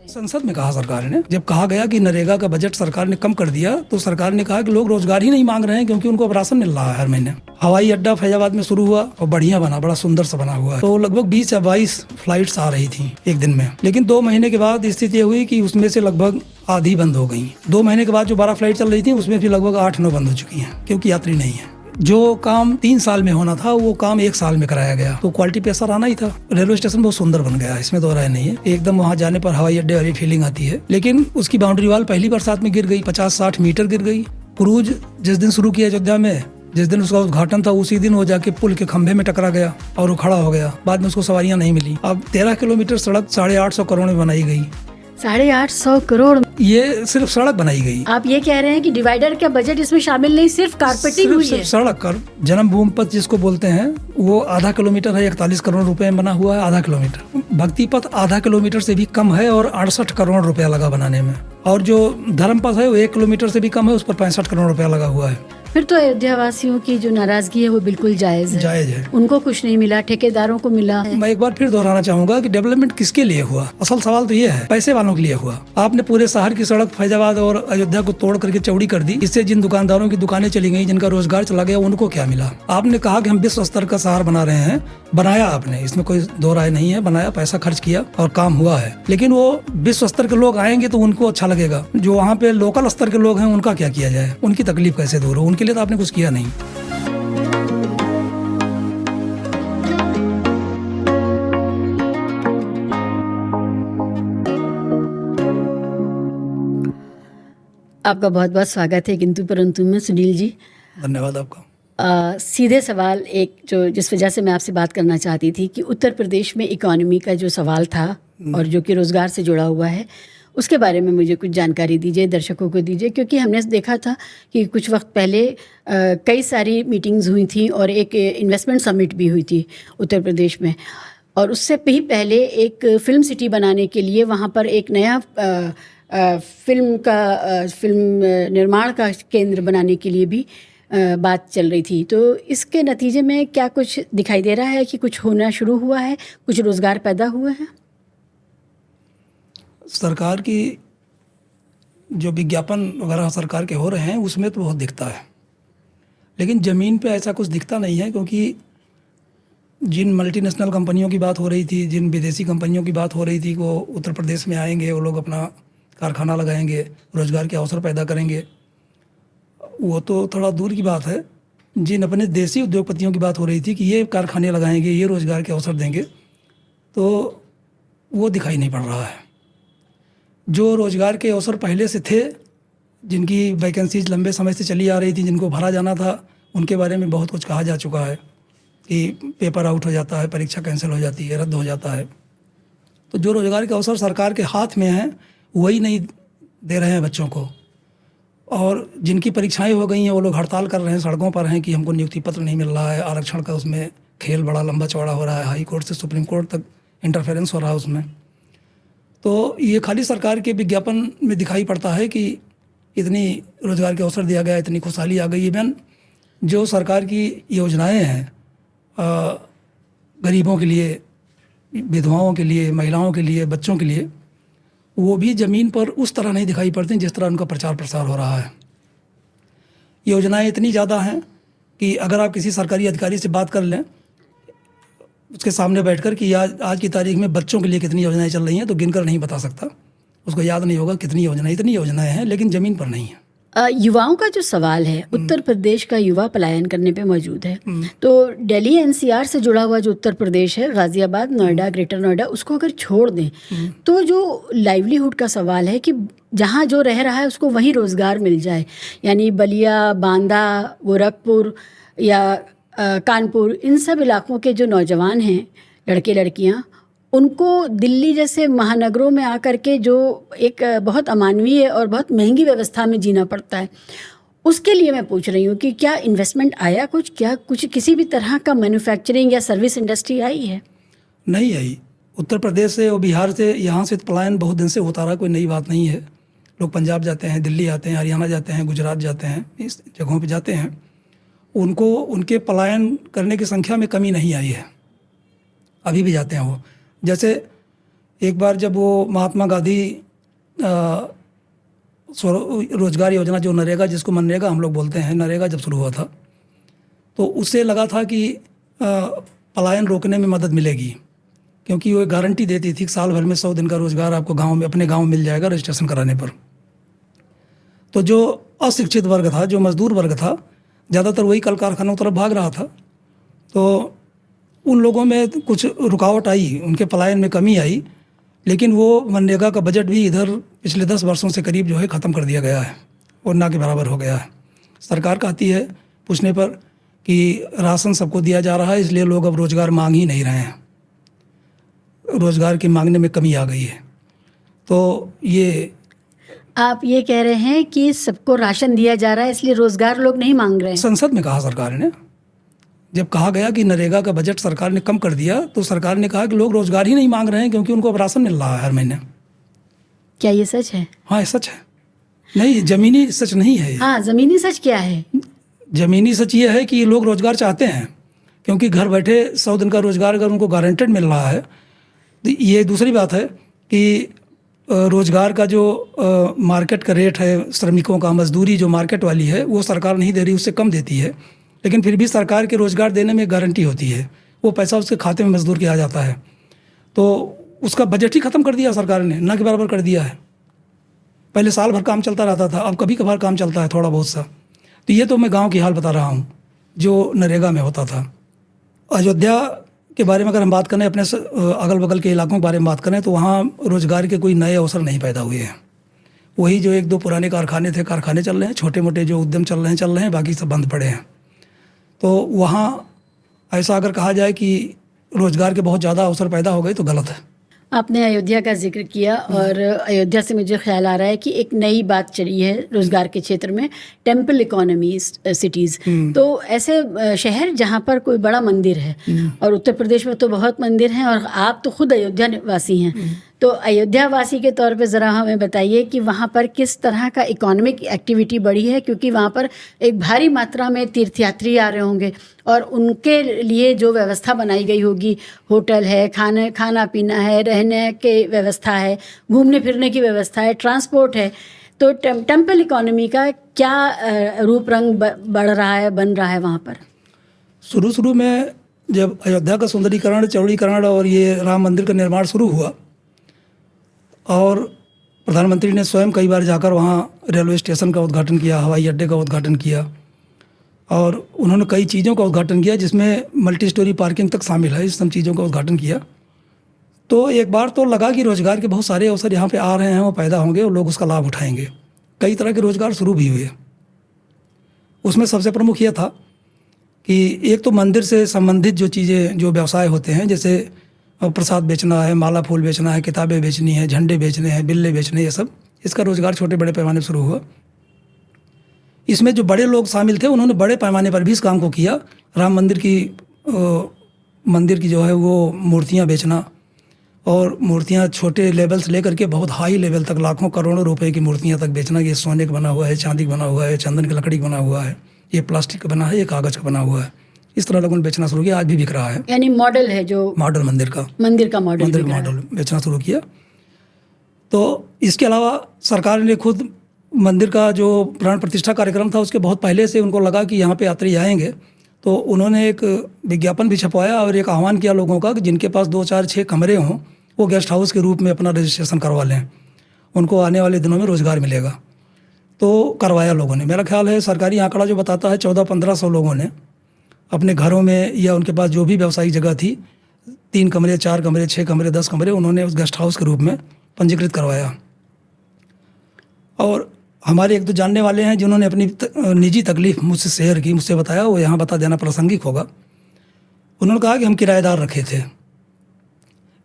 संसद में कहा सरकार ने, जब कहा गया कि नरेगा का बजट सरकार ने कम कर दिया तो सरकार ने कहा कि लोग रोजगार ही नहीं मांग रहे हैं क्योंकि उनको अब राशन मिल रहा है हर महीने। हवाई अड्डा फैजाबाद में शुरू हुआ और बढ़िया बना, बड़ा सुंदर सा बना हुआ है। तो लगभग 20 या 22 फ्लाइट्स आ रही थी एक दिन में, लेकिन 2 महीने के बाद स्थिति ये हुई कि उसमें से लगभग आधी बंद हो गई। 2 महीने के बाद जो 12 फ्लाइट चल रही थी उसमें भी लगभग 8-9 बंद हो चुकी हैं क्योंकि यात्री नहीं है। जो काम 3 साल में होना था वो काम 1 साल में कराया गया, तो क्वालिटी पे असर आना ही था। रेलवे स्टेशन बहुत सुंदर बन गया, इसमें दो राय नहीं है। एकदम वहाँ जाने पर हवाई अड्डे वाली फीलिंग आती है, लेकिन उसकी बाउंड्री वाल पहली बरसात में गिर गई, 50-60 मीटर गिर गई। क्रूज जिस दिन शुरू किया अयोध्या में, जिस दिन उसका उद्घाटन था उसी दिन वो जाके पुल के खंभे में टकरा गया और वो खड़ा हो गया। बाद में उसको सवारियां नहीं मिली। अब 13 किलोमीटर सड़क 850 करोड़ में बनाई गई। 850 करोड़? ये सिर्फ सड़क बनाई गई। आप ये कह रहे हैं कि डिवाइडर का बजट इसमें शामिल नहीं, सिर्फ कारपेटिंग हुई है? सड़क कर जन्मभूमि पथ जिसको बोलते हैं वो आधा किलोमीटर है, 41 करोड़ रुपए में बना हुआ है आधा किलोमीटर। भक्ति पथ आधा किलोमीटर से भी कम है और 68 करोड़ रुपया लगा बनाने में। और जो धर्म पथ है वो 1 किलोमीटर से भी कम है, उस पर 65 करोड़ रुपया लगा हुआ है। फिर तो अयोध्या वासियों की जो नाराजगी है वो बिल्कुल जायज है। उनको कुछ नहीं मिला, ठेकेदारों को मिला है। मैं एक बार फिर दोहराना चाहूंगा कि डेवलपमेंट किसके लिए हुआ? असल सवाल तो ये है, पैसे वालों के लिए हुआ। आपने पूरे शहर की सड़क फैजाबाद और अयोध्या को तोड़ करके चौड़ी कर दी। इससे जिन दुकानदारों की दुकानें चली गई, जिनका रोजगार चला गया, उनको क्या मिला? आपने कहा कि हम विश्व स्तर का शहर बना रहे हैं, बनाया आपने, इसमें कोई दो राय नहीं है, बनाया, पैसा खर्च किया और काम हुआ है। लेकिन वो विश्व स्तर के लोग आएंगे तो उनको अच्छा लगेगा, जो वहाँ पे लोकल स्तर के लोग हैं उनका क्या किया जाए? उनकी तकलीफ कैसे दूर हो? उनके लिए तो आपने कुछ किया नहीं। आपका बहुत बहुत स्वागत है किंतु परंतु में, सुनील जी। धन्यवाद आपका। सीधे सवाल एक जो जिस वजह से मैं आपसे बात करना चाहती थी कि उत्तर प्रदेश में इकोनॉमी का जो सवाल था और जो कि रोज़गार से जुड़ा हुआ है, उसके बारे में मुझे कुछ जानकारी दीजिए, दर्शकों को दीजिए। क्योंकि हमने देखा था कि कुछ वक्त पहले कई सारी मीटिंग्स हुई थी और एक इन्वेस्टमेंट समिट भी हुई थी उत्तर प्रदेश में। और उससे भी पहले एक फिल्म सिटी बनाने के लिए वहाँ पर एक नया फिल्म निर्माण का केंद्र बनाने के लिए भी बात चल रही थी। तो इसके नतीजे में क्या कुछ दिखाई दे रहा है कि कुछ होना शुरू हुआ है, कुछ रोज़गार पैदा हुए हैं? सरकार की जो विज्ञापन वगैरह सरकार के हो रहे हैं उसमें तो बहुत दिखता है, लेकिन ज़मीन पे ऐसा कुछ दिखता नहीं है। क्योंकि जिन मल्टीनेशनल कंपनियों की बात हो रही थी, जिन विदेशी कंपनियों की बात हो रही थी, वो उत्तर प्रदेश में आएंगे, वो लोग अपना कारखाना लगाएंगे, रोज़गार के अवसर पैदा करेंगे, वो तो थोड़ा दूर की बात है। जिन अपने देसी उद्योगपतियों की बात हो रही थी कि ये कारखाने लगाएंगे, ये रोज़गार के अवसर देंगे, तो वो दिखाई नहीं पड़ रहा है। जो रोज़गार के अवसर पहले से थे, जिनकी वैकेंसीज लंबे समय से चली आ रही थी, जिनको भरा जाना था, उनके बारे में बहुत कुछ कहा जा चुका है कि पेपर आउट हो जाता है, परीक्षा कैंसिल हो जाती है, रद्द हो जाता है। तो जो रोज़गार के अवसर सरकार के हाथ में हैं वही नहीं दे रहे हैं बच्चों को। और जिनकी परीक्षाएं हो गई हैं वो लोग हड़ताल कर रहे हैं, सड़कों पर हैं कि हमको नियुक्ति पत्र नहीं मिल रहा है। आरक्षण का उसमें खेल बड़ा लंबा चौड़ा हो रहा है, हाई कोर्ट से सुप्रीम कोर्ट तक इंटरफेरेंस हो रहा है उसमें। तो ये खाली सरकार के विज्ञापन में दिखाई पड़ता है कि इतनी रोज़गार के अवसर दिया गया, इतनी खुशहाली आ गई। इवन जो सरकार की योजनाएं हैं गरीबों के लिए, विधवाओं के लिए, महिलाओं के लिए, बच्चों के लिए, वो भी ज़मीन पर उस तरह नहीं दिखाई पड़ती जिस तरह उनका प्रचार प्रसार हो रहा है। योजनाएं इतनी ज़्यादा हैं कि अगर आप किसी सरकारी अधिकारी से बात कर लें उसके सामने बैठकर कि आज की तारीख में बच्चों के लिए कितनी योजनाएं चल रही हैं, तो गिनकर नहीं बता सकता, उसको याद नहीं होगा कितनी योजनाएं। इतनी योजनाएं हैं लेकिन ज़मीन पर नहीं है। युवाओं का जो सवाल है, उत्तर प्रदेश का युवा पलायन करने पे मौजूद है। तो दिल्ली एनसीआर से जुड़ा हुआ जो उत्तर प्रदेश है, गाजियाबाद, नोएडा, ग्रेटर नोएडा, उसको अगर छोड़ दें तो जो लाइवलीहुड का सवाल है कि जहाँ जो रह रहा है उसको वहीं रोज़गार मिल जाए, यानी बलिया, बांदा, गोरखपुर या कानपुर, इन सब इलाकों के जो नौजवान हैं, लड़के लड़कियाँ, उनको दिल्ली जैसे महानगरों में आकर के जो एक बहुत अमानवीय और बहुत महंगी व्यवस्था में जीना पड़ता है, उसके लिए मैं पूछ रही हूँ कि क्या इन्वेस्टमेंट आया कुछ किसी भी तरह का मैन्युफैक्चरिंग या सर्विस इंडस्ट्री आई है? नहीं आई। उत्तर प्रदेश से और बिहार से यहाँ से पलायन बहुत दिन से होता रहा, कोई नई बात नहीं है। लोग पंजाब जाते हैं, दिल्ली आते हैं, हरियाणा जाते हैं, गुजरात जाते हैं, इस जगहों पर जाते हैं। उनको उनके पलायन करने की संख्या में कमी नहीं आई है, अभी भी जाते हैं वो। जैसे एक बार जब वो महात्मा गांधी रोजगार योजना जो नरेगा, जिसको मनरेगा हम लोग बोलते हैं, नरेगा जब शुरू हुआ था तो उससे लगा था कि पलायन रोकने में मदद मिलेगी, क्योंकि वो एक गारंटी देती थी कि साल भर में 100 दिन का रोजगार आपको गांव में, अपने गांव में मिल जाएगा रजिस्ट्रेशन कराने पर। तो जो अशिक्षित वर्ग था, जो मजदूर वर्ग था, ज़्यादातर वही कल कारखानों की तरफ भाग रहा था। तो उन लोगों में कुछ रुकावट आई, उनके पलायन में कमी आई, लेकिन वो मनरेगा का बजट भी इधर पिछले 10 वर्षों से करीब जो है ख़त्म कर दिया गया है और ना के बराबर हो गया है। सरकार कहती है पूछने पर कि राशन सबको दिया जा रहा है, इसलिए लोग अब रोज़गार मांग ही नहीं रहे हैं, रोज़गार की मांगने में कमी आ गई है। तो ये आप ये कह रहे हैं कि सबको राशन दिया जा रहा है इसलिए रोजगार लोग नहीं मांग रहे हैं? संसद में कहा सरकार ने, जब कहा गया कि नरेगा का बजट सरकार ने कम कर दिया तो सरकार ने कहा कि लोग रोजगार ही नहीं मांग रहे हैं क्योंकि उनको अब राशन मिल रहा है हर महीने। क्या ये सच है? हाँ, ये सच है। नहीं, जमीनी सच नहीं है ये। हाँ, जमीनी सच क्या है? जमीनी सच ये है कि लोग रोजगार चाहते हैं, क्योंकि घर बैठे 100 दिन का रोजगार अगर उनको गारंटेड मिल रहा है तो ये दूसरी बात है कि रोजगार का जो मार्केट का रेट है, श्रमिकों का मजदूरी जो मार्केट वाली है वो सरकार नहीं दे रही, उससे कम देती है, लेकिन फिर भी सरकार के रोजगार देने में गारंटी होती है, वो पैसा उसके खाते में मजदूर के आ जाता है। तो उसका बजट ही ख़त्म कर दिया सरकार ने, ना के बराबर कर दिया है। पहले साल भर काम चलता रहता था, अब कभी कभार काम चलता है थोड़ा बहुत सा। तो ये तो मैं गांव की हाल बता रहा हूँ जो नरेगा में होता था। अयोध्या के बारे में अगर हम बात करें, अपने अगल बगल के इलाकों के बारे में बात करें, तो वहाँ रोजगार के कोई नए अवसर नहीं पैदा हुए हैं। वही जो 1-2 पुराने कारखाने थे, कारखाने चल रहे हैं, छोटे मोटे जो उद्यम चल रहे हैं, बाकी सब बंद पड़े हैं। तो वहाँ ऐसा अगर कहा जाए कि रोजगार के बहुत ज़्यादा अवसर पैदा हो गए तो गलत है। आपने अयोध्या का जिक्र किया और अयोध्या से मुझे ख्याल आ रहा है कि एक नई बात चली है रोजगार के क्षेत्र में, टेम्पल इकोनॉमी सिटीज़। तो ऐसे शहर जहाँ पर कोई बड़ा मंदिर है, और उत्तर प्रदेश में तो बहुत मंदिर हैं और आप तो खुद अयोध्या वासी हैं, तो अयोध्या वासी के तौर पे ज़रा हमें बताइए कि वहाँ पर किस तरह का इकोनॉमिक एक्टिविटी बढ़ी है, क्योंकि वहाँ पर एक भारी मात्रा में तीर्थयात्री आ रहे होंगे और उनके लिए जो व्यवस्था बनाई गई होगी, होटल है, खाना पीना है, रहने की व्यवस्था है, घूमने फिरने की व्यवस्था है, ट्रांसपोर्ट है, तो टेम्पल इकोनॉमी का क्या रूप रंग बढ़ रहा है, बन रहा है वहाँ पर? शुरू में जब अयोध्या का सुंदरीकरण, चौड़ीकरण और ये राम मंदिर का निर्माण शुरू हुआ, और प्रधानमंत्री ने स्वयं कई बार जाकर वहाँ रेलवे स्टेशन का उद्घाटन किया, हवाई अड्डे का उद्घाटन किया, और उन्होंने कई चीज़ों का उद्घाटन किया जिसमें मल्टी स्टोरी पार्किंग तक शामिल है, इस सब चीज़ों का उद्घाटन किया। तो एक बार तो लगा कि रोज़गार के बहुत सारे अवसर यहाँ पे आ रहे हैं, वो पैदा होंगे और लोग उसका लाभ उठाएंगे। कई तरह के रोज़गार शुरू भी हुए। उसमें सबसे प्रमुख यह था कि एक तो मंदिर से संबंधित जो चीज़ें, जो व्यवसाय होते हैं, जैसे प्रसाद बेचना है, माला फूल बेचना है, किताबें बेचनी है, झंडे बेचने हैं, बिल्ले बेचने, ये सब, इसका रोज़गार छोटे बड़े पैमाने पर शुरू हुआ। इसमें जो बड़े लोग शामिल थे उन्होंने बड़े पैमाने पर भी इस काम को किया। राम मंदिर की जो है वो मूर्तियाँ बेचना, और मूर्तियाँ छोटे लेवल से लेकर के बहुत हाई लेवल तक, लाखों करोड़ों रुपए की मूर्तियाँ तक बेचना। ये सोने का बना हुआ है, चांदी का बना हुआ है, चंदन की लकड़ी का बना हुआ है, ये प्लास्टिक का बना है, ये कागज़ का बना हुआ है। इस तरह लोगों ने बेचना शुरू किया, आज भी बिक रहा है। यानी मॉडल है, जो मॉडल मंदिर का मॉडल बेचना शुरू किया। तो इसके अलावा सरकार ने खुद मंदिर का जो प्राण प्रतिष्ठा कार्यक्रम था उसके बहुत पहले से उनको लगा कि यहाँ पे यात्री आएंगे, तो उन्होंने एक विज्ञापन भी छपवाया और एक आह्वान किया लोगों का कि जिनके पास 2, 4, 6 कमरे हों वो गेस्ट हाउस के रूप में अपना रजिस्ट्रेशन करवा लें, उनको आने वाले दिनों में रोज़गार मिलेगा। तो करवाया लोगों ने। मेरा ख्याल है सरकारी आंकड़ा जो बताता है 1400-1500 लोगों ने अपने घरों में या उनके पास जो भी व्यावसायिक जगह थी, 3 कमरे, 4 कमरे, 6 कमरे, 10 कमरे, उन्होंने उस गेस्ट हाउस के रूप में पंजीकृत करवाया। और हमारे एक दो जानने वाले हैं जिन्होंने अपनी निजी तकलीफ मुझसे शेयर की, मुझसे बताया, वो यहाँ बता देना प्रासंगिक होगा। उन्होंने कहा कि हम किराएदार रखे थे,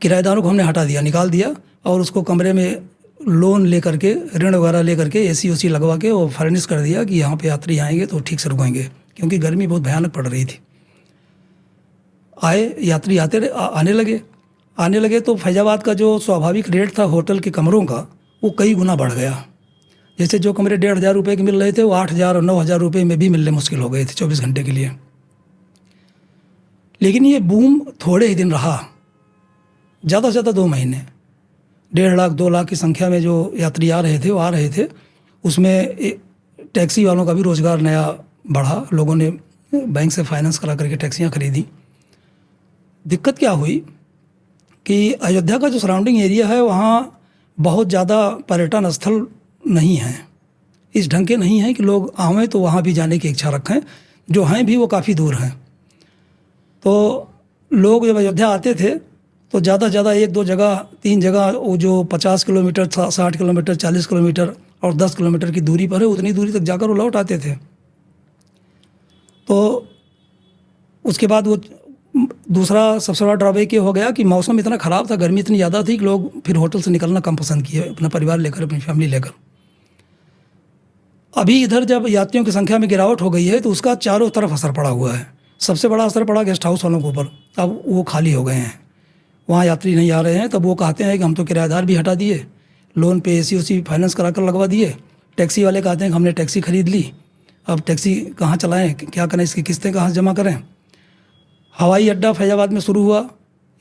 किराएदारों को हमने हटा दिया, निकाल दिया, और उसको कमरे में लोन लेकर के, ऋण वगैरह लेकर के, AC लगवा के वो फर्निश कर दिया कि यहाँ पे यात्री आएंगे तो ठीक से रुकेंगे, क्योंकि गर्मी बहुत भयानक पड़ रही थी। यात्री आने लगे तो फैजाबाद का जो स्वाभाविक रेट था होटल के कमरों का, वो कई गुना बढ़ गया। जैसे जो कमरे 1500 रुपये के मिल रहे थे वो 8000 और 9000 रुपये में भी मिलने मुश्किल हो गए थे 24 घंटे के लिए। लेकिन ये बूम थोड़े ही दिन रहा, ज़्यादा से ज़्यादा 2 महीने। 1.5 लाख 2 लाख की संख्या में जो यात्री आ रहे थे वो आ रहे थे। उसमें टैक्सी वालों का भी रोज़गार नया बढ़ा, लोगों ने बैंक से फाइनेंस करा करके टैक्सियाँ खरीदी। दिक्कत क्या हुई कि अयोध्या का जो सराउंडिंग एरिया है वहाँ बहुत ज़्यादा पर्यटन स्थल नहीं हैं, इस ढंग के नहीं हैं कि लोग आवें तो वहाँ भी जाने की इच्छा रखें, जो हैं भी वो काफ़ी दूर हैं। तो लोग जब अयोध्या आते थे तो ज़्यादा से ज़्यादा 1-2 जगह 3 जगह वो जो 50 किलोमीटर 60 किलोमीटर 40 किलोमीटर और 10 किलोमीटर की दूरी पर है उतनी दूरी तक जाकर वो लौट आते थे। तो उसके बाद वो दूसरा सबसे बड़ा ड्रॉबैक ये हो गया कि मौसम इतना ख़राब था, गर्मी इतनी ज़्यादा थी कि लोग फिर होटल से निकलना कम पसंद किए, अपना परिवार लेकर, अपनी फैमिली लेकर। अभी इधर जब यात्रियों की संख्या में गिरावट हो गई है तो उसका चारों तरफ असर पड़ा हुआ है। सबसे बड़ा असर पड़ा गेस्ट हाउस वालों के ऊपर, अब वो खाली हो गए हैं, वहाँ यात्री नहीं आ रहे हैं। तब वो कहते हैं कि हम तो किराएदार भी हटा दिए, लोन पे एसी उसी फाइनेंस करा कर लगवा दिए। टैक्सी वाले कहते हैं कि हमने टैक्सी खरीद ली, अब टैक्सी कहाँ चलाएं, क्या करें, इसकी किस्तें कहाँ से जमा करें। हवाई अड्डा फैजाबाद में शुरू हुआ,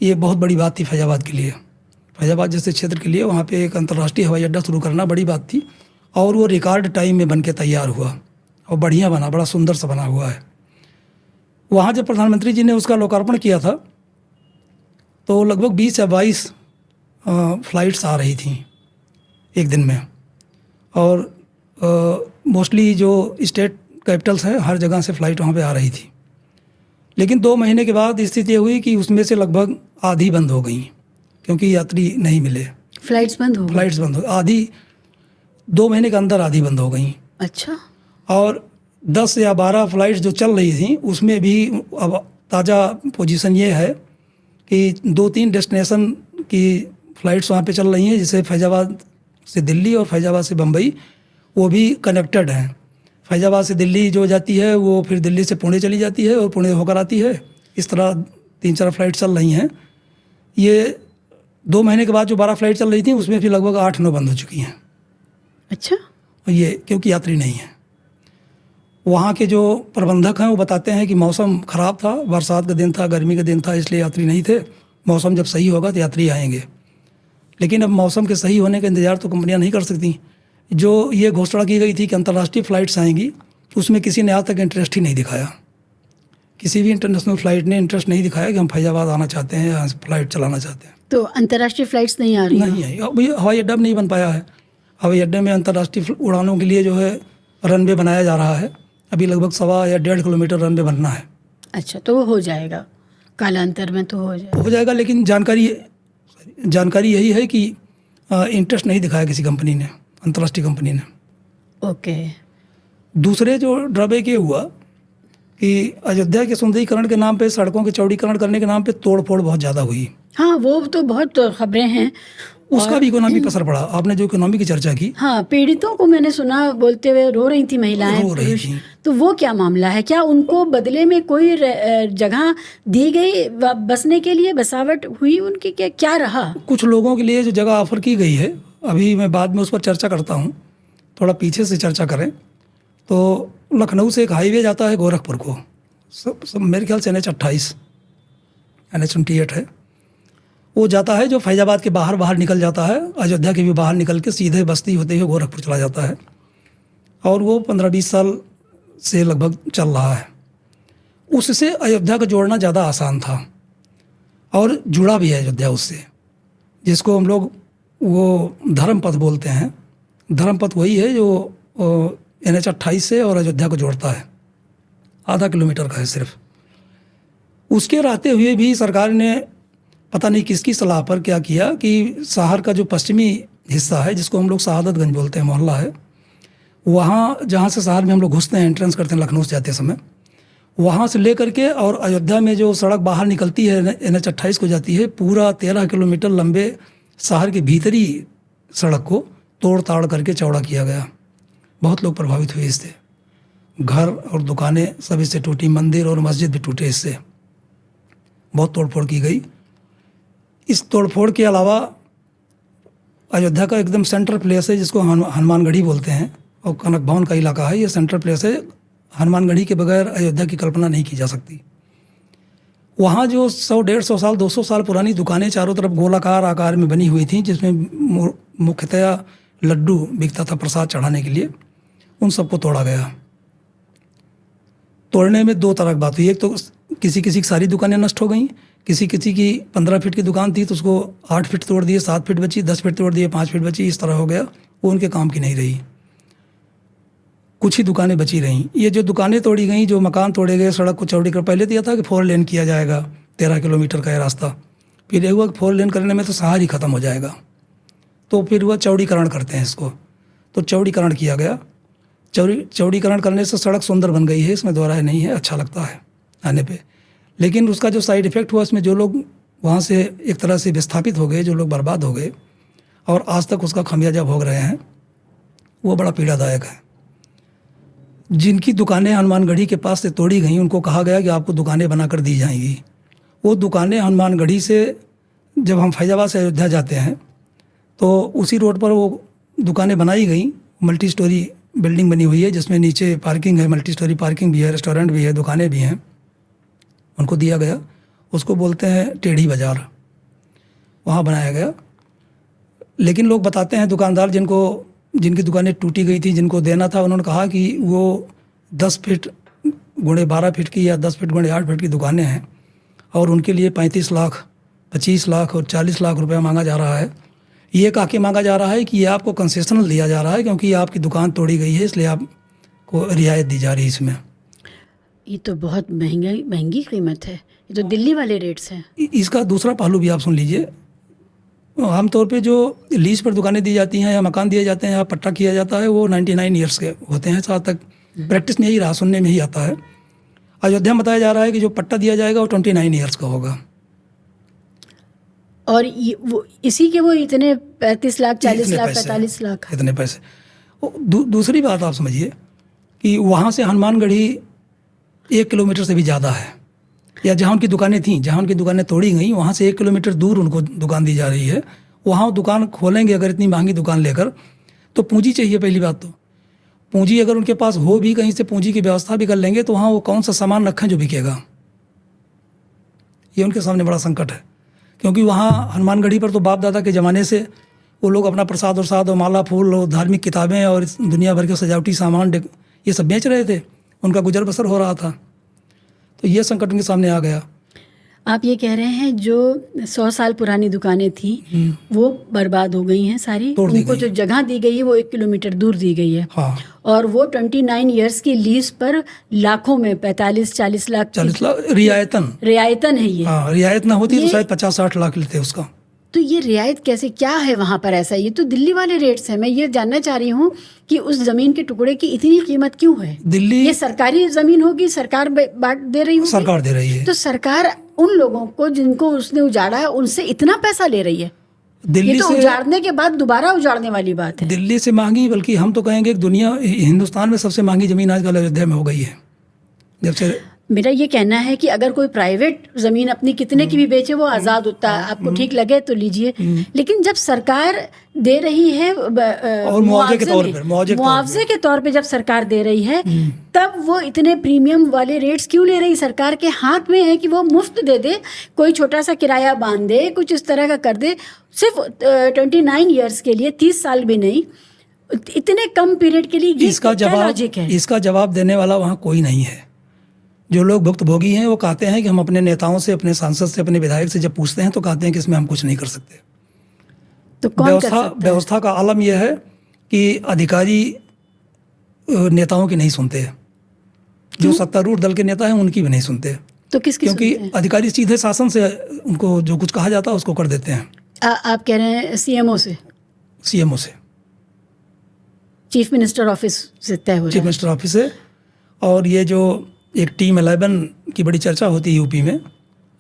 ये बहुत बड़ी बात थी फैजाबाद के लिए, फैजाबाद जैसे क्षेत्र के लिए वहाँ पे एक अंतर्राष्ट्रीय हवाई अड्डा शुरू करना बड़ी बात थी। और वो रिकॉर्ड टाइम में बन के तैयार हुआ और बढ़िया बना, बड़ा सुंदर सा बना हुआ है। वहाँ जब प्रधानमंत्री जी ने उसका लोकार्पण किया था तो लगभग 20 या 22 फ़्लाइट्स आ रही थी एक दिन में, और मोस्टली जो स्टेट कैपिटल्स हैं हर जगह से फ़्लाइट वहाँ पे आ रही थी। लेकिन 2 महीने के बाद स्थिति ये हुई कि उसमें से लगभग आधी बंद हो गई क्योंकि यात्री नहीं मिले। फ्लाइट्स बंद हो आधी 2 महीने के अंदर आधी बंद हो गई। अच्छा। और 10 या 12 फ़्लाइट्स जो चल रही थी उसमें भी अब ताज़ा पोजीशन ये है कि 2-3 डेस्टिनेशन की फ़्लाइट्स वहाँ पे चल रही हैं, जैसे फैज़ाबाद से दिल्ली और फैज़ाबाद से बम्बई, वो भी कनेक्टेड हैं। फैज़ाबाद से दिल्ली जो जाती है वो फिर दिल्ली से पुणे चली जाती है और पुणे होकर आती है। इस तरह 3-4 फ़्लाइट चल रही हैं। ये 2 महीने के बाद जो 12 फ़्लाइट चल रही थी उसमें फिर लगभग 8-9 बंद हो चुकी हैं। अच्छा। ये क्योंकि यात्री नहीं है। वहाँ के जो प्रबंधक हैं वो बताते हैं कि मौसम ख़राब था, बरसात का दिन था, गर्मी का दिन था, इसलिए यात्री नहीं थे। मौसम जब सही होगा तो यात्री आएंगे। लेकिन अब मौसम के सही होने का इंतज़ार तो कंपनियां नहीं कर सकती। जो ये घोषणा की गई थी कि अंतर्राष्ट्रीय फ़्लाइट्स आएंगी, उसमें किसी ने आज तक इंटरेस्ट ही नहीं दिखाया। किसी भी इंटरनेशनल फ़्लाइट ने इंटरेस्ट नहीं दिखाया कि हम फैज़ाबाद आना चाहते हैं या फ़्लाइट चलाना चाहते हैं। तो अंतर्राष्ट्रीय फ़्लाइट्स नहीं आ रही? नहीं आई। अभी हवाई अड्डा भी नहीं बन पाया है। हवाई अड्डे में अंतर्राष्ट्रीय उड़ानों के लिए जो है रनवे बनाया जा रहा है। अभी लगभग 1.25 या 1.5 किलोमीटर रनवे बनना है। अच्छा, तो वो हो जाएगा कालांतर में, तो हो जाएगा। लेकिन जानकारी यही है कि इंटरेस्ट नहीं दिखाया किसी कंपनी ने, अंतर्राष्ट्रीय कंपनी ने। ओके। दूसरे जो ड्रॉबैक ये हुआ कि अयोध्या के सुंदरीकरण के नाम पे, सड़कों के चौड़ीकरण करने के नाम पे तोड़-फोड़ बहुत ज़्यादा हुई। हाँ, वो तो बहुत खबरें हैं। उसका भी इकोनॉमिक असर पड़ा। आपने जो इकोनॉमी की चर्चा की, हाँ, पीड़ितों को मैंने सुना बोलते हुए रो रही थी महिलाएं, रो रही थी। तो वो क्या मामला है? क्या उनको बदले में कोई जगह दी गई बसने के लिए, बसावट हुई उनकी, क्या रहा? कुछ लोगों के लिए जो जगह ऑफर की गई है, अभी मैं बाद में उस पर चर्चा करता हूँ, थोड़ा पीछे से चर्चा करें तो लखनऊ से एक हाईवे जाता है गोरखपुर को, सब मेरे ख्याल से NH-28 NH-28 है, वो जाता है जो फैज़ाबाद के बाहर निकल जाता है, अयोध्या के भी बाहर निकल के सीधे बस्ती होते हुए गोरखपुर चला जाता है। और वो 15-20 साल से लगभग चल रहा है। उससे अयोध्या को जोड़ना ज़्यादा आसान था और जुड़ा भी है अयोध्या उससे, जिसको हम लोग वो धर्मपथ बोलते हैं। धर्मपथ वही है जो NH-28 से और अयोध्या को जोड़ता है, आधा किलोमीटर का है सिर्फ। उसके रहते हुए भी सरकार ने पता नहीं किसकी सलाह पर क्या किया कि शहर का जो पश्चिमी हिस्सा है, जिसको हम लोग शहादतगंज बोलते हैं, मोहल्ला है, वहाँ जहाँ से शहर में हम लोग घुसते हैं, एंट्रेंस करते हैं लखनऊ से जाते समय, वहाँ से ले करके और अयोध्या में जो सड़क बाहर निकलती है NH-28 को जाती है, पूरा 13 किलोमीटर लंबे शहर के भीतरी सड़क को तोड़ ताड़ करके चौड़ा किया गया। बहुत लोग प्रभावित हुए इससे, घर और दुकानें सब इससे टूटी, मंदिर और मस्जिद भी टूटे इससे, बहुत तोड़फोड़ की गई। इस तोड़फोड़ के अलावा अयोध्या का एकदम सेंट्रल प्लेस है, जिसको हनुमानगढ़ी बोलते हैं, और कनक भवन का इलाका है, ये सेंट्रल प्लेस है। हनुमानगढ़ी के बगैर अयोध्या की कल्पना नहीं की जा सकती। वहाँ जो 100-150 साल 200 साल पुरानी दुकानें चारों तरफ गोलाकार आकार में बनी हुई थी, जिसमें मुख्यतया लड्डू बिकता था प्रसाद चढ़ाने के लिए, उन सबको तोड़ा गया। तोड़ने में दो तरह की बात हुई। एक तो किसी की सारी दुकानें नष्ट हो गई, किसी की 15 फीट की दुकान थी तो उसको 8 फीट तोड़ दिए, 7 फीट बची, 10 फीट तोड़ दिए, 5 फीट बची, इस तरह हो गया। वो उनके काम की नहीं रही। कुछ ही दुकानें बची रहीं। ये जो दुकानें तोड़ी गई, जो मकान तोड़े गए, सड़क को चौड़ी कर, पहले तो यह था कि 4 लेन किया जाएगा, 13 किलोमीटर का है रास्ता। फिर ये हुआ कि 4 लेन करने में तो सहार ही ख़त्म हो जाएगा, तो फिर हुआ चौड़ीकरण करते हैं इसको। तो चौड़ीकरण किया गया। चौड़ीकरण करने से सड़क सुंदर बन गई है, इसमें दोहराए नहीं है, अच्छा लगता है आने पे। लेकिन उसका जो साइड इफ़ेक्ट हुआ, इसमें जो लोग वहाँ से एक तरह से विस्थापित हो गए, जो लोग बर्बाद हो गए और आज तक उसका खमियाजा भोग रहे हैं, वो बड़ा पीड़ादायक है। जिनकी दुकानें हनुमानगढ़ी के पास से तोड़ी गई, उनको कहा गया कि आपको दुकानें बनाकर दी जाएंगी। वो दुकानें हनुमानगढ़ी से जब हम फैजाबाद से अयोध्या जाते हैं तो उसी रोड पर वो दुकानें बनाई गई। मल्टी स्टोरी बिल्डिंग बनी हुई है, जिसमें नीचे पार्किंग है, मल्टी स्टोरी पार्किंग भी है, रेस्टोरेंट भी है, दुकानें भी हैं। उनको दिया गया, उसको बोलते हैं टेढ़ी बाज़ार, वहाँ बनाया गया। लेकिन लोग बताते हैं, दुकानदार जिनकी दुकानें टूटी गई थी, जिनको देना था, उन्होंने कहा कि वो 10 फीट गुणे 12 फीट की या 10 फीट गुणे 8 फीट की दुकानें हैं और उनके लिए 35 लाख, 25 लाख और 40 लाख रुपया मांगा जा रहा है। ये कह के मांगा जा रहा है कि ये आपको कंसेशनल दिया जा रहा है क्योंकि आपकी दुकान तोड़ी गई है, इसलिए आपको रियायत दी जा रही है इसमें। ये तो बहुत महंगी कीमत है। ये तो दिल्ली वाले रेट्स हैं। इसका दूसरा पहलू भी आप सुन लीजिए। आमतौर पे जो लीज पर दुकानें दी जाती हैं या मकान दिए जाते हैं या पट्टा किया जाता है, वो 99 ईयर्स के होते हैं। साथ तक प्रैक्टिस में यही रहा, सुनने में ही आता है। अयोध्या में बताया जा रहा है कि जो पट्टा दिया जाएगा वो 29 ईयर्स का होगा। और वो इसी के वो इतने 35 लाख, 40 लाख, 45 लाख, इतने पैसे। दूसरी बात आप समझिए कि वहाँ से हनुमानगढ़ी 1 किलोमीटर से भी ज़्यादा है, या जहाँ उनकी दुकानें थीं, जहाँ उनकी दुकानें तोड़ी गई, वहाँ से 1 किलोमीटर दूर उनको दुकान दी जा रही है। वहाँ वो दुकान खोलेंगे अगर इतनी महंगी दुकान लेकर, तो पूंजी चाहिए। पहली बात तो पूंजी अगर उनके पास हो भी, कहीं से पूंजी की व्यवस्था भी कर लेंगे, तो वहाँ वो कौन सा सामान रखें जो बिकेगा, ये उनके सामने बड़ा संकट है। क्योंकि वहाँ हनुमानगढ़ी पर तो बाप दादा के ज़माने से वो लोग अपना प्रसाद और माला फूल और धार्मिक किताबें और दुनिया भर के सजावटी सामान ये सब बेच रहे थे, उनका गुजर बसर हो रहा था। तो ये संकट उनके सामने आ गया। आप ये कह रहे हैं जो 100 साल पुरानी दुकानें थी वो बर्बाद हो गई हैं सारी, उनको जो जगह दी गई है वो 1 किलोमीटर दूर दी गई है। हाँ। और वो 29 ईयर्स की लीज पर लाखों में 45-40 लाख रियायतन है ये। हाँ, रियायत ना होती तो शायद 50-60 लाख लेते उसका। तो ये रियायत कैसे, क्या है वहाँ पर ऐसा? ये तो दिल्ली वाले रेट्स हैं। मैं ये जानना चाह रही हूँ कि उस जमीन के टुकड़े की इतनी कीमत क्यों है? दिल्ली ये सरकारी जमीन होगी, सरकार बांट दे रही होगी, सरकार दे रही है। तो सरकार उन लोगों को जिनको उसने उजाड़ा है उनसे इतना पैसा ले रही है। दिल्ली ये तो से उजाड़ने के बाद दोबारा उजाड़ने वाली बात है। दिल्ली से महंगी, बल्कि हम तो कहेंगे दुनिया हिंदुस्तान में सबसे महंगी जमीन आजकल अयोध्या में हो गई है। जब से मेरा ये कहना है कि अगर कोई प्राइवेट जमीन अपनी कितने की भी बेचे वो आज़ाद होता है, आपको ठीक लगे तो लीजिए, लेकिन जब सरकार दे रही है और मुआवजे के तौर पे जब सरकार दे रही है, तब वो इतने प्रीमियम वाले रेट्स क्यों ले रही? सरकार के हाथ में है कि वो मुफ्त दे दे, कोई छोटा सा किराया बांध दे, कुछ इस तरह का कर दे, सिर्फ 29 ईयर्स के लिए, 30 साल भी नहीं, इतने कम पीरियड के लिए। इसका जवाब देने वाला वहाँ कोई नहीं है। जो लोग भुक्तभोगी हैं वो कहते हैं कि हम अपने नेताओं से, अपने सांसद से, अपने विधायक से जब पूछते हैं तो कहते हैं कि इसमें हम कुछ नहीं कर सकते। तो कौन कर सकता है? व्यवस्था का आलम यह है कि अधिकारी नेताओं की नहीं सुनते। जो सत्तारूढ़ दल के नेता हैं उनकी भी नहीं सुनते। तो किसकी? क्योंकि अधिकारी सीधे शासन से उनको जो कुछ कहा जाता है उसको कर देते हैं। आप कह रहे हैं सीएमओ से? सीएमओ से, चीफ मिनिस्टर ऑफिस से तय हो रहा है। चीफ मिनिस्टर ऑफिस से। और ये जो एक टीम 11 की बड़ी चर्चा होती है यूपी में,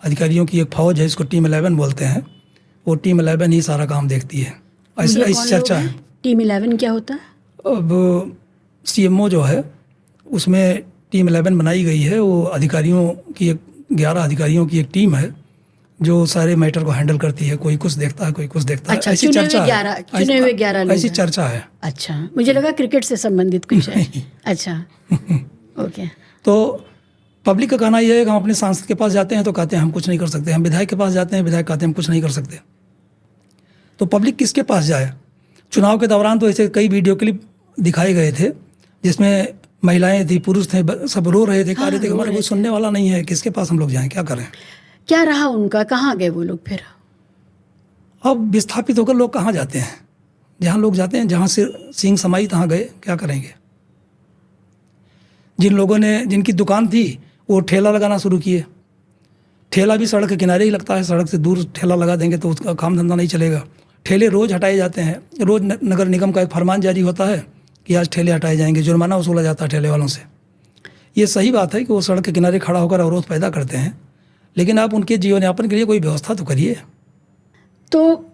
अधिकारियों की एक फौज है, इसको टीम 11 बोलते हैं। वो टीम 11 ही सारा काम देखती है। ऐसी चर्चा है। टीम 11 क्या होता है? अब सीएमओ जो है उसमें टीम 11 बनाई गई है। वो अधिकारियों की 11 अधिकारियों की एक टीम है जो सारे मैटर को हैंडल करती है। कोई कुछ देखता है, कोई कुछ देखता है। ऐसी चर्चा है। चुने हुए 11 लोग। ऐसी चर्चा है। अच्छा, मुझे लगा क्रिकेट से संबंधित कुछ है। अच्छा, ओके। तो पब्लिक का कहना यह है कि हम अपने सांसद के पास जाते हैं तो कहते हैं हम कुछ नहीं कर सकते, हम विधायक के पास जाते हैं, विधायक कहते हैं हम कुछ नहीं कर सकते। तो पब्लिक किसके पास जाए? चुनाव के दौरान तो ऐसे कई वीडियो क्लिप दिखाए गए थे जिसमें महिलाएं थी, पुरुष थे, सब रो रहे थे, कह रहे थे कि हमारा कोई सुनने वाला नहीं है, किसके पास हम लोग जाएं, क्या करें? क्या रहा उनका, कहाँ गए वो लोग फिर? अब विस्थापित होकर लोग कहाँ जाते हैं? जहाँ लोग जाते हैं, जहाँ से सींग समाई तहाँ गए, क्या करेंगे? जिन लोगों ने, जिनकी दुकान थी वो ठेला लगाना शुरू किए। ठेला भी सड़क के किनारे ही लगता है, सड़क से दूर ठेला लगा देंगे तो उसका काम धंधा नहीं चलेगा। ठेले रोज़ हटाए जाते हैं, रोज़ नगर निगम का एक फरमान जारी होता है कि आज ठेले हटाए जाएंगे, जुर्माना वसूला जाता है ठेले वालों से। ये सही बात है कि वो सड़क के किनारे खड़ा होकर अवरोध पैदा करते हैं, लेकिन आप उनके जीवन यापन के लिए कोई व्यवस्था तो करिए। तो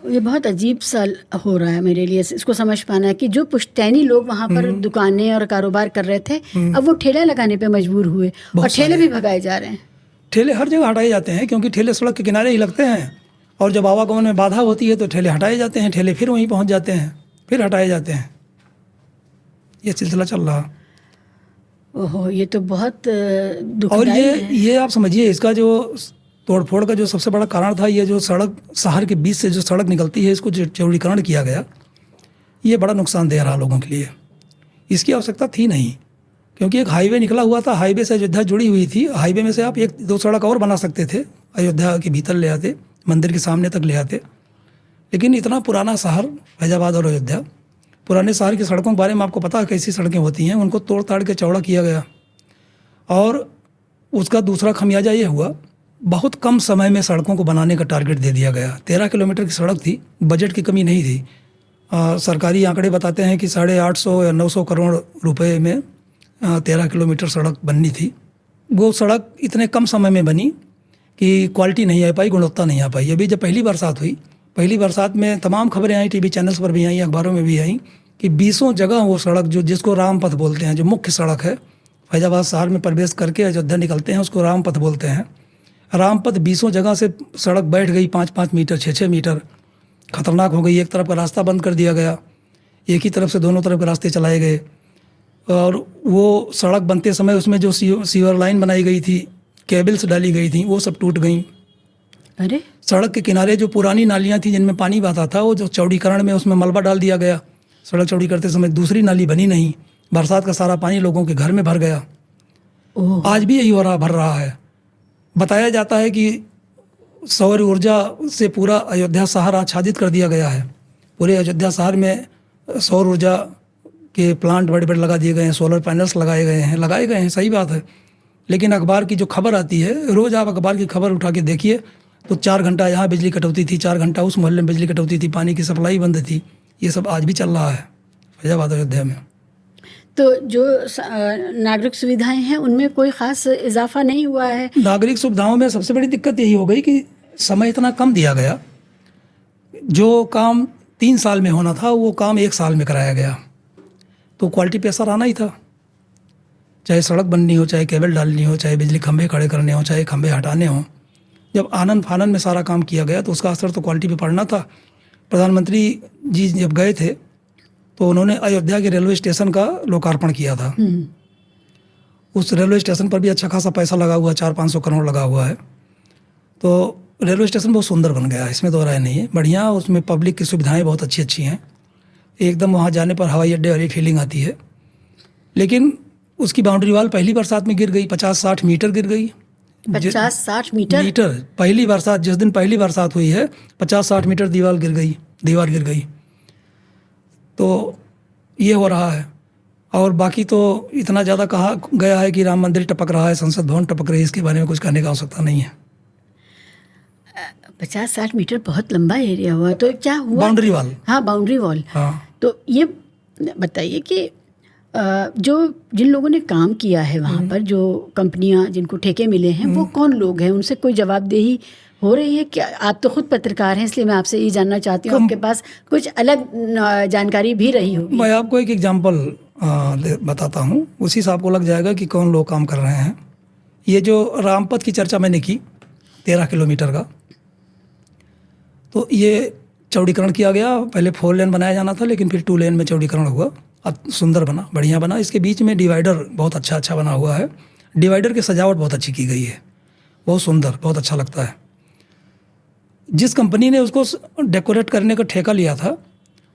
ये बहुत अजीब सा हो रहा है मेरे लिए इसको समझ पाना है कि जो पुश्तैनी लोग वहाँ पर दुकानें और कारोबार कर रहे थे, अब वो ठेला लगाने पे मजबूर हुए और ठेले भी भगाए जा रहे हैं। ठेले हर जगह हटाए जाते हैं क्योंकि ठेले सड़क के किनारे ही लगते हैं, और जब आवागमन में बाधा होती है तो ठेले हटाए जाते हैं, ठेले फिर वहीं पहुँच जाते हैं, फिर हटाए जाते हैं। ये सिलसिला चल रहा। ओहो, ये तो बहुत दुखदाई और है। ये आप समझिए, इसका जो तोड़फोड़ का जो सबसे बड़ा कारण था, ये जो सड़क, शहर के बीच से जो सड़क निकलती है, इसको जो चौड़ीकरण किया गया, ये बड़ा नुकसानदेह रहा लोगों के लिए। इसकी आवश्यकता थी नहीं, क्योंकि एक हाईवे निकला हुआ था, हाईवे से अयोध्या जुड़ी हुई थी। हाईवे में से आप 1-2 सड़क और बना सकते थे, अयोध्या के भीतर ले आते, मंदिर के सामने तक ले आते। लेकिन इतना पुराना शहर फैजाबाद और अयोध्या, पुराने शहर की सड़कों के बारे में आपको पता है कैसी सड़कें होती हैं, उनको तोड़ ताड़ के चौड़ा किया गया। और उसका दूसरा खमियाजा ये हुआ, बहुत कम समय में सड़कों को बनाने का टारगेट दे दिया गया। 13 किलोमीटर की सड़क थी, बजट की कमी नहीं थी। सरकारी आंकड़े बताते हैं कि 850 या 900 करोड़ रुपए में 13 किलोमीटर सड़क बननी थी। वो सड़क इतने कम समय में बनी कि क्वालिटी नहीं आ पाई, गुणवत्ता नहीं आ पाई। अभी जब पहली बरसात हुई, पहली बरसात में तमाम खबरें आई, टीवी चैनल्स पर भी आई, अखबारों में भी आई कि 20 जगह वो सड़क, जो जिसको राम पथ बोलते हैं, जो मुख्य सड़क है फैजाबाद शहर में प्रवेश करके अयोध्या निकलते हैं, उसको राम पथ बोलते हैं। राम पथ 20 जगह से सड़क बैठ गई, 5-5 मीटर, 6-6 मीटर, खतरनाक हो गई। एक तरफ का रास्ता बंद कर दिया गया, एक ही तरफ से दोनों तरफ के रास्ते चलाए गए। और वो सड़क बनते समय उसमें जो सीवर लाइन बनाई गई थी, केबल्स डाली गई थी, वो सब टूट गई। अरे, सड़क के किनारे जो पुरानी नालियाँ थी जिनमें पानी बहता था, वो जो चौड़ीकरण में उसमें मलबा डाल दिया गया। सड़क चौड़ी करते समय दूसरी नाली बनी नहीं, बरसात का सारा पानी लोगों के घर में भर गया। आज भी यही हो रहा, भर रहा है। बताया जाता है कि सौर ऊर्जा से पूरा अयोध्या शहर आच्छादित कर दिया गया है। पूरे अयोध्या शहर में सौर ऊर्जा के प्लांट बड़े बड़े लगा दिए गए हैं, सोलर पैनल्स लगाए गए हैं, सही बात है। लेकिन अखबार की जो खबर आती है, रोज़ आप अखबार की खबर उठा के देखिए तो 4 घंटा यहाँ बिजली कटौती थी, 4 घंटा उस मोहल्ले में बिजली कटौती थी, पानी की सप्लाई बंद थी। ये सब आज भी चल रहा है फैजाबाद अयोध्या में। तो जो नागरिक सुविधाएं हैं उनमें कोई ख़ास इजाफा नहीं हुआ है। नागरिक सुविधाओं में सबसे बड़ी दिक्कत यही हो गई कि समय इतना कम दिया गया। जो काम 3 साल में होना था वो काम 1 साल में कराया गया, तो क्वालिटी पे असर आना ही था। चाहे सड़क बननी हो, चाहे केबल डालनी हो, चाहे बिजली खंभे खड़े करने हो, चाहे खंभे हटाने हो, जब आनन फानन में सारा काम किया गया तो उसका असर तो क्वालिटी पे पड़ना था। प्रधानमंत्री जी जब गए थे तो उन्होंने अयोध्या के रेलवे स्टेशन का लोकार्पण किया था। उस रेलवे स्टेशन पर भी अच्छा खासा पैसा लगा हुआ, 400-500 करोड़ लगा हुआ है। तो रेलवे स्टेशन बहुत सुंदर बन गया है, इसमें दो राय नहीं है, बढ़िया। उसमें पब्लिक की सुविधाएं बहुत अच्छी अच्छी हैं, एकदम वहाँ जाने पर हवाई अड्डे वाली फीलिंग आती है। लेकिन उसकी बाउंड्री वाल पहली बरसात में गिर गई, 50-60 मीटर गिर गई। 50-60 मीटर पहली बरसात, जिस दिन पहली बरसात हुई है, 50-60 मीटर दीवार गिर गई। तो ये हो रहा है। और बाकी तो इतना ज़्यादा कहा गया है कि राम मंदिर टपक रहा है, संसद भवन टपक रही है, इसके बारे में कुछ कहने की आवश्यकता नहीं है। 50-60 मीटर बहुत लंबा एरिया हुआ, तो क्या हुआ? Boundary wall. हाँ, बाउंड्री वॉल। हाँ, तो ये बताइए कि जो जिन लोगों ने काम किया है वहाँ पर, जो कंपनियाँ जिनको ठेके मिले हैं, वो कौन लोग हैं? उनसे कोई जवाबदेही हो रही है क्या? आप तो खुद पत्रकार हैं, इसलिए मैं आपसे ये जानना चाहती हूँ, आपके पास कुछ अलग जानकारी भी रही होगी। मैं आपको एक एग्जाम्पल बताता हूँ, उसी से आपको लग जाएगा कि कौन लोग काम कर रहे हैं। ये जो रामपथ की चर्चा मैंने की 13 किलोमीटर का, तो ये चौड़ीकरण किया गया। पहले 4 लेन बनाया जाना था, लेकिन फिर 2 लेन में चौड़ीकरण हुआ, अब सुंदर बना, बढ़िया बना। इसके बीच में डिवाइडर बहुत अच्छा बना हुआ है। डिवाइडर की सजावट बहुत अच्छी की गई है, बहुत सुंदर, बहुत अच्छा लगता है। जिस कंपनी ने उसको डेकोरेट करने का ठेका लिया था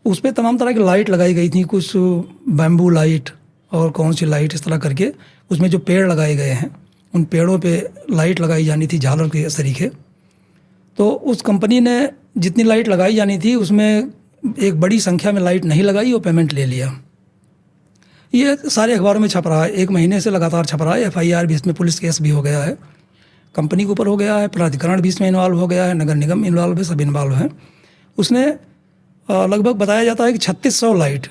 उस पर तमाम तरह की लाइट लगाई गई थी, कुछ बैम्बू लाइट और कौन सी लाइट, इस तरह करके उसमें जो पेड़ लगाए गए हैं उन पेड़ों पे लाइट लगाई जानी थी झालर के तरीके। तो उस कंपनी ने जितनी लाइट लगाई जानी थी उसमें एक बड़ी संख्या में लाइट नहीं लगाई और पेमेंट ले लिया। ये सारे अखबारों में छप रहा है, 1 महीने से लगातार छप रहा है। FIR भी इसमें, पुलिस केस भी हो गया है, कंपनी के ऊपर हो गया है, प्राधिकरण भी इसमें इन्वॉल्व हो गया है, नगर निगम इन्वॉल्व है, सब इन्वॉल्व हैं। उसने लगभग बताया जाता है कि 3600 लाइट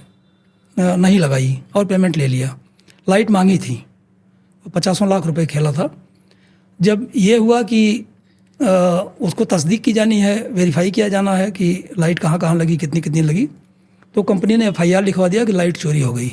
नहीं लगाई और पेमेंट ले लिया। लाइट मांगी थी, 50 लाख रुपए खेला था। जब ये हुआ कि उसको तस्दीक की जानी है, वेरीफाई किया जाना है कि लाइट कहाँ कहाँ लगी, कितनी कितनी लगी, तो कंपनी ने FIR लिखवा दिया कि लाइट चोरी हो गई,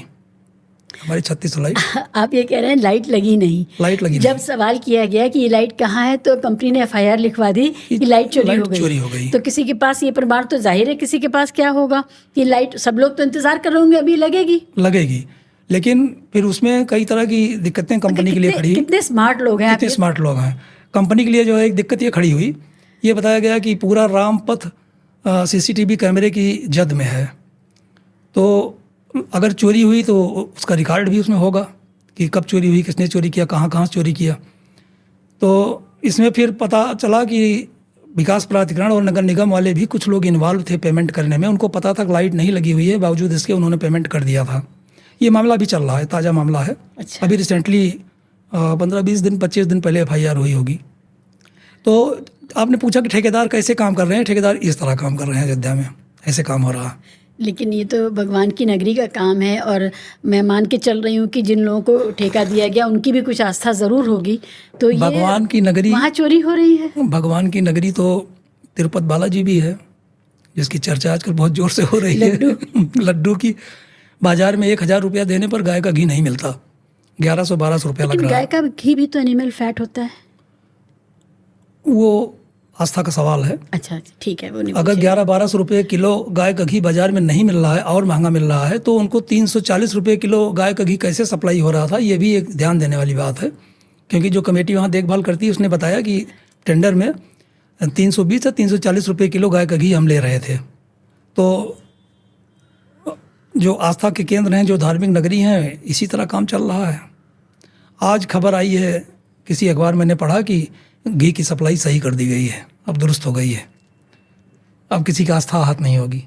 हमारी 3600 लाइट। आप ये कह रहे हैं लाइट लगी नहीं? लाइट लगी जब सवाल किया गया कि ये लाइट कहाँ है तो कंपनी ने FIR लिखवा दी कि लाइट चोरी हो गई। तो किसी के पास ये प्रमाण तो जाहिर है, किसी के पास क्या होगा कि लाइट, सब लोग तो इंतजार कर रहे होंगे अभी लगेगी। लेकिन फिर उसमें कई तरह की दिक्कतें कंपनी के लिए खड़ी। कितने स्मार्ट लोग हैं, कितने स्मार्ट लोग हैं। कंपनी के लिए जो है एक दिक्कत ये खड़ी हुई, ये बताया गया कि पूरा रामपथ CCTV कैमरे की जद में है, तो अगर चोरी हुई तो उसका रिकॉर्ड भी उसमें होगा कि कब चोरी हुई, किसने चोरी किया, कहाँ कहाँ चोरी किया। तो इसमें फिर पता चला कि विकास प्राधिकरण और नगर निगम वाले भी कुछ लोग इन्वॉल्व थे पेमेंट करने में। उनको पता था लाइट नहीं लगी हुई है, बावजूद इसके उन्होंने पेमेंट कर दिया था। ये मामला भी चल रहा है, ताज़ा मामला है। अच्छा। अभी रिसेंटली 15-20 दिन 25 दिन पहले FIR हुई होगी। तो आपने पूछा कि ठेकेदार कैसे काम कर रहे हैं। ठेकेदार इस तरह काम कर रहे हैं, अयोध्या में ऐसे काम हो रहा है। लेकिन ये तो भगवान की नगरी का काम है, और मैं मान के चल रही हूँ कि जिन लोगों को ठेका दिया गया उनकी भी कुछ आस्था ज़रूर होगी। तो ये भगवान की नगरी, वहाँ चोरी हो रही है। भगवान की नगरी तो तिरुपति बालाजी भी है, जिसकी चर्चा आजकल बहुत जोर से हो रही है। लड्डू की बाजार में 1000 रुपया देने पर गाय का घी नहीं मिलता, 1100-1200 रुपया लग रहा गाय है। का घी भी तो एनिमल फैट होता है। वो आस्था का सवाल है। अच्छा, ठीक है, वो नहीं अगर 1100-1200 रुपये किलो गाय का घी बाजार में नहीं मिल रहा है और महंगा मिल रहा है, तो उनको 340 रुपये किलो गाय का घी कैसे सप्लाई हो रहा था, ये भी एक ध्यान देने वाली बात है। क्योंकि जो कमेटी वहाँ देखभाल करती है उसने बताया कि टेंडर में 320 से 340 रुपये किलो गाय का घी हम ले रहे थे। तो जो आस्था के केंद्र हैं, जो धार्मिक नगरी हैं, इसी तरह काम चल रहा है। आज खबर आई है, किसी अखबार मैंने पढ़ा कि घी की सप्लाई सही कर दी गई है, अब दुरुस्त हो गई है, अब किसी का आस्था हाथ नहीं होगी।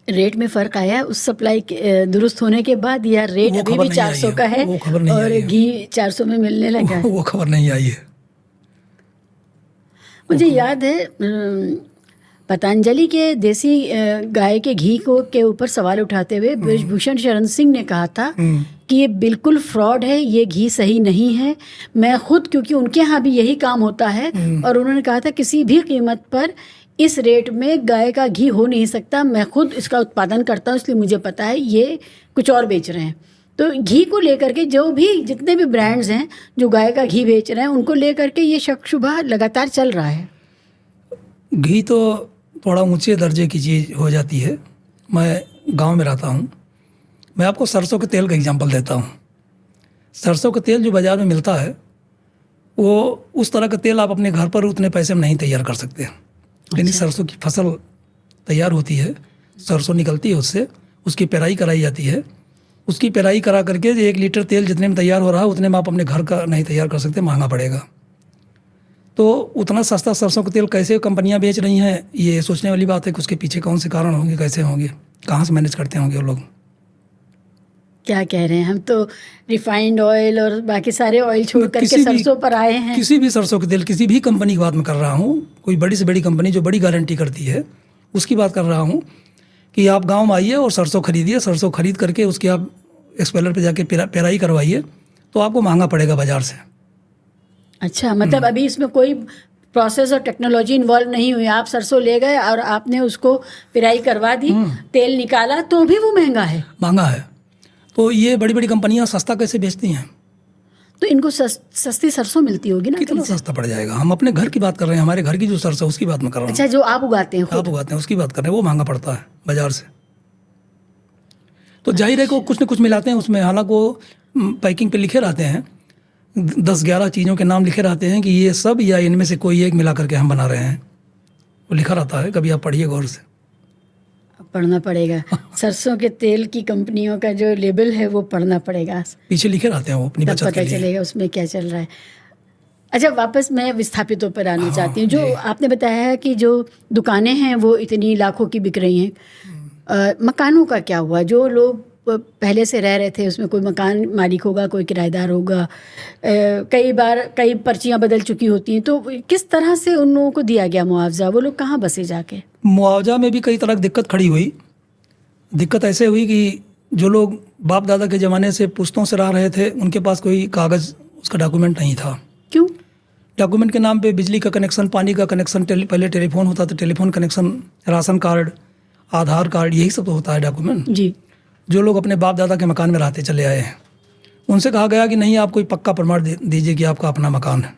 रेट में फ़र्क आया उस सप्लाई के दुरुस्त होने के बाद, या रेट अभी भी 400 का है और घी 400 में मिलने लगा है? वो खबर नहीं आई है। मुझे याद है पतंजलि के देसी गाय के घी के ऊपर सवाल उठाते हुए ब्रजभूषण शरण सिंह ने कहा था कि ये बिल्कुल फ्रॉड है, ये घी सही नहीं है। मैं खुद, क्योंकि उनके यहाँ भी यही काम होता है, और उन्होंने कहा था किसी भी कीमत पर इस रेट में गाय का घी हो नहीं सकता। मैं खुद इसका उत्पादन करता हूँ, इसलिए मुझे पता है ये कुछ और बेच रहे हैं। तो घी को लेकर के जो भी जितने भी ब्रांड्स हैं जो गाय का घी बेच रहे हैं, उनको लेकर के ये शक शुबा लगातार चल रहा है। घी तो थोड़ा ऊंचे दर्जे की चीज़ हो जाती है। मैं गांव में रहता हूं, मैं आपको सरसों के तेल का एग्जांपल देता हूं। सरसों का तेल जो बाज़ार में मिलता है, वो उस तरह का तेल आप अपने घर पर उतने पैसे में नहीं तैयार कर सकते। यानी सरसों की फसल तैयार होती है, सरसों निकलती है, उससे उसकी पेराई कराई जाती है। उसकी पेराई करा करके 1 लीटर तेल जितने में तैयार हो रहा है उतने में आप अपने घर का नहीं तैयार कर सकते, महंगा पड़ेगा। तो उतना सस्ता सरसों का तेल कैसे कंपनियां बेच रही हैं, ये सोचने वाली बात है कि उसके पीछे कौन से कारण होंगे, कैसे होंगे, कहाँ से मैनेज करते होंगे वो लोग। क्या कह रहे हैं, हम तो रिफाइंड ऑयल और बाकी सारे ऑयल छोड़ करके सरसों पर आए हैं। किसी भी सरसों के तेल, किसी भी कंपनी की बात मैं कर रहा हूँ, कोई बड़ी से बड़ी कंपनी जो बड़ी गारंटी करती है उसकी बात कर रहा हूँ कि आप गाँव में आइए और सरसों खरीदिए, सरसों खरीद करके उसकी आप एक्सपेलर पर जाके पेराई करवाइए, तो आपको महंगा पड़ेगा बाजार से। अच्छा, मतलब अभी इसमें कोई प्रोसेस और टेक्नोलॉजी इन्वॉल्व नहीं हुई, आप सरसों ले गए और आपने उसको पिराई करवा दी, तेल निकाला, तो भी वो महंगा है। तो ये बड़ी बड़ी कंपनियां सस्ता कैसे बेचती हैं? तो इनको सस्ती सरसों मिलती होगी ना। कितना सस्ता पड़ जाएगा? हम अपने घर की बात कर रहे हैं, हमारे घर की जो सरसों उसकी बात मैं कर रहा हूँ। अच्छा, जो आप उगाते हैं, आप उगाते हैं, उसकी बात कर रहे हैं, वो महंगा पड़ता है बाजार से। तो जाहिर है कि कुछ न कुछ मिलाते हैं उसमें, हालांकि वो पैकिंग पे लिखे रहते हैं 10-11 चीज़ों के नाम लिखे रहते हैं कि ये सब या इनमें से कोई एक मिला करके हम बना रहे हैं, वो लिखा रहता है। कभी आप पढ़िए गौर से। पढ़ना पड़ेगा। सरसों के तेल की कंपनियों का जो लेबल है वो पढ़ना पड़ेगा, पीछे लिखे रहते हैं वो अपनी तब बचत के पता लिए। चलेगा उसमें क्या चल रहा है। अच्छा, वापस मैं विस्थापितों पर आना चाहती हूँ। जो आपने बताया है कि जो दुकानें हैं वो इतनी लाखों की बिक रही हैं, मकानों का क्या हुआ? जो लोग पहले से रह रहे थे उसमें कोई मकान मालिक होगा, कोई किराएदार होगा, कई बार कई पर्चियाँ बदल चुकी होती हैं, तो किस तरह से उन लोगों को दिया गया मुआवजा? वो लोग कहाँ बसे जाके? मुआवजा में भी कई तरह की दिक्कत खड़ी हुई। दिक्कत ऐसे हुई कि जो लोग बाप दादा के ज़माने से पुश्तों से रह रहे थे, उनके पास कोई कागज़, उसका डॉक्यूमेंट नहीं था। क्यों? डॉक्यूमेंट के नाम पे बिजली का कनेक्शन, पानी का कनेक्शन, पहले टेलीफोन होता था, टेलीफोन कनेक्शन, राशन कार्ड, आधार कार्ड, यही सब तो होता है डॉक्यूमेंट। जी। जो लोग अपने बाप दादा के मकान में रहते चले आए हैं, उनसे कहा गया कि नहीं, आप कोई पक्का प्रमाण दीजिए कि आपका अपना मकान है।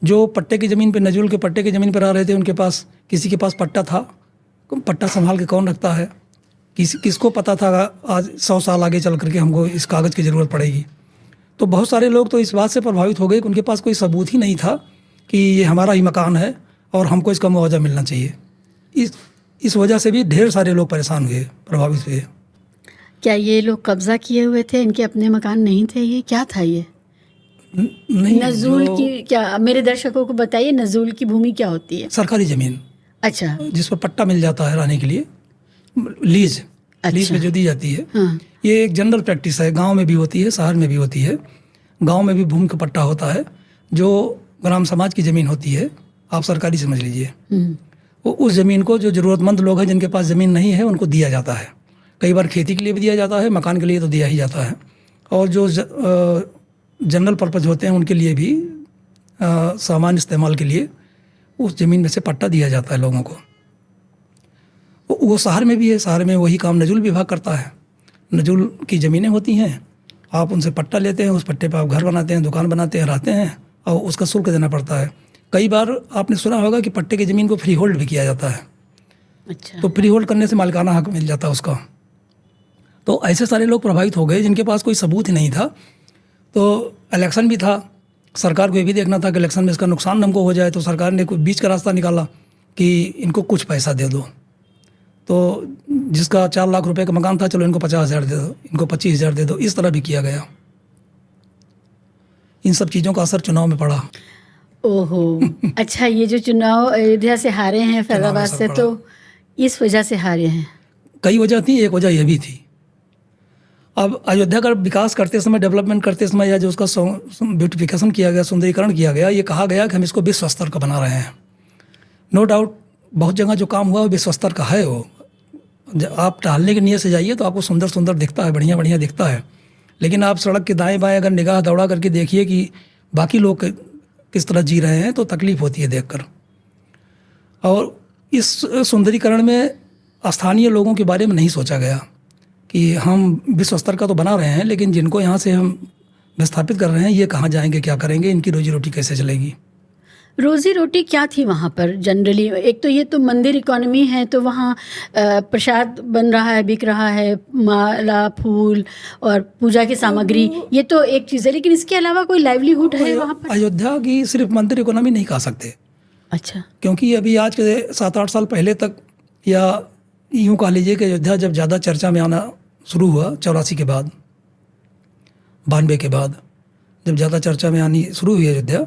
जो पट्टे की ज़मीन पे, नजुल के पट्टे की ज़मीन पर रह रहे थे, उनके पास, किसी के पास पट्टा था, पट्टा संभाल के कौन रखता है? किसको पता था आज 100 साल आगे चल करके हमको इस कागज़ की ज़रूरत पड़ेगी? तो बहुत सारे लोग तो इस बात से प्रभावित हो गए कि उनके पास कोई सबूत ही नहीं था कि ये हमारा ही मकान है और हमको इसका मुआवजा मिलना चाहिए। इस वजह से भी ढेर सारे लोग परेशान हुए, प्रभावित हुए। क्या ये लोग कब्जा किए हुए थे? इनके अपने मकान नहीं थे? ये क्या था ये? नहीं, नजूल की क्या, मेरे दर्शकों को बताइए, नजूल की भूमि क्या होती है? सरकारी ज़मीन, अच्छा। जिस पर पट्टा मिल जाता है रहने के लिए, लीज। लीज में जो दी जाती है। हाँ। ये एक जनरल प्रैक्टिस है, गांव में भी होती है, शहर में भी होती है। गांव में भी भूमि का पट्टा होता है, जो ग्राम समाज की ज़मीन होती है, आप सरकारी समझ लीजिए। वो उस ज़मीन को जो ज़रूरतमंद लोग हैं, जिनके पास ज़मीन नहीं है, उनको दिया जाता है। कई बार खेती के लिए भी दिया जाता है, मकान के लिए तो दिया ही जाता है। और जो जनरल पर्पज़ होते हैं, उनके लिए भी सामान्य इस्तेमाल के लिए उस ज़मीन में से पट्टा दिया जाता है लोगों को। वो शहर में भी है, शहर में वही काम नजुल विभाग करता है। नजुल की ज़मीनें होती हैं, आप उनसे पट्टा लेते हैं, उस पट्टे पर आप घर बनाते हैं, दुकान बनाते हैं, रहते हैं, और उसका शुल्क देना पड़ता है। कई बार आपने सुना होगा कि पट्टे की ज़मीन को फ्री होल्ड भी किया जाता है। अच्छा। तो फ्री होल्ड करने से मालिकाना हक मिल जाता है उसका। तो ऐसे सारे लोग प्रभावित हो गए जिनके पास कोई सबूत ही नहीं था। तो इलेक्शन भी था, सरकार को ये भी देखना था कि इलेक्शन में इसका नुकसान हमको हो जाए, तो सरकार ने कोई बीच का रास्ता निकाला कि इनको कुछ पैसा दे दो। तो जिसका 4 लाख रुपए का मकान था, चलो इनको 50,000 दे दो, इनको 25,000 दे दो, इस तरह भी किया गया। इन सब चीज़ों का असर चुनाव में पड़ा। ओहो। अच्छा, ये जो चुनाव अयोध्या से हारे हैं, फैजाबाद से, तो इस वजह से हारे हैं? कई वजह थी, एक वजह यह भी थी। अब अयोध्या का विकास करते समय, डेवलपमेंट करते समय, या जो उसका ब्यूटिफिकेशन किया गया, सुंदरीकरण किया गया, ये कहा गया कि हम इसको विश्व स्तर का बना रहे हैं। नो डाउट बहुत जगह जो काम हुआ वो विश्व स्तर का है। वो आप टहलने की नीयत से जाइए तो आपको सुंदर सुंदर दिखता है, बढ़िया बढ़िया दिखता है। लेकिन आप सड़क के दाएं बाएं अगर निगाह दौड़ा करके देखिए कि बाकी लोग किस तरह जी रहे हैं, तो तकलीफ होती है देखकर। और इस सुंदरीकरण में स्थानीय लोगों के बारे में नहीं सोचा गया कि हम विश्व स्तर का तो बना रहे हैं, लेकिन जिनको यहाँ से हम विस्थापित कर रहे हैं, ये कहाँ जाएंगे, क्या करेंगे, इनकी रोजी रोटी कैसे चलेगी? रोजी रोटी क्या थी वहाँ पर जनरली? एक तो ये तो मंदिर इकोनॉमी है, तो वहाँ प्रसाद बन रहा है, बिक रहा है, माला, फूल और पूजा की सामग्री, ये तो एक चीज़ है, लेकिन इसके अलावा कोई लाइवलीहुड है वहाँ पर? अयोध्या की सिर्फ मंदिर इकोनॉमी नहीं कह सकते। अच्छा। क्योंकि अभी आज के 7-8 साल पहले तक, या यूँ कह लीजिए कि अयोध्या जब ज़्यादा चर्चा में आना शुरू हुआ 84 के बाद, 92 के बाद, जब ज़्यादा चर्चा में आनी शुरू हुई अयोध्या,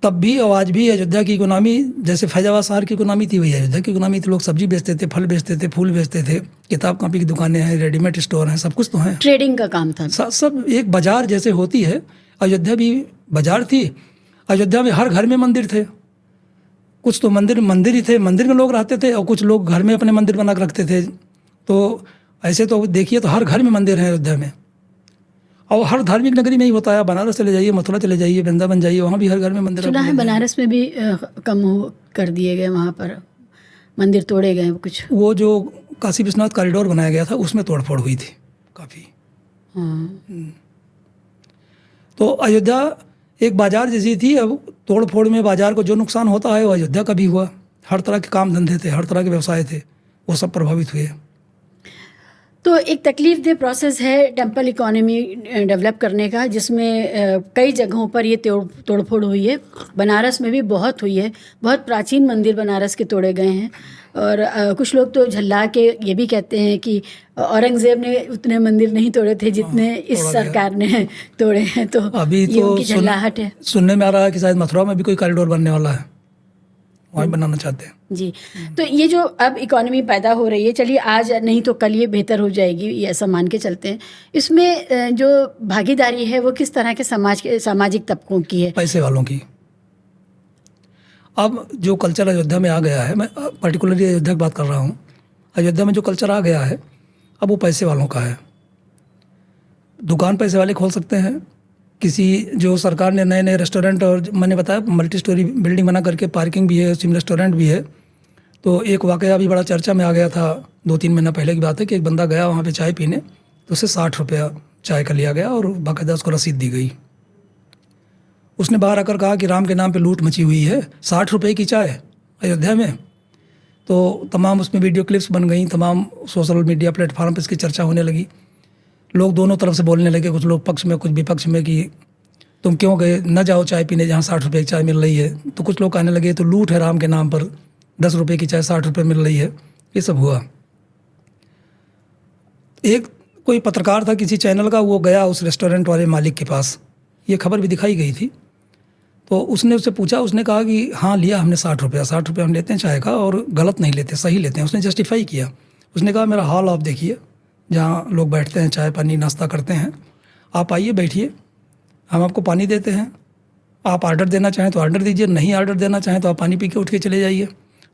तब भी और आज भी अयोध्या की इकोनॉमी जैसे फैजाबाद शहर की इकोनॉमी थी, वही अयोध्या की इकोनॉमी थी। लोग सब्जी बेचते थे, फल बेचते थे, फूल बेचते थे, किताब कॉपी की दुकानें हैं, रेडीमेड स्टोर हैं, सब कुछ तो हैं। ट्रेडिंग का काम था, सब एक बाजार जैसे होती है। अयोध्या भी बाजार थी। अयोध्या में हर घर में मंदिर थे। कुछ तो मंदिर ही थे, मंदिर में लोग रहते थे, और कुछ लोग घर में अपने मंदिर बना कर रखते थे। तो ऐसे तो देखिए तो हर घर में मंदिर है अयोध्या में। और हर धार्मिक नगरी में ही होता है। बनारस चले जाइए, मथुरा चले जाइए, वृंदावन जाइए, वहाँ भी हर घर में मंदिर। सुना है बनारस में भी कम कर दिए गए, वहाँ पर मंदिर तोड़े गए कुछ। वो जो काशी विश्वनाथ कॉरिडोर बनाया गया था, उसमें तोड़फोड़ हुई थी काफ़ी। तो अयोध्या एक बाजार जैसी थी। अब तोड़-फोड़ में बाजार को जो नुकसान होता है वो अयोध्या का भी हुआ। हर तरह के काम धंधे थे, हर तरह के व्यवसाय थे, वो सब प्रभावित हुए। तो एक तकलीफ दे प्रोसेस है टेम्पल इकोनॉमी डेवलप करने का, जिसमें कई जगहों पर ये तोड़फोड़ हुई है। बनारस में भी बहुत हुई है, बहुत प्राचीन मंदिर बनारस के तोड़े गए हैं। और कुछ लोग तो झल्ला के ये भी कहते हैं कि औरंगज़ेब ने उतने मंदिर नहीं तोड़े थे जितने इस सरकार ने तोड़े हैं। तो अभी ये तो उनकी झल्लाहट है। सुनने में आ रहा है कि शायद मथुरा में भी कोई कॉरिडोर बनने वाला है, वहीं बनाना चाहते हैं। जी, तो ये जो अब इकोनॉमी पैदा हो रही है, चलिए आज नहीं तो कल ये बेहतर हो जाएगी, ये ऐसा मान के चलते हैं। इसमें जो भागीदारी है वो किस तरह के सामाजिक तबकों की है? पैसे वालों की। अब जो कल्चर अयोध्या में आ गया है, मैं पर्टिकुलरली अयोध्या की बात कर रहा हूँ, अयोध्या में जो कल्चर आ गया है अब वो पैसे वालों का है। दुकान पैसे वाले खोल सकते हैं। किसी जो सरकार ने नए नए रेस्टोरेंट, और मैंने बताया मल्टी स्टोरी बिल्डिंग बना करके पार्किंग भी है, सिम रेस्टोरेंट भी है। तो एक वाकया अभी बड़ा चर्चा में आ गया था, 2-3 महीना पहले की बात है, कि एक बंदा गया वहाँ पे चाय पीने, तो उससे 60 रुपया चाय का लिया गया और बाकायदा उसको रसीद दी गई। उसने बाहर आकर कहा कि राम के नाम पे लूट मची हुई है, 60 रुपये की चाय अयोध्या में। तो तमाम उसमें वीडियो क्लिप्स बन गई, तमाम सोशल मीडिया प्लेटफार्म पर इसकी चर्चा होने लगी। लोग दोनों तरफ से बोलने लगे, कुछ लोग पक्ष में कुछ विपक्ष में, कि तुम क्यों गए, न जाओ चाय पीने जहाँ 60 रुपये की चाय मिल रही है। तो कुछ लोग कहने लगे तो लूट है राम के नाम पर, 10 रुपये की चाय 60 रुपये मिल रही है। ये सब हुआ। एक कोई पत्रकार था किसी चैनल का, वो गया उस रेस्टोरेंट वाले मालिक के पास, ये खबर भी दिखाई गई थी। तो उसने उससे पूछा, उसने कहा कि हाँ लिया हमने 60 रुपया, 60 रुपये हम लेते हैं चाय का, और गलत नहीं लेते, सही लेते हैं। उसने जस्टिफाई किया। उसने कहा मेरा हॉल आप देखिए, जहाँ लोग बैठते हैं, चाय पानी नाश्ता करते हैं, आप आइए बैठिए, हम आपको पानी देते हैं। आप ऑर्डर देना चाहें तो ऑर्डर दीजिए, नहीं ऑर्डर देना चाहें तो आप पानी पी के उठ के चले जाइए।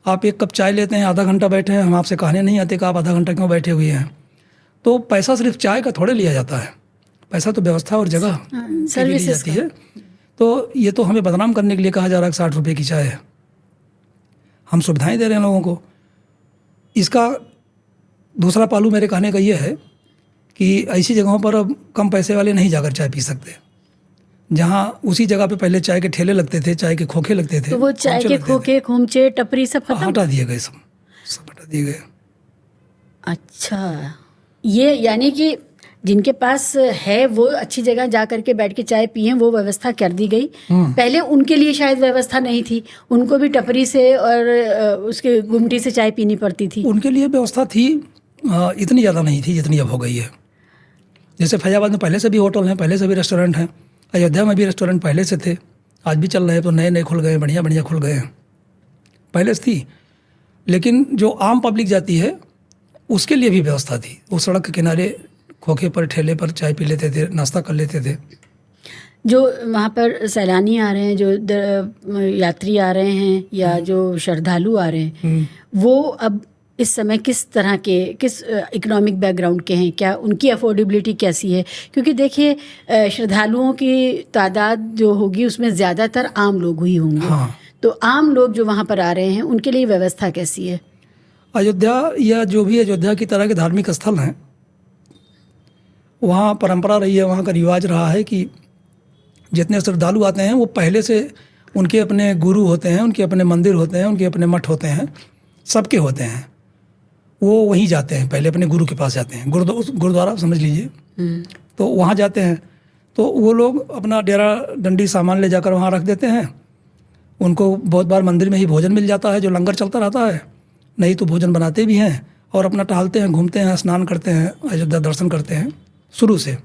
आप एक कप चाय लेते हैं, आधा घंटा बैठे हैं, हम आपसे कहने नहीं आते कि आप आधा घंटा क्यों बैठे हुए हैं। तो पैसा सिर्फ चाय का थोड़े लिया जाता है, पैसा तो व्यवस्था और जगह की भी ली जाती है। तो ये तो हमें बदनाम करने के लिए कहा जा रहा है कि 60 रुपये की चाय है। हम सुविधाएं दे रहे हैं लोगों को। इसका दूसरा पहलू मेरे कहने का ये है कि ऐसी जगहों पर अब कम पैसे वाले नहीं जाकर चाय पी सकते। जहाँ उसी जगह पे पहले चाय के ठेले लगते थे, चाय के खोखे लगते थे, तो वो चाय के खोखे, खोमचे, टपरी सब खत्म, हटा दिए गए, सब हटा दिए गए। अच्छा, ये यानी कि जिनके पास है वो अच्छी जगह जा करके बैठ के चाय पिए, वो व्यवस्था कर दी गई। पहले उनके लिए शायद व्यवस्था नहीं थी, उनको भी टपरी से और उसके गुमटी से चाय पीनी पड़ती थी। उनके लिए व्यवस्था थी, इतनी ज़्यादा नहीं थी जितनी अब हो गई है। जैसे फैजाबाद में पहले से भी होटल हैं, पहले से भी रेस्टोरेंट हैं, अयोध्या में भी रेस्टोरेंट पहले से थे, आज भी चल रहे हैं, तो नए नए खुल गए, बढ़िया बढ़िया खुल गए हैं। पहले से थी, लेकिन जो आम पब्लिक जाती है उसके लिए भी व्यवस्था थी। वो सड़क के किनारे खोखे पर, ठेले पर चाय पी लेते थे, नाश्ता कर लेते थे। जो वहाँ पर सैलानी आ रहे हैं, जो यात्री आ रहे हैं, या जो श्रद्धालु आ रहे हैं, वो अब इस समय किस तरह के, किस इकोनॉमिक बैकग्राउंड के हैं, क्या उनकी अफोर्डेबिलिटी कैसी है? क्योंकि देखिए श्रद्धालुओं की तादाद जो होगी उसमें ज़्यादातर आम लोग ही होंगे। हाँ। तो आम लोग जो वहाँ पर आ रहे हैं उनके लिए व्यवस्था कैसी है? अयोध्या या जो भी अयोध्या की तरह के धार्मिक स्थल हैं, वहाँ परंपरा रही है, वहाँ का रिवाज रहा है कि जितने श्रद्धालु आते हैं वो पहले से उनके अपने गुरु होते हैं, उनके अपने मंदिर होते हैं, उनके अपने मठ होते हैं, सबके होते हैं। वो वहीं जाते हैं, पहले अपने गुरु के पास जाते हैं, गुरुद्वारा समझ लीजिए। तो वहाँ जाते हैं, तो वो लोग अपना डेरा डंडी सामान ले जाकर वहाँ रख देते हैं। उनको बहुत बार मंदिर में ही भोजन मिल जाता है, जो लंगर चलता रहता है, नहीं तो भोजन बनाते भी हैं और अपना टहलते हैं, घूमते हैं, स्नान करते हैं, अयोध्या दर्शन करते हैं। शुरू से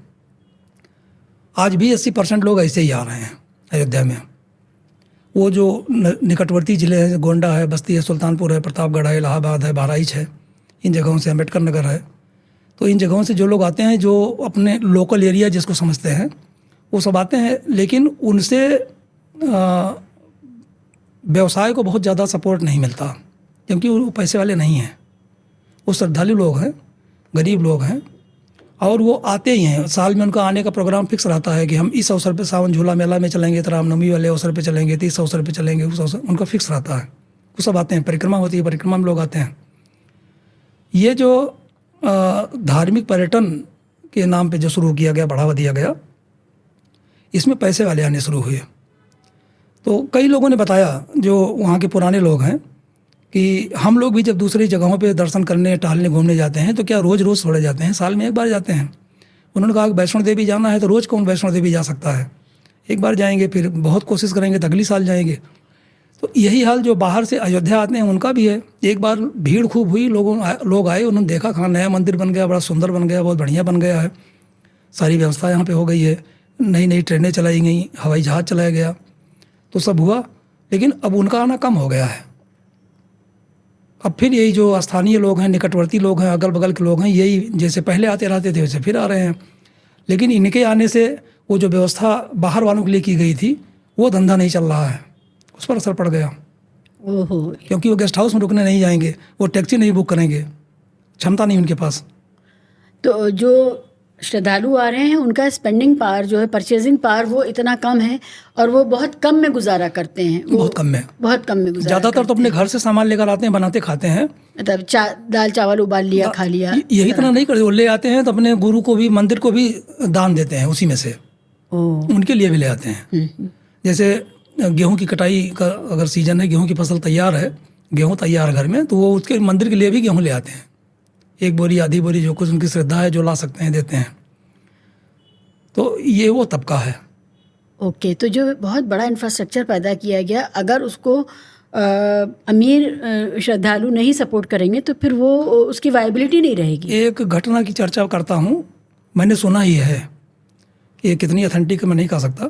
आज भी 80% लोग ऐसे ही आ रहे हैं अयोध्या में। वो जो निकटवर्ती ज़िले हैं, गोंडा है, बस्ती है, सुल्तानपुर है, प्रतापगढ़ है, इलाहाबाद है, बहराइच है, इन जगहों से, अम्बेडकर नगर है, तो इन जगहों से जो लोग आते हैं, जो अपने लोकल एरिया जिसको समझते हैं, वो सब आते हैं। लेकिन उनसे व्यवसाय को बहुत ज़्यादा सपोर्ट नहीं मिलता, क्योंकि वो पैसे वाले नहीं हैं, वो श्रद्धालु लोग हैं, गरीब लोग हैं, और वो आते ही हैं। साल में उनका आने का प्रोग्राम फिक्स रहता है कि हम इस अवसर पे सावन झूला मेला में चलेंगे, तो रामनवमी वाले अवसर पे चलेंगे, तो इस अवसर पे चलेंगे, उस अवसर, उनका फिक्स रहता है। वो सब आते हैं, परिक्रमा होती है, परिक्रमा में लोग आते हैं। ये जो धार्मिक पर्यटन के नाम पे जो शुरू किया गया, बढ़ावा दिया गया, इसमें पैसे वाले आने शुरू हुए। तो कई लोगों ने बताया, जो वहाँ के पुराने लोग हैं, कि हम लोग भी जब दूसरी जगहों पे दर्शन करने, टहलने, घूमने जाते हैं तो क्या रोज़ रोज़ थोड़े जाते हैं, साल में एक बार जाते हैं। उन्होंने कहा कि वैष्णो देवी जाना है तो रोज़ कौन वैष्णो देवी जा सकता है, एक बार जाएंगे, फिर बहुत कोशिश करेंगे तो अगली साल जाएंगे। तो यही हाल जो बाहर से अयोध्या आते हैं उनका भी है। एक बार भीड़ खूब हुई, लोग आए, उन्होंने देखा कहाँ नया मंदिर बन गया, बड़ा सुंदर बन गया, बहुत बढ़िया बन गया है, सारी व्यवस्था यहाँ पे हो गई है, नई नई ट्रेनें चलाई गई, हवाई जहाज़ चलाया गया, तो सब हुआ। लेकिन अब उनका आना कम हो गया है। अब फिर यही जो स्थानीय लोग हैं, निकटवर्ती लोग हैं, अगल बगल के लोग हैं, यही जैसे पहले आते रहते थे वैसे फिर आ रहे हैं। लेकिन इनके आने से वो जो व्यवस्था बाहर वालों के लिए की गई थी वो धंधा नहीं चल रहा है, उस पर असर पड़ गया। ओहो। क्योंकि वो गेस्ट हाउस में रुकने नहीं जाएंगे, वो टैक्सी नहीं बुक करेंगे, क्षमता नहीं उनके पास। तो जो श्रद्धालु आ रहे हैं उनका स्पेंडिंग पावर जो है, परचेजिंग पावर, वो इतना कम है और वो बहुत कम में गुजारा करते हैं। वो बहुत कम में, बहुत कम में गुजारा ज़्यादातर तो अपने घर से सामान लेकर आते हैं, बनाते खाते हैं। मतलब दाल चावल उबाल लिया, खा लिया, यही इतना नहीं करते, वो ले आते हैं तो अपने गुरु को भी, मंदिर को भी दान देते हैं, उसी में से उनके लिए भी ले आते हैं। जैसे गेहूं की कटाई का अगर सीजन है, गेहूं की फसल तैयार है, गेहूं तैयार घर में, तो वो उसके मंदिर के लिए भी गेहूं ले आते हैं, एक बोरी आधी बोरी, जो कुछ उनकी श्रद्धा है, जो ला सकते हैं देते हैं। तो ये वो तबका है। ओके। तो जो बहुत बड़ा इंफ्रास्ट्रक्चर पैदा किया गया, अगर उसको अमीर श्रद्धालु नहीं सपोर्ट करेंगे तो फिर वो उसकी वायबिलिटी नहीं रहेगी। एक घटना की चर्चा करता हूँ, मैंने सुना ही है, ये कितनी ऑथेंटिक मैं नहीं कह सकता।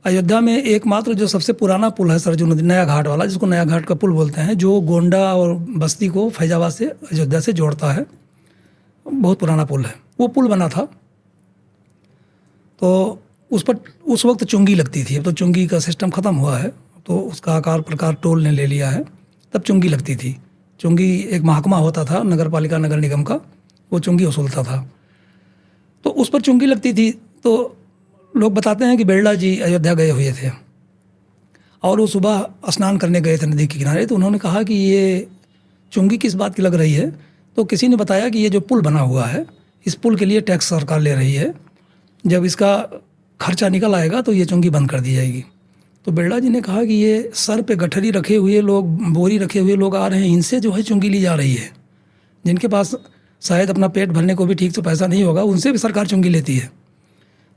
अयोध्या में एकमात्र जो सबसे पुराना पुल है सरजू नदी, नया घाट वाला, जिसको नया घाट का पुल बोलते हैं, जो गोंडा और बस्ती को फैजाबाद से अयोध्या से जोड़ता है, बहुत पुराना पुल है। वो पुल बना था तो उस पर उस वक्त चुंगी लगती थी। अब तो चुंगी का सिस्टम ख़त्म हुआ है, तो उसका आकार प्रकार टोल ने ले लिया है। तब चुंगी लगती थी। चुंगी एक महकमा होता था, नगर पालिका, नगर निगम का, वो चुंगी वसूलता था। तो उस पर चुंगी लगती थी। तो लोग बताते हैं कि बिरला जी अयोध्या गए हुए थे और वो सुबह स्नान करने गए थे नदी के किनारे। तो उन्होंने कहा कि ये चुंगी किस बात की लग रही है। तो किसी ने बताया कि ये जो पुल बना हुआ है, इस पुल के लिए टैक्स सरकार ले रही है, जब इसका खर्चा निकल आएगा तो ये चुंगी बंद कर दी जाएगी। तो बिरला जी ने कहा कि ये सर पे गठरी रखे हुए लोग, बोरी रखे हुए लोग आ रहे हैं, इनसे जो है चुंगी ली जा रही है। जिनके पास शायद अपना पेट भरने को भी ठीक से पैसा नहीं होगा, उनसे भी सरकार चुंगी लेती है।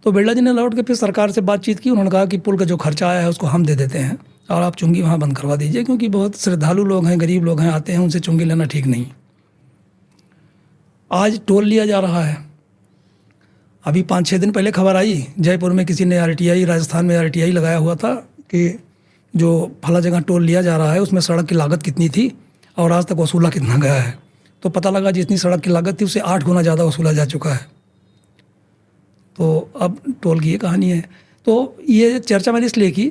तो बिरला जी ने लौट के फिर सरकार से बातचीत की। उन्होंने कहा कि पुल का जो खर्चा आया है उसको हम दे देते हैं और आप चुंगी वहाँ बंद करवा दीजिए, क्योंकि बहुत श्रद्धालु लोग हैं, गरीब लोग हैं, आते हैं, उनसे चुंगी लेना ठीक नहीं। आज टोल लिया जा रहा है। अभी 5-6 दिन पहले खबर आई, जयपुर में किसी ने RTI, राजस्थान में RTI लगाया हुआ था कि जो फला जगह टोल लिया जा रहा है उसमें सड़क की लागत कितनी थी और आज तक वसूला कितना गया है। तो पता लगा जितनी सड़क की लागत थी उससे 8 गुना ज़्यादा वसूला जा चुका है। तो अब टोल की ये कहानी है। तो ये चर्चा मैंने इसलिए की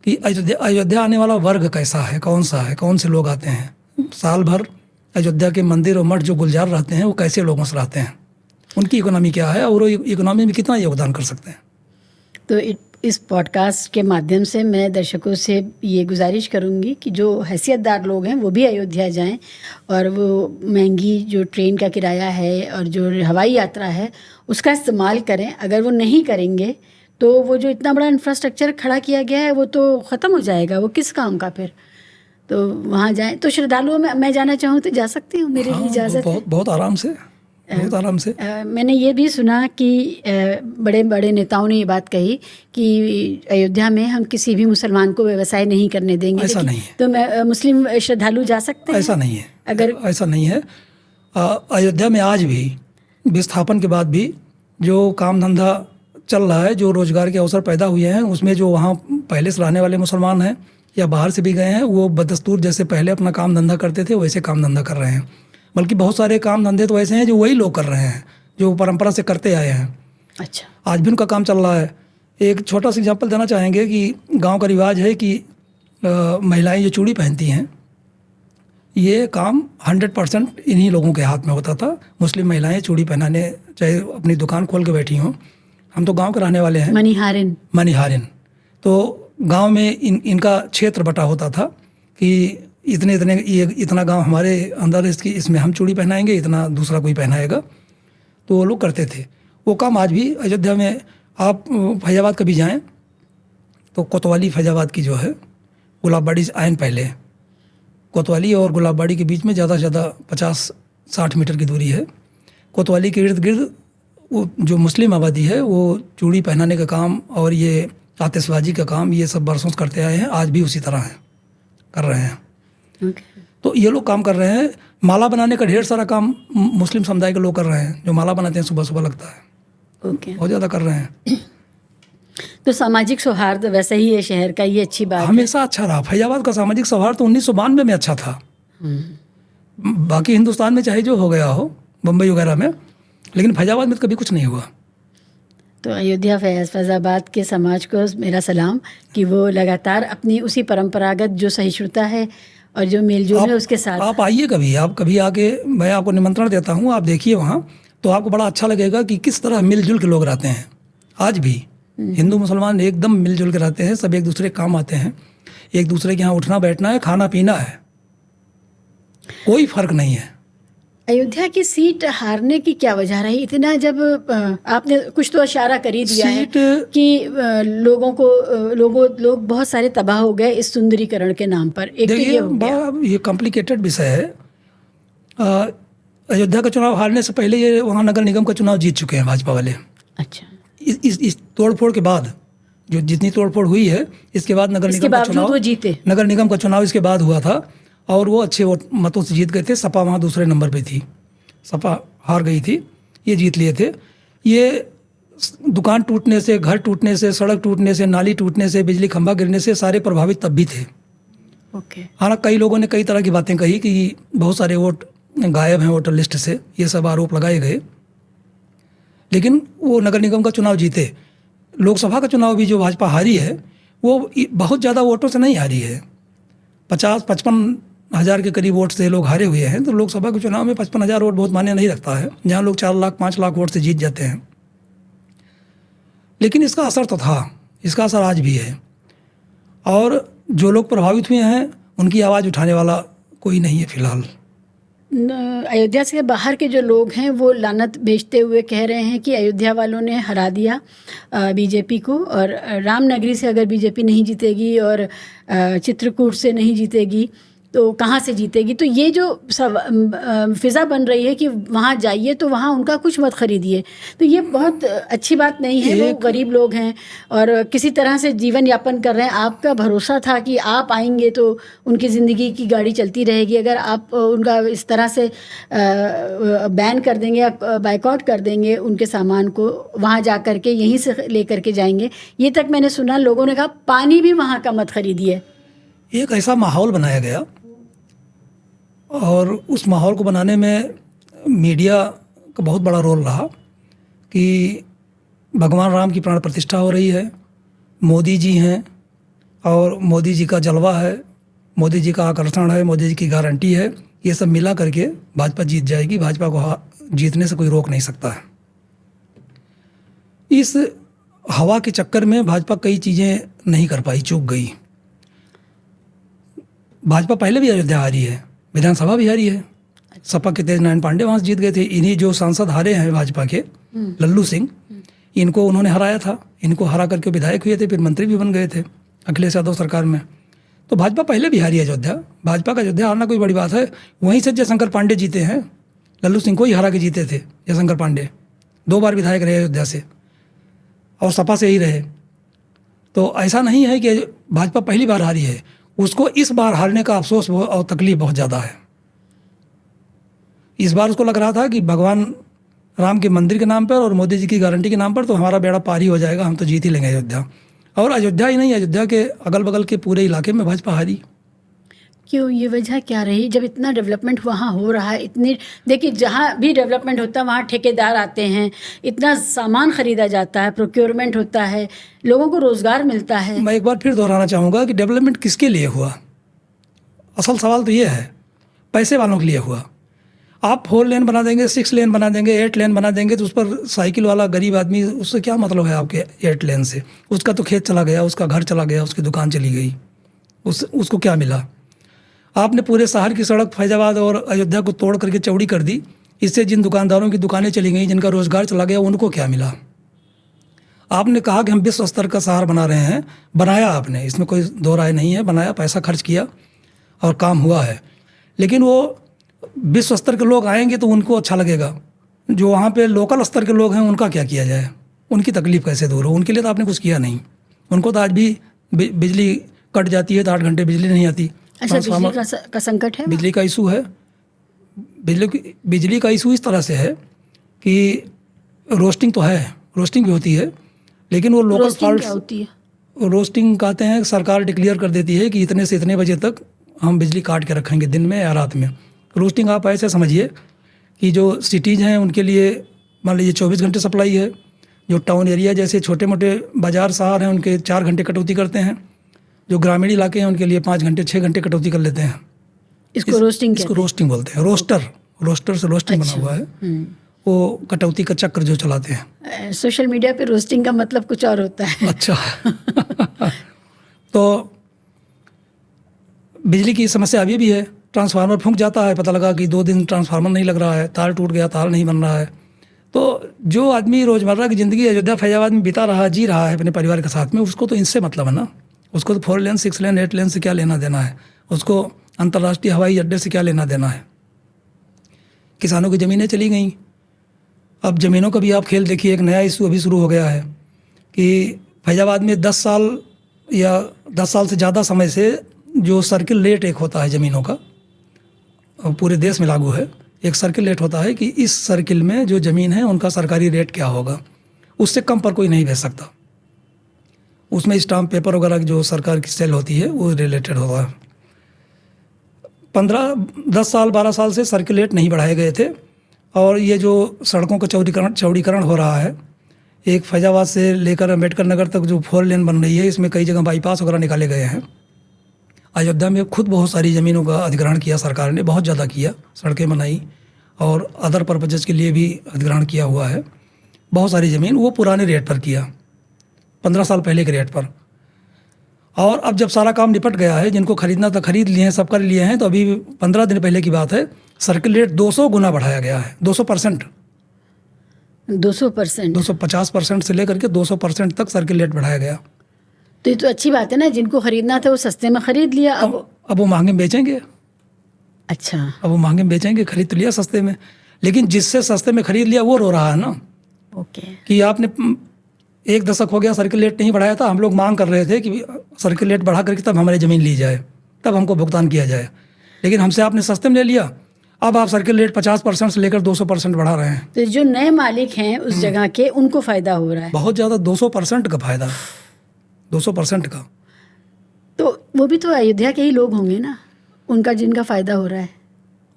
कि अयोध्या आने वाला वर्ग कैसा है, कौन सा है, कौन से लोग आते हैं। साल भर अयोध्या के मंदिर और मठ जो गुलजार रहते हैं वो कैसे लोगों से रहते हैं, उनकी इकोनॉमी क्या है और वो इकोनॉमी में कितना योगदान कर सकते हैं। तो इस पॉडकास्ट के माध्यम से मैं दर्शकों से ये गुजारिश करूँगी कि जो हैसियतदार लोग हैं वो भी अयोध्या जाएं और वो महंगी जो ट्रेन का किराया है और जो हवाई यात्रा है उसका इस्तेमाल करें। अगर वो नहीं करेंगे तो वो जो इतना बड़ा इंफ्रास्ट्रक्चर खड़ा किया गया है वो तो ख़त्म हो जाएगा, वो किस काम का फिर। तो वहाँ जाएं। तो श्रद्धालुओं में मैं जाना चाहूँ तो जा सकती हूँ, मेरे लिए इजाज़त है? बहुत आराम से, बहुत आराम से। मैंने ये भी सुना कि बड़े बड़े नेताओं ने ये बात कही कि अयोध्या में हम किसी भी मुसलमान को व्यवसाय नहीं करने देंगे। ऐसा नहीं है। तो मैं मुस्लिम श्रद्धालु जा सकते हैं? ऐसा नहीं है। अगर ऐसा नहीं है। अयोध्या में आज भी विस्थापन के बाद भी जो काम धंधा चल रहा है, जो रोजगार के अवसर पैदा हुए हैं, उसमें जो वहाँ पहले से रहने वाले मुसलमान हैं या बाहर से भी गए हैं, वो बदस्तूर जैसे पहले अपना काम धंधा करते थे वैसे काम धंधा कर रहे हैं। बल्कि बहुत सारे काम धंधे तो ऐसे हैं जो वही लोग कर रहे हैं जो परंपरा से करते आए हैं। अच्छा। आज भी उनका काम चल रहा है। एक छोटा सा एग्जांपल देना चाहेंगे कि गांव का रिवाज है कि महिलाएं जो चूड़ी पहनती हैं, ये काम 100% इन्हीं लोगों के हाथ में होता था। मुस्लिम महिलाएं चूड़ी पहनाने, चाहे अपनी दुकान खोल के बैठी हों, हम तो गांव के रहने वाले हैं, मनिहारिन। तो गांव में इनका क्षेत्र बटा होता था कि इतना गांव हमारे अंदर, इसमें हम चूड़ी पहनाएंगे, इतना दूसरा कोई पहनाएगा। तो वो लोग करते थे। वो काम आज भी अयोध्या में, आप फैजाबाद कभी जाएं तो कोतवाली फैजाबाद की जो है, गुलाबबाड़ी से आयन पहले कोतवाली और गुलाबबाड़ी के बीच में ज़्यादा से ज़्यादा 50-60 मीटर की दूरी है। कोतवाली के इर्द गिर्द वो जो मुस्लिम आबादी है वो चूड़ी पहनाने का काम और ये आतिशबाजी का काम ये सब बरसों से करते आए हैं, आज भी उसी तरह है, कर रहे हैं। ओके। तो ये लोग काम कर रहे हैं। माला बनाने का ढेर सारा काम मुस्लिम समुदाय के लोग कर रहे हैं, जो माला बनाते हैं सुबह सुबह लगता है, ओके। बहुत ज़्यादा कर रहे हैं। तो सामाजिक सौहार्द वैसे ही है शहर का, ये अच्छी बात है। हमेशा अच्छा रहा फैजाबाद का सामाजिक सौहार्द तो 1992 में अच्छा था। बाकी हिंदुस्तान में चाहे जो हो गया हो, बम्बई वगैरह में, लेकिन फैजाबाद में तो कभी कुछ नहीं हुआ। तो अयोध्या फैज़ाबाद के समाज को मेरा सलाम कि वो लगातार अपनी उसी परंपरागत जो सहिष्णुता है और जो मेलजोल है उसके साथ। आप आइए कभी, आप कभी आके, मैं आपको निमंत्रण देता हूँ, आप देखिए वहाँ, तो आपको बड़ा अच्छा लगेगा कि किस तरह मिलजुल के लोग रहते हैं। आज भी हिंदू मुसलमान एकदम मिलजुल के रहते हैं, सब एक दूसरे के काम आते हैं, एक दूसरे के यहाँ उठना बैठना है, खाना पीना है, कोई फर्क नहीं है। अयोध्या की सीट हारने की क्या वजह रही इतना? जब आपने कुछ तो इशारा कर ही दिया है कि लोग बहुत सारे तबाह हो गए इस सुंदरीकरण के नाम पर। एक तो ये हो गया, ये कॉम्प्लिकेटेड विषय है। अयोध्या का चुनाव हारने से पहले ये वहाँ नगर निगम का चुनाव जीत चुके हैं भाजपा वाले। अच्छा। इस तोड़फोड़ के बाद, जो जितनी तोड़फोड़ हुई है, इसके बाद नगर निगम का चुनाव, वो जीते। नगर निगम का चुनाव इसके बाद हुआ था और वो अच्छे मतों से जीत गए थे। सपा वहाँ दूसरे नंबर पे थी, सपा हार गई थी, ये जीत लिए थे। ये दुकान टूटने से, घर टूटने से, सड़क टूटने से, नाली टूटने से, बिजली खंभा गिरने से सारे प्रभावित तब भी थे। ओके। हालांकि कई लोगों ने कई तरह की बातें कही कि बहुत सारे वोट गायब हैं वोटर लिस्ट से, ये सब आरोप लगाए गए, लेकिन वो नगर निगम का चुनाव जीते। लोकसभा का चुनाव भी जो भाजपा हारी है वो बहुत ज़्यादा वोटों से नहीं हारी है, 50-55 हज़ार के करीब वोट से लोग हारे हुए हैं। तो लोकसभा के चुनाव में 55,000 वोट बहुत मायने नहीं रखता है, जहाँ लोग 4 लाख 5 लाख वोट से जीत जाते हैं। लेकिन इसका असर तो था, इसका असर आज भी है, और जो लोग प्रभावित हुए हैं उनकी आवाज़ उठाने वाला कोई नहीं है फिलहाल। अयोध्या से बाहर के जो लोग हैं वो लानत भेजते हुए कह रहे हैं कि अयोध्या वालों ने हरा दिया बीजेपी को, और रामनगरी से अगर बीजेपी नहीं जीतेगी और चित्रकूट से नहीं जीतेगी तो कहाँ से जीतेगी? तो ये जो फिज़ा बन रही है कि वहाँ जाइए तो वहाँ उनका कुछ मत खरीदिए, तो ये बहुत अच्छी बात नहीं है। वो गरीब लोग हैं और किसी तरह से जीवन यापन कर रहे हैं। आपका भरोसा था कि आप आएंगे तो उनकी ज़िंदगी की गाड़ी चलती रहेगी। अगर आप उनका इस तरह से बैन कर देंगे या बाइकआउट कर देंगे उनके सामान को, वहाँ जा कर के यहीं से ले करके जाएंगे। ये तक मैंने सुना लोगों ने कहा पानी भी वहाँ का मत खरीदिए। एक ऐसा माहौल बनाया गया, और उस माहौल को बनाने में मीडिया का बहुत बड़ा रोल रहा कि भगवान राम की प्राण प्रतिष्ठा हो रही है, मोदी जी हैं और मोदी जी का जलवा है, मोदी जी का आकर्षण है, मोदी जी की गारंटी है, ये सब मिला करके भाजपा जीत जाएगी। भाजपा को जीतने से कोई रोक नहीं सकता है। इस हवा के चक्कर में भाजपा कई चीज़ें नहीं कर पाई, चूक गई। भाजपा पहले भी अयोध्या हारी है, विधानसभा भी हारी है। सपा के तेज नारायण पांडे वहाँ से जीत गए थे। इन्हीं जो सांसद हारे हैं भाजपा के, लल्लू सिंह, इनको उन्होंने हराया था। इनको हरा करके विधायक हुए थे, फिर मंत्री भी बन गए थे अखिलेश यादव सरकार में। तो भाजपा पहले भी हारी है अयोध्या। भाजपा का अयोध्या हारना कोई बड़ी बात है? वहीं से जयशंकर पांडे जीते हैं, लल्लू सिंह को ही हरा के जीते थे जयशंकर पांडे। 2 बार विधायक रहे अयोध्या से और सपा से ही रहे। तो ऐसा नहीं है कि भाजपा पहली बार हारी है, उसको इस बार हारने का अफसोस और तकलीफ बहुत ज़्यादा है। इस बार उसको लग रहा था कि भगवान राम के मंदिर के नाम पर और मोदी जी की गारंटी के नाम पर तो हमारा बेड़ा पार ही हो जाएगा, हम तो जीत ही लेंगे अयोध्या। और अयोध्या ही नहीं, अयोध्या के अगल बगल के पूरे इलाके में भाजपा हारी। क्यों? ये वजह क्या रही? जब इतना डेवलपमेंट वहाँ हो रहा है, इतनी, देखिए जहाँ भी डेवलपमेंट होता है वहाँ ठेकेदार आते हैं, इतना सामान खरीदा जाता है, प्रोक्योरमेंट होता है, लोगों को रोज़गार मिलता है। मैं एक बार फिर दोहराना चाहूँगा कि डेवलपमेंट किसके लिए हुआ? असल सवाल तो ये है, पैसे वालों के लिए हुआ। आप 4 लेन बना देंगे, 6 लेन बना देंगे, 8 लेन बना देंगे, तो उस पर साइकिल वाला गरीब आदमी, उससे क्या मतलब है आपके 8 लेन से? उसका तो खेत चला गया, उसका घर चला गया, उसकी दुकान चली गई, उसको क्या मिला? आपने पूरे शहर की सड़क फैजाबाद और अयोध्या को तोड़ करके चौड़ी कर दी। इससे जिन दुकानदारों की दुकानें चली गई, जिनका रोजगार चला गया, उनको क्या मिला? आपने कहा कि हम विश्व स्तर का शहर बना रहे हैं, बनाया आपने, इसमें कोई दो राय नहीं है, बनाया, पैसा खर्च किया, और काम हुआ है। लेकिन वो विश्व स्तर के लोग आएंगे तो उनको अच्छा लगेगा, जो वहाँ पे लोकल स्तर के लोग हैं उनका क्या किया जाए, उनकी तकलीफ़ कैसे दूर हो। उनके लिए तो आपने कुछ किया नहीं। उनको तो आज भी बिजली कट जाती है तो 8 घंटे बिजली नहीं आती। अच्छा, बिजली का संकट है, बिजली का इशू है। बिजली का इशू इस तरह से है कि रोस्टिंग तो है, रोस्टिंग भी होती है, लेकिन वो लोकल फॉल्ट होती है। रोस्टिंग कहते हैं, सरकार डिक्लेयर कर देती है कि इतने से इतने बजे तक हम बिजली काट के रखेंगे, दिन में या रात में। रोस्टिंग आप ऐसे समझिए कि जो सिटीज़ हैं उनके लिए मान लीजिए 24 घंटे सप्लाई है, जो टाउन एरिया जैसे छोटे मोटे बाज़ार शहर हैं उनके 4 घंटे कटौती करते हैं, जो ग्रामीण इलाके हैं उनके लिए 5 घंटे 6 घंटे कटौती कर लेते हैं। इसको रोस्टिंग बोलते हैं। रोस्टर से रोस्टिंग बना हुआ है, वो कटौती का चक्र जो चलाते हैं। सोशल मीडिया पे रोस्टिंग का मतलब कुछ और होता है। अच्छा तो बिजली की समस्या अभी भी है। ट्रांसफार्मर फूंक जाता है, पता लगा कि 2 दिन ट्रांसफार्मर नहीं लग रहा है, तार टूट गया, तार नहीं बन रहा है। तो जो आदमी रोज़मर्रा की ज़िंदगी अयोध्या फैजाबाद में बिता रहा, जी रहा है अपने परिवार के साथ में, उसको तो इनसे मतलब है ना। उसको तो 4 लेन 6 लेन 8 लेन से क्या लेना देना है, उसको अंतर्राष्ट्रीय हवाई अड्डे से क्या लेना देना है। किसानों की ज़मीनें चली गई। अब ज़मीनों का भी आप खेल देखिए। एक नया इशू अभी शुरू हो गया है कि फैजाबाद में 10 साल या 10 साल से ज़्यादा समय से जो सर्किल रेट एक होता है ज़मीनों का, पूरे देश में लागू है। एक सर्किल रेट होता है कि इस सर्किल में जो ज़मीन है उनका सरकारी रेट क्या होगा, उससे कम पर कोई नहीं बेच सकता। उसमें स्टाम्प पेपर वगैरह जो सरकार की सेल होती है वो रिलेटेड होता है। 10 साल 12 साल से सर्किल रेट नहीं बढ़ाए गए थे। और ये जो सड़कों का चौड़ीकरण हो रहा है, एक फैजाबाद से लेकर अम्बेडकर नगर तक जो 4 लेन बन रही है, इसमें कई जगह बाईपास वगैरह निकाले गए हैं। अयोध्या में खुद बहुत सारी ज़मीनों का अधिग्रहण किया सरकार ने, बहुत ज़्यादा किया, सड़कें बनाई और अदर पर्पजेज़ के लिए भी अधिग्रहण किया हुआ है। बहुत सारी ज़मीन वो पुराने रेट पर किया, 15 साल पहले के रेट पर। और अब जब सारा काम निपट गया है, जिनको खरीदना था खरीद लिए हैं, सब कर लिए हैं, तो अभी 15 दिन पहले की बात है, सर्किल रेट 200 गुना बढ़ाया गया है। 200%, 250% से लेकर के 200% तक सर्किल रेट बढ़ाया गया। तो ये तो अच्छी बात है ना, जिनको खरीदना था वो सस्ते में खरीद लिया। अब वो महंगे में बेचेंगे। अच्छा, अब वो महंगे में बेचेंगे, खरीद तो लिया सस्ते में, लेकिन जिससे सस्ते में खरीद लिया वो रो रहा है ना। ओके, कि आपने 1 दशक हो गया सर्किल रेट नहीं बढ़ाया था, हम लोग मांग कर रहे थे कि सर्किल रेट बढ़ा करके तब हमारी ज़मीन ली जाए, तब हमको भुगतान किया जाए, लेकिन हमसे आपने सस्ते में ले लिया। अब आप सर्किल रेट 50% से लेकर 200% बढ़ा रहे हैं। तो जो नए मालिक हैं उस जगह के, उनको फ़ायदा हो रहा है बहुत ज़्यादा, 200% का फ़ायदा, 200% का। तो वो भी तो अयोध्या के ही लोग होंगे ना, उनका जिनका फ़ायदा हो रहा है।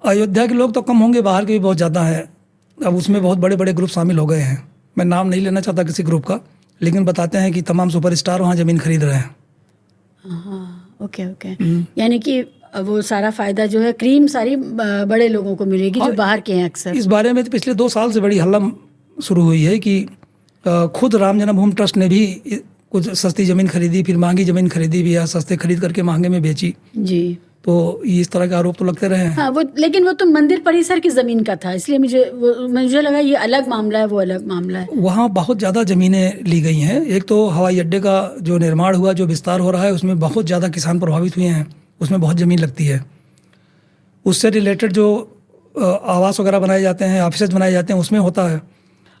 अयोध्या के लोग तो कम होंगे, बाहर के भी बहुत ज़्यादा हैं। अब उसमें बहुत बड़े बड़े ग्रुप शामिल हो गए हैं। मैं नाम नहीं लेना चाहता किसी ग्रुप का, लेकिन बताते हैं कि तमाम सुपरस्टार वहाँ ज़मीन खरीद रहे हैं। हाँ, ओके। यानी कि वो सारा फ़ायदा जो है, क्रीम सारी बड़े लोगों को मिलेगी जो बाहर के हैं अक्सर। इस बारे में तो पिछले 2 साल से बड़ी हल्ला शुरू हुई है कि खुद राम जन्मभूमि ट्रस्ट ने भी कुछ सस्ती ज़मीन खरीदी, फिर महंगी ज़मीन खरीदी भी, या सस्ते खरीद करके महंगे में बेची जी। तो इस तरह के आरोप तो लगते रहे हैं। हाँ, लेकिन वो तो मंदिर परिसर की ज़मीन का था, इसलिए मुझे लगा ये अलग मामला है, वो अलग मामला है। वहाँ बहुत ज़्यादा ज़मीनें ली गई हैं। एक तो हवाई अड्डे का जो निर्माण हुआ, जो विस्तार हो रहा है, उसमें बहुत ज़्यादा किसान प्रभावित हुए हैं, उसमें बहुत ज़मीन लगती है। उससे रिलेटेड जो आवास वगैरह बनाए जाते हैं, ऑफिस बनाए जाते हैं, उसमें होता है।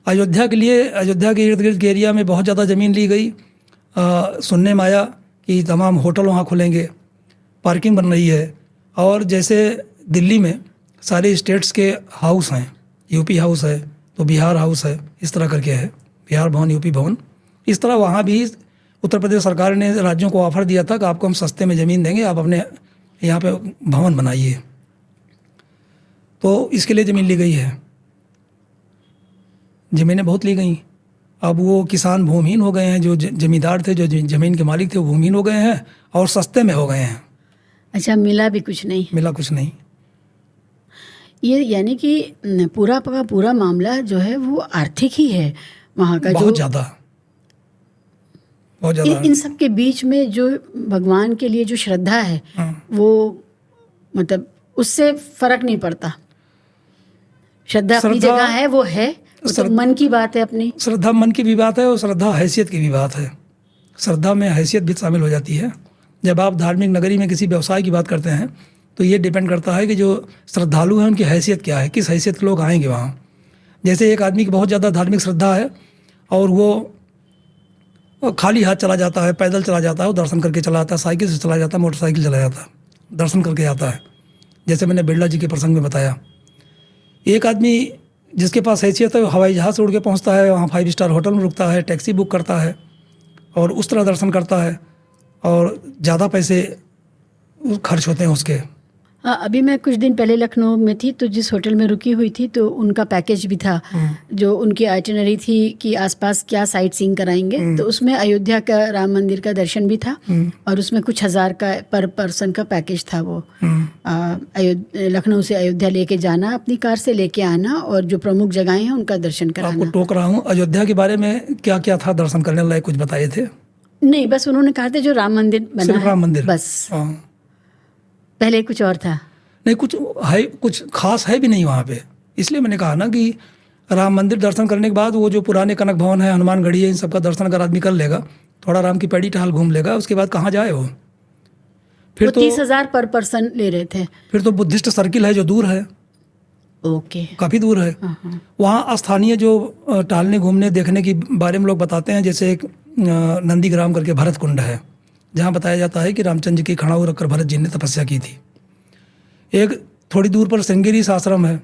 अयोध्या के लिए, अयोध्या के इर्द गिर्द के एरिया में बहुत ज़्यादा ज़मीन ली गई। सुनने में आया कि तमाम होटल वहाँ खुलेंगे, पार्किंग बन रही है। और जैसे दिल्ली में सारे स्टेट्स के हाउस हैं, यूपी हाउस है तो बिहार हाउस है, इस तरह करके है, बिहार भवन, यूपी भवन। इस तरह वहाँ भी उत्तर प्रदेश सरकार ने राज्यों को ऑफर दिया था कि आपको हम सस्ते में ज़मीन देंगे, आप अपने यहाँ पे भवन बनाइए। तो इसके लिए ज़मीन ली गई है। ज़मीनें बहुत ली गई। अब वो किसान भूमिहीन हो गए हैं, जो जमींदार थे, जो ज़मीन के मालिक थे, वो भूमिहीन हो गए हैं और सस्ते में हो गए हैं। अच्छा, मिला भी कुछ नहीं। मिला कुछ नहीं। ये यानी कि पूरा का पूरा मामला जो है वो आर्थिक ही है वहाँ का, बहुत ज़्यादा, बहुत ज़्यादा। इन सब के बीच में जो भगवान के लिए जो श्रद्धा है, वो मतलब उससे फर्क नहीं पड़ता। श्रद्धा अपनी जगह है, वो है, तो मन की बात है अपनी। श्रद्धा मन की भी बात है और श्रद्धा हैसियत की भी बात है। श्रद्धा में हैसियत भी शामिल हो जाती है। जब आप धार्मिक नगरी में किसी व्यवसाय की बात करते हैं तो ये डिपेंड करता है कि जो श्रद्धालु हैं उनकी हैसियत क्या है, किस हैसियत के लोग आएंगे वहाँ। जैसे एक आदमी की बहुत ज़्यादा धार्मिक श्रद्धा है और वो खाली हाथ चला जाता है, पैदल चला जाता है, वो दर्शन करके चला जाता है, साइकिल से चला जाता है, मोटरसाइकिल चला जाता है, दर्शन करके आता है, जैसे मैंने बिरला जी के प्रसंग में बताया। एक आदमी जिसके पास हैसियत है वो हवाई जहाज़ से उड़ के पहुँचता है, वहाँ 5 स्टार होटल में रुकता है, टैक्सी बुक करता है और उस तरह दर्शन करता है और ज़्यादा पैसे खर्च होते हैं उसके। हाँ, अभी मैं कुछ दिन पहले लखनऊ में थी तो जिस होटल में रुकी हुई थी तो उनका पैकेज भी था, जो उनकी आइटिनरी थी कि आसपास क्या साइट सीइंग कराएंगे, तो उसमें अयोध्या का राम मंदिर का दर्शन भी था और उसमें कुछ हज़ार का पर पर्सन का पैकेज था। वो लखनऊ से अयोध्या लेके जाना, अपनी कार से लेके आना और जो प्रमुख जगहें हैं उनका दर्शन कराना। आपको टोक रहा हूँ, अयोध्या के बारे में क्या क्या था दर्शन करने लायक, कुछ बताए थे? नहीं, बस उन्होंने कहा था जो राम मंदिर बना सिर्फ है, राम मंदिर बस। हाँ। पहले कुछ और था नहीं, कुछ है, कुछ खास है भी नहीं वहाँ पे। इसलिए मैंने कहा ना कि राम मंदिर दर्शन करने के बाद वो जो पुराने कनक भवन है, हनुमान गढ़ी है, इन सब का दर्शन अगर आदमी कर लेगा, थोड़ा राम की पैड़ी टहल घूम लेगा, उसके बाद कहाँ जाए वो? फिर तो 30,000 पर पर्सन ले रहे थे। फिर तो बुद्धिस्ट सर्किल है जो दूर है, ओके, काफ़ी दूर है। वहाँ स्थानीय जो टहलने घूमने देखने की बारे में लोग बताते हैं, जैसे एक नंदीग्राम करके भरत कुंड है, जहाँ बताया जाता है कि रामचंद्र जी की खड़ाऊ रखकर भरत जी ने तपस्या की थी। एक थोड़ी दूर पर श्रृंगेरी आश्रम है,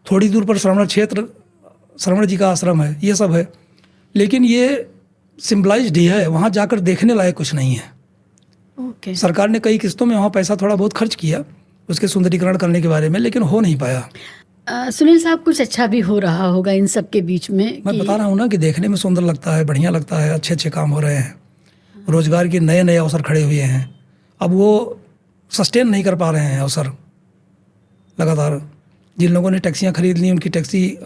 थोड़ी दूर पर श्रवण जी का आश्रम है, ये सब है। लेकिन ये सिम्बलाइज्ड ही है, वहाँ जाकर देखने लायक कुछ नहीं है। ओके। सरकार ने कई किस्तों में वहाँ पैसा थोड़ा बहुत खर्च किया उसके सुंदरीकरण करने के बारे में, लेकिन हो नहीं पाया। सुनील साहब, कुछ अच्छा भी हो रहा होगा इन सब के बीच में? मैं बता रहा हूँ ना कि देखने में सुंदर लगता है, बढ़िया लगता है, अच्छे अच्छे काम हो रहे हैं, रोजगार के नए नए अवसर खड़े हुए हैं। अब वो सस्टेन नहीं कर पा रहे हैं अवसर लगातार। जिन लोगों ने टैक्सियाँ खरीद ली, उनकी टैक्सी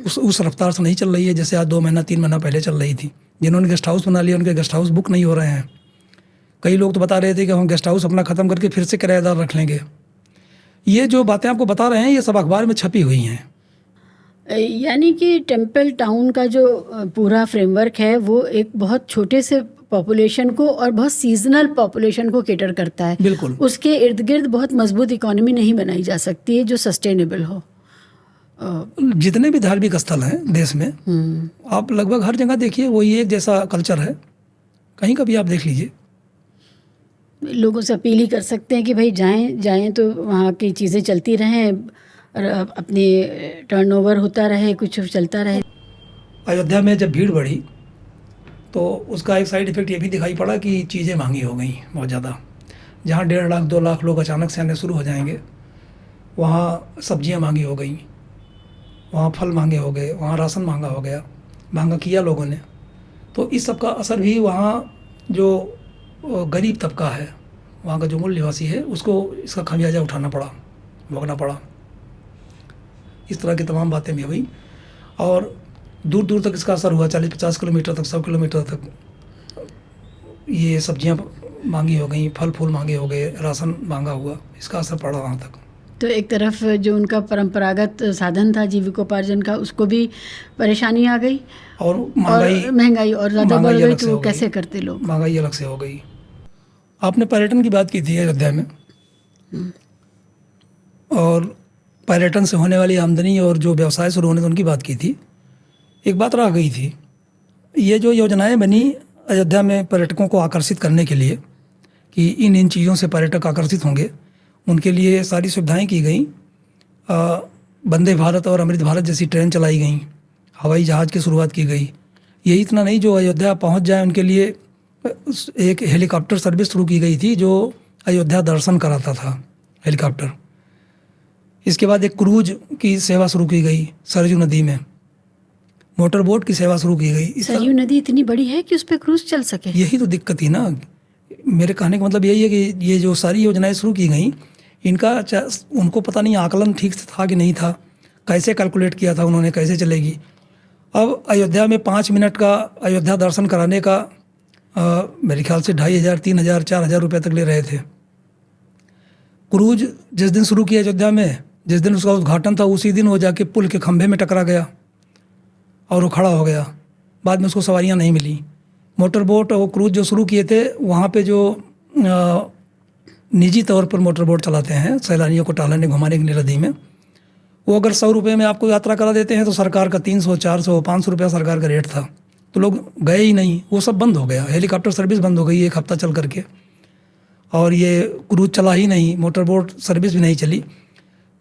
उस रफ्तार से नहीं चल रही है जैसे आज 2 महीना 3 महीना पहले चल रही थी। जिन्होंने गेस्ट हाउस बना लिया, उनके गेस्ट हाउस बुक नहीं हो रहे हैं। कई लोग तो बता रहे थे कि हम गेस्ट हाउस अपना ख़त्म करके फिर से किराएदार रख लेंगे। ये जो बातें आपको बता रहे हैं ये सब अखबार में छपी हुई हैं। यानी कि टेम्पल टाउन का जो पूरा फ्रेमवर्क है वो एक बहुत छोटे से पॉपुलेशन को और बहुत सीजनल पॉपुलेशन को केटर करता है। बिल्कुल। उसके इर्द गिर्द बहुत मजबूत इकोनॉमी नहीं बनाई जा सकती है जो सस्टेनेबल हो। जितने भी धार्मिक स्थल हैं देश में, आप लगभग हर जगह देखिए वही एक जैसा कल्चर है, कहीं का भी आप देख लीजिए। लोगों से अपील ही कर सकते हैं कि भाई जाएं तो वहाँ की चीज़ें चलती रहें और अपनी टर्नओवर होता रहे, कुछ चलता रहे। अयोध्या में जब भीड़ बढ़ी तो उसका एक साइड इफ़ेक्ट ये भी दिखाई पड़ा कि चीज़ें महंगी हो गई बहुत ज़्यादा। जहाँ 1.5 लाख 2 लाख लोग अचानक से आने शुरू हो जाएंगे, वहाँ सब्जियाँ महंगी हो गई, वहाँ फल महंगे हो गए, वहाँ राशन महंगा हो गया, महंगा किया लोगों ने। तो इस सब का असर भी वहाँ जो गरीब तबका है, वहाँ का जो मूल निवासी है, उसको इसका खामियाजा उठाना पड़ा, भोगना पड़ा। इस तरह की तमाम बातें भी हुई और दूर दूर तक इसका असर हुआ। 40-50 किलोमीटर तक, 100 किलोमीटर तक ये सब्जियां महंगी हो गई, फल फूल महंगे हो गए, राशन महंगा हुआ, इसका असर पड़ा वहाँ तक। तो एक तरफ जो उनका परंपरागत साधन था जीविकोपार्जन का, उसको भी परेशानी आ गई और महंगाई और ज़्यादा बढ़ गई, तो वो कैसे करते लोग? महंगाई अलग से हो गई। आपने पर्यटन की बात की थी अयोध्या में, और पर्यटन से होने वाली आमदनी और जो व्यवसाय शुरू होने थे उनकी बात की थी। एक बात रह गई थी, ये जो योजनाएं बनी अयोध्या में पर्यटकों को आकर्षित करने के लिए कि इन चीज़ों से पर्यटक आकर्षित होंगे, उनके लिए सारी सुविधाएं की गई। वंदे भारत और अमृत भारत जैसी ट्रेन चलाई गई, हवाई जहाज़ की शुरुआत की गई। यही इतना नहीं, जो अयोध्या पहुंच जाए उनके लिए एक हेलीकॉप्टर सर्विस शुरू की गई थी जो अयोध्या दर्शन कराता था, हेलीकॉप्टर। इसके बाद एक क्रूज की सेवा शुरू की गई सरयू नदी में, मोटर बोट की सेवा शुरू की गई। सरयू नदी इतनी बड़ी है कि उस पर क्रूज चल सके? यही तो दिक्कत थी ना। मेरे कहने का मतलब यही है कि ये जो सारी योजनाएं शुरू की गई, इनका उनको पता नहीं आकलन ठीक से था कि नहीं था, कैसे कैलकुलेट किया था उन्होंने, कैसे चलेगी। अब अयोध्या में 5 मिनट का अयोध्या दर्शन कराने का मेरे ख्याल से 2,500, 3,000, 4,000 रुपये तक ले रहे थे। क्रूज जिस दिन शुरू किया अयोध्या में, जिस दिन उसका उद्घाटन था, उसी दिन वो जाके पुल के खंभे में टकरा गया और वो खड़ा हो गया। बाद में उसको सवारियां नहीं मिली। मोटर बोट और क्रूज जो शुरू किए थे, वहाँ पे जो निजी तौर पर मोटर बोट चलाते हैं सैलानियों को टहलाने घुमाने के लिए नदी में, वो अगर 100 रुपये में आपको यात्रा करा देते हैं तो सरकार का 300, 400, 500 रुपया सरकार का रेट था, तो लोग गए ही नहीं। वो सब बंद हो गया, हेलीकॉप्टर सर्विस बंद हो गई 1 हफ्ता चल करके, और ये क्रूज चला ही नहीं, मोटर बोट सर्विस भी नहीं चली।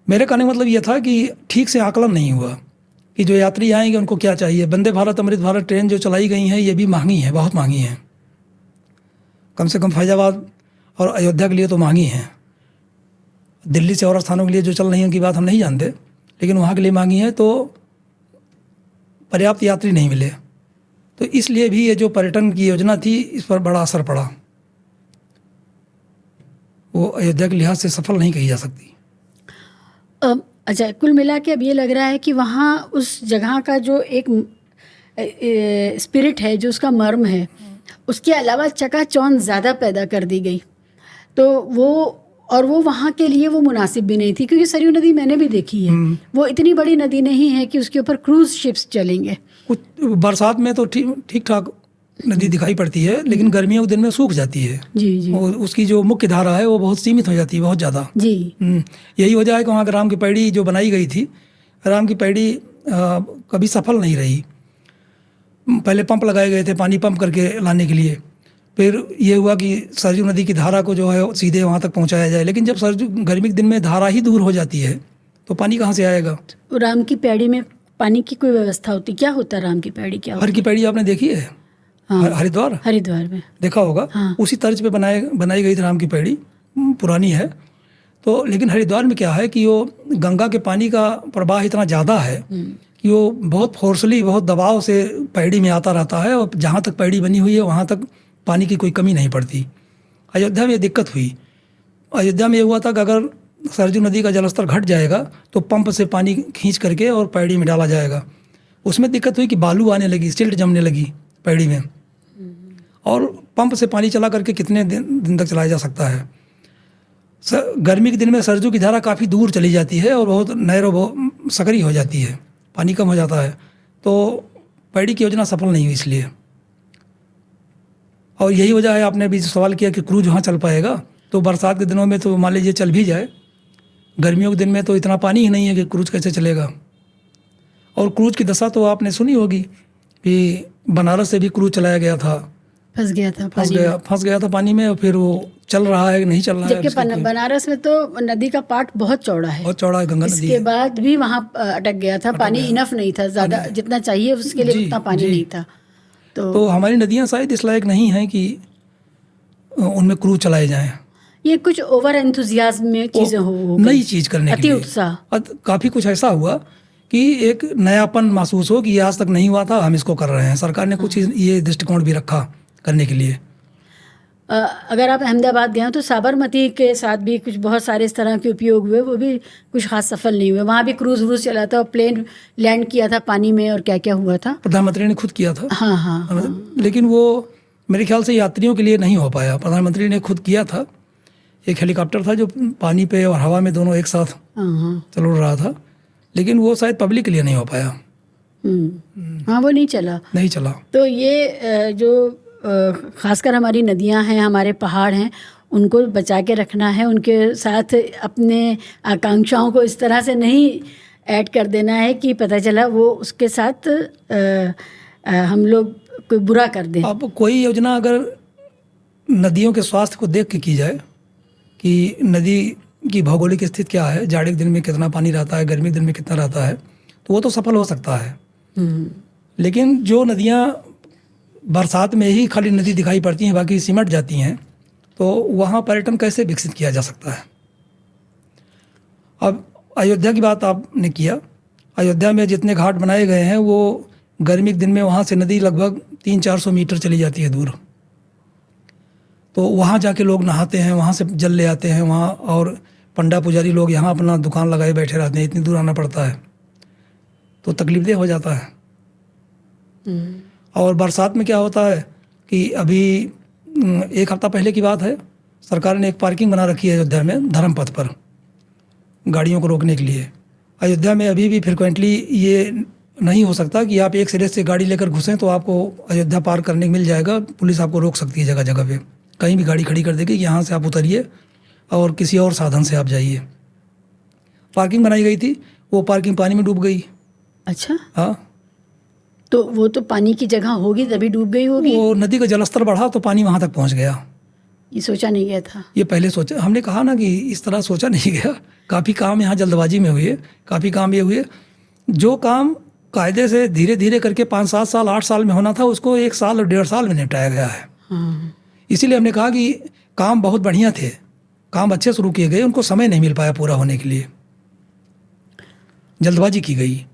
मेरे कहने का मतलब ये था कि ठीक से आकलन नहीं हुआ कि जो यात्री आएंगे उनको क्या चाहिए। वंदे भारत, अमृत भारत ट्रेन जो चलाई गई हैं ये भी महंगी हैं, बहुत महंगी हैं, कम से कम फैजाबाद और अयोध्या के लिए तो महंगी हैं। दिल्ली से और स्थानों के लिए जो चल रही हैं उनकी बात हम नहीं जानते, लेकिन वहाँ के लिए महंगी है, तो पर्याप्त यात्री नहीं मिले। तो इसलिए भी ये जो पर्यटन की योजना थी इस पर बड़ा असर पड़ा, वो अयोध्या के लिहाज से सफल नहीं कही जा सकती। अच्छा, कुल मिला के अब ये लग रहा है कि वहाँ उस जगह का जो एक स्पिरिट है, जो उसका मर्म है, उसके अलावा चकाचौंध ज़्यादा पैदा कर दी गई, तो वो वहाँ के लिए वो मुनासिब भी नहीं थी, क्योंकि सरयू नदी मैंने भी देखी है, वो इतनी बड़ी नदी नहीं है कि उसके ऊपर क्रूज शिप्स चलेंगे। कुछ बरसात में तो ठीक ठाक नदी दिखाई पड़ती है, लेकिन गर्मियों के दिन में सूख जाती है। जी। और उसकी जो मुख्य धारा है वो बहुत सीमित हो जाती है, बहुत ज़्यादा। जी। यही वजह है कि वहाँ राम की पैड़ी जो बनाई गई थी, राम की पैड़ी कभी सफल नहीं रही। पहले पंप लगाए गए थे पानी पंप करके लाने के लिए, फिर ये हुआ कि सरयू नदी की धारा को जो है सीधे वहाँ तक पहुँचाया जाए, लेकिन जब सरयू गर्मी के दिन में धारा ही दूर हो जाती है तो पानी कहाँ से आएगा। राम की पैड़ी में पानी की कोई व्यवस्था होती, क्या होता है राम की पैड़ी, क्या हर की पैड़ी आपने देखी है? हाँ, हरिद्वार में देखा होगा। हाँ। उसी तर्ज पे बनाई गई थी राम की पैड़ी, पुरानी है तो। लेकिन हरिद्वार में क्या है कि वो गंगा के पानी का प्रवाह इतना ज़्यादा है कि वो बहुत फोर्सली, बहुत दबाव से पैड़ी में आता रहता है, और जहाँ तक पैड़ी बनी हुई है वहाँ तक पानी की कोई कमी नहीं पड़ती। अयोध्या में ये दिक्कत हुई। अयोध्या में ये हुआ था कि अगर सरयू नदी का जलस्तर घट जाएगा तो पंप से पानी खींच करके और पैड़ी में डाला जाएगा। उसमें दिक्कत हुई कि बालू आने लगी, सिल्ट जमने लगी पैड़ी में, और पंप से पानी चला करके कितने दिन तक चलाया जा सकता है। गर्मी के दिन में सरयू की धारा काफ़ी दूर चली जाती है और बहुत नहरों बहुत सकरी हो जाती है, पानी कम हो जाता है, तो पैड़ी की योजना सफल नहीं हुई इसलिए। और यही वजह है, आपने अभी सवाल किया कि क्रूज वहाँ चल पाएगा, तो बरसात के दिनों में तो मान लीजिए चल भी जाए, गर्मियों के दिन में तो इतना पानी ही नहीं है कि क्रूज कैसे चलेगा। और क्रूज की दशा तो आपने सुनी होगी कि बनारस से भी क्रूज चलाया गया था, फंस गया था पानी में, और फिर वो चल रहा है नहीं चल रहा है। जबकि बनारस में तो नदी का पार्ट बहुत चौड़ा है, बहुत चौड़ा है, गंगा नदी। इसके बाद भी वहाँ अटक गया था, पानी इनफ नहीं था, ज़्यादा जितना चाहिए उसके लिए उतना पानी नहीं था। तो हमारी नदियाँ शायद इस लायक नहीं हैं कि उनमें क्रूज चलाए जाएं। ये कुछ ओवर एंथुजियाज्म में चीज़ें हो नई चीज़ करने के लिए, अति उत्साह, काफ़ी कुछ ऐसा हुआ कि एक नयापन महसूस हो कि ये आज तक नहीं हुआ था, हम इसको कर रहे हैं। सरकार ने कुछ ये दृष्टिकोण भी रखा करने के लिए। अगर आप अहमदाबाद गए हो तो साबरमती के साथ भी कुछ बहुत सारे इस तरह के उपयोग हुए, वो भी कुछ खास सफल नहीं हुए। वहाँ भी क्रूज व्रूज चला था, प्लेन लैंड किया था पानी में, और क्या क्या हुआ था, प्रधानमंत्री ने खुद किया था। हाँ। लेकिन वो मेरे ख्याल से यात्रियों के लिए नहीं हो पाया। प्रधानमंत्री ने खुद किया था, एक हेलीकॉप्टर था जो पानी पे और हवा में दोनों एक साथ चल रहा था, लेकिन वो शायद पब्लिक के लिए नहीं हो पाया। हाँ, वो नहीं चला। तो ये जो खासकर हमारी नदियां हैं, हमारे पहाड़ हैं, उनको बचा के रखना है, उनके साथ अपने आकांक्षाओं को इस तरह से नहीं ऐड कर देना है कि पता चला वो उसके साथ हम लोग कोई बुरा कर दें। अब कोई योजना अगर नदियों के स्वास्थ्य को देख के की जाए कि नदी की भौगोलिक स्थिति क्या है, जाड़े के दिन में कितना पानी रहता है, गर्मी के दिन में कितना रहता है, तो वो तो सफल हो सकता है। लेकिन जो नदियाँ बरसात में ही खाली नदी दिखाई पड़ती हैं, बाकी सिमट जाती हैं, तो वहाँ पर्यटन कैसे विकसित किया जा सकता है। अब अयोध्या की बात आपने किया, अयोध्या में जितने घाट बनाए गए हैं वो गर्मी के दिन में वहाँ से नदी लगभग 300-400 मीटर चली जाती है दूर, तो वहाँ जाके लोग नहाते हैं, वहाँ से जल ले आते हैं वहाँ, और पंडा पुजारी लोग यहाँ अपना दुकान लगाए बैठे रहते हैं, इतनी दूर आना पड़ता है, तो तकलीफदेह हो जाता है। और बरसात में क्या होता है कि अभी 1 हफ्ता पहले की बात है, सरकार ने एक पार्किंग बना रखी है अयोध्या में धर्मपथ पर गाड़ियों को रोकने के लिए। अयोध्या में अभी भी फ्रिक्वेंटली ये नहीं हो सकता कि आप एक सिरे से गाड़ी लेकर घुसें तो आपको अयोध्या पार करने मिल जाएगा, पुलिस आपको रोक सकती है जगह जगह पे, कहीं भी गाड़ी खड़ी कर देगी कि यहाँ से आप उतरिए और किसी और साधन से आप जाइए। पार्किंग बनाई गई थी, वो पार्किंग पानी में डूब गई। अच्छा, हाँ, तो वो तो पानी की जगह होगी तभी डूब गई होगी। वो नदी का जलस्तर बढ़ा तो पानी वहाँ तक पहुँच गया। ये सोचा नहीं गया था। ये पहले सोचा, हमने कहा ना कि इस तरह सोचा नहीं गया। काफ़ी काम यहाँ जल्दबाजी में हुए, काफ़ी काम ये हुए। जो काम कायदे से धीरे धीरे करके 5-7 साल 8 साल में होना था, उसको 1 साल और 1.5 साल में निपटाया गया है। हाँ, इसीलिए हमने कहा कि काम बहुत बढ़िया थे, काम अच्छे शुरू किए गए, उनको समय नहीं मिल पाया पूरा होने के लिए, जल्दबाजी की गई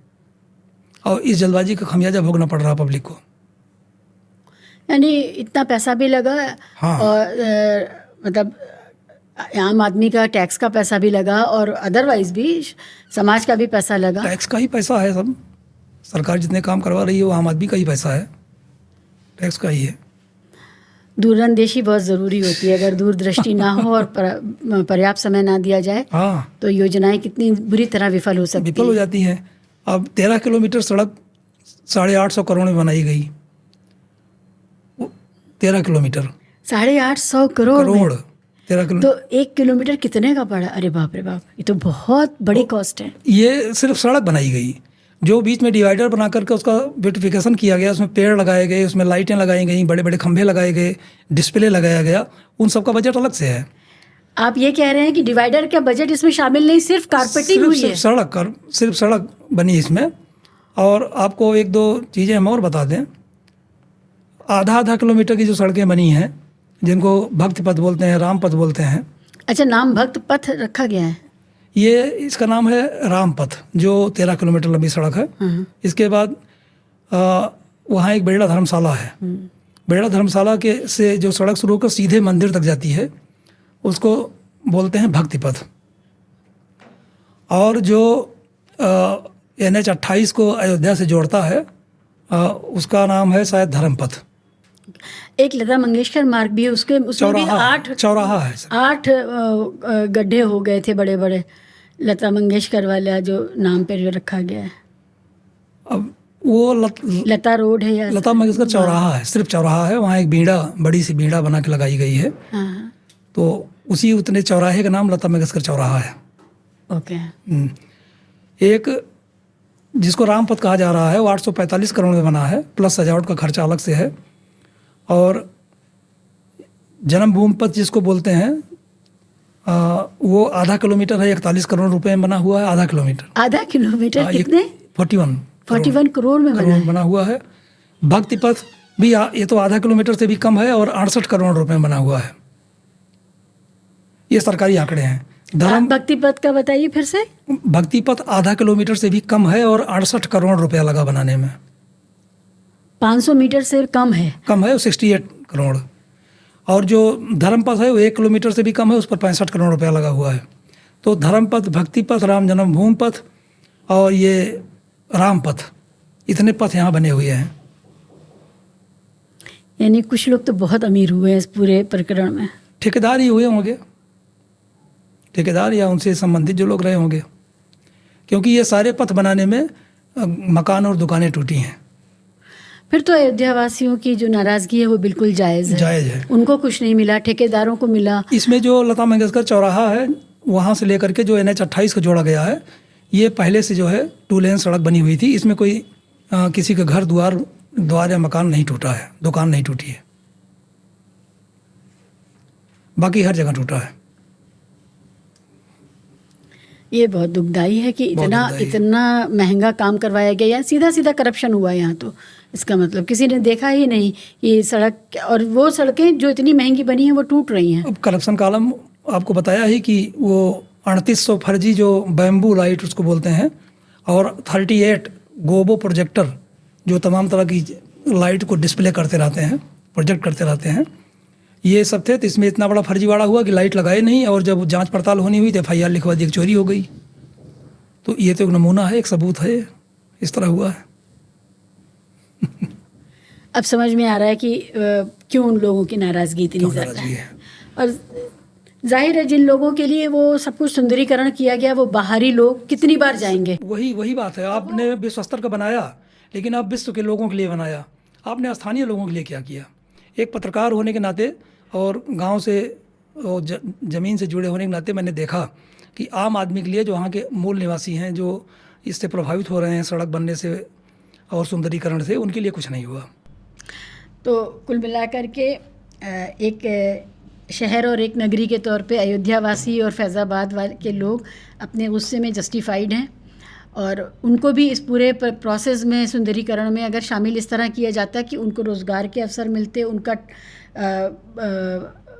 और इस जल्दबाजी का खमियाजा भोगना पड़ रहा पब्लिक को। यानी इतना पैसा भी लगा। हाँ। और मतलब आम आदमी का टैक्स का पैसा भी लगा और अदरवाइज भी समाज का भी पैसा लगा। टैक्स का ही पैसा है सब, सरकार जितने काम करवा रही है वो आम आदमी का ही पैसा है, टैक्स का ही है। दूरअंदेशी बहुत ज़रूरी होती है। अगर दूरदृष्टि ना हो और पर्याप्त समय ना दिया जाए हाँ, तो योजनाएं कितनी बुरी तरह विफल हो सकती विफल हो हैं। जाती हैं। अब 13 किलोमीटर सड़क 850 करोड़ में बनाई गई। 13 किलोमीटर 850 करोड़ में। करोड़ 13 किलोमीटर। तो 1 किलोमीटर कितने का पड़ा? अरे बाप रे बाप, ये तो बहुत बड़ी कॉस्ट है। ये सिर्फ सड़क बनाई गई, जो बीच में डिवाइडर बना करके उसका ब्यूटिफिकेशन किया गया, उसमें पेड़ लगाए गए, उसमें लाइटें लगाई गई, बड़े बड़े खंभे लगाए गए, डिस्प्ले लगाया गया, उन सब का बजट अलग से है। आप ये कह रहे हैं कि डिवाइडर का बजट इसमें शामिल नहीं, सिर्फ कारपेटिंग हुई है। सिर्फ सड़क बनी इसमें। और आपको 1-2 चीज़ें हम और बता दें। आधा किलोमीटर की जो सड़कें बनी हैं, जिनको भक्ति पथ बोलते हैं, राम पथ बोलते हैं। अच्छा, नाम भक्त पथ रखा गया है। ये इसका नाम है राम पथ, जो 13 किलोमीटर लंबी सड़क है। इसके बाद वहाँ एक बेड़ा धर्मशाला है। बेड़ा धर्मशाला के से जो सड़क शुरू होकर सीधे मंदिर तक जाती है, उसको बोलते हैं भक्ति पथ। और जो NH 28 को अयोध्या से जोड़ता है, उसका नाम है शायद धर्म पथ। एक लता मंगेशकर मार्ग भी है, उसमें भी चौराहा है सर। 8 गड्ढे हो गए थे बड़े बड़े, लता मंगेशकर वाला जो नाम पे जो रखा गया है। अब वो लता रोड है या लता मंगेशकर चौराहा है, सिर्फ चौराहा है। वहाँ एक बीड़ा, बड़ी सी बीड़ा बना के लगाई गई है। हाँ, तो उसी उतने चौराहे का नाम लता मंगेशकर चौराहा है। ओके। एक जिसको राम पथ कहा जा रहा है, वो 845 करोड़ में बना है, प्लस सजावट का खर्चा अलग से है। और जन्मभूमि पथ जिसको बोलते हैं, वो आधा किलोमीटर है, 41 करोड़ रुपए में बना हुआ है। आधा किलोमीटर कितने? 41 करोड़ में बना हुआ है। भक्ति पथ भी ये तो आधा किलोमीटर से भी कम है और 68 करोड़ रुपए में बना हुआ है। ये सरकारी आंकड़े हैं। भक्ति पथ का बताइए फिर से। भक्ति पथ आधा किलोमीटर से भी कम है और 68 करोड़ रुपया लगा बनाने में। 500 मीटर से कम है वो 68 करोड़। और जो धर्म पथ है वो 1 किलोमीटर से भी कम है, उस पर 65 करोड़ रुपया लगा हुआ है। तो धर्म पथ, भक्ति पथ, राम जन्मभूमि पथ और ये राम पथ, इतने पथ यहाँ बने हुए हैं। यानी कुछ लोग तो बहुत अमीर हुए हैं इस पूरे प्रकरण में। ठेकेदार ही हुए होंगे, ठेकेदार या उनसे संबंधित जो लोग रहे होंगे, क्योंकि ये सारे पथ बनाने में मकान और दुकानें टूटी हैं। फिर तो अयोध्या वासियों की जो नाराजगी है वो बिल्कुल जायज़ है। उनको कुछ नहीं मिला, ठेकेदारों को मिला। इसमें जो लता मंगेशकर चौराहा है, वहाँ से लेकर के जो NH 28 को जोड़ा गया है, ये पहले से जो है 2 लेन सड़क बनी हुई थी। इसमें कोई किसी का घर द्वार या मकान नहीं टूटा है, दुकान नहीं टूटी है, बाकी हर जगह टूटा है। ये बहुत दुखदाई है कि इतना महंगा काम करवाया गया, सीधा सीधा करप्शन हुआ यहाँ। तो इसका मतलब किसी ने देखा ही नहीं ये सड़क, और वो सड़कें जो इतनी महंगी बनी हैं वो टूट रही हैं। अब करप्शन का आलम आपको बताया ही कि वो 3800 फर्जी जो बैम्बू लाइट उसको बोलते हैं, और 38 गोबो प्रोजेक्टर जो तमाम तरह की लाइट को डिस्प्ले करते रहते हैं, प्रोजेक्ट करते रहते हैं, ये सब थे। तो इसमें इतना बड़ा फर्जीवाड़ा हुआ कि लाइट लगाए नहीं, और जब जांच पड़ताल होनी हुई तो FIR लिखवा दी, चोरी हो गई। तो ये तो एक नमूना है, एक सबूत है, इस तरह हुआ है। अब समझ में आ रहा है कि क्यों उन लोगों की नाराज़गी इतनी ज़्यादा है। और जाहिर है जिन लोगों के लिए वो सब कुछ सुंदरीकरण किया गया, वो बाहरी लोग कितनी बार जाएंगे। वही बात है। आपने विश्व स्तर का बनाया, लेकिन आप विश्व के लोगों के लिए बनाया, आपने स्थानीय लोगों के लिए क्या किया? एक पत्रकार होने के नाते और गांव से और ज़मीन से जुड़े होने के नाते मैंने देखा कि आम आदमी के लिए, जो वहाँ के मूल निवासी हैं, जो इससे प्रभावित हो रहे हैं सड़क बनने से और सुंदरीकरण से, उनके लिए कुछ नहीं हुआ। तो कुल मिलाकर के एक शहर और एक नगरी के तौर पे अयोध्यावासी और फैज़ाबाद वाले के लोग अपने गुस्से में जस्टिफाइड हैं, और उनको भी इस पूरे प्रोसेस में, सुंदरीकरण में अगर शामिल इस तरह किया जाता कि उनको रोज़गार के अवसर मिलते, उनका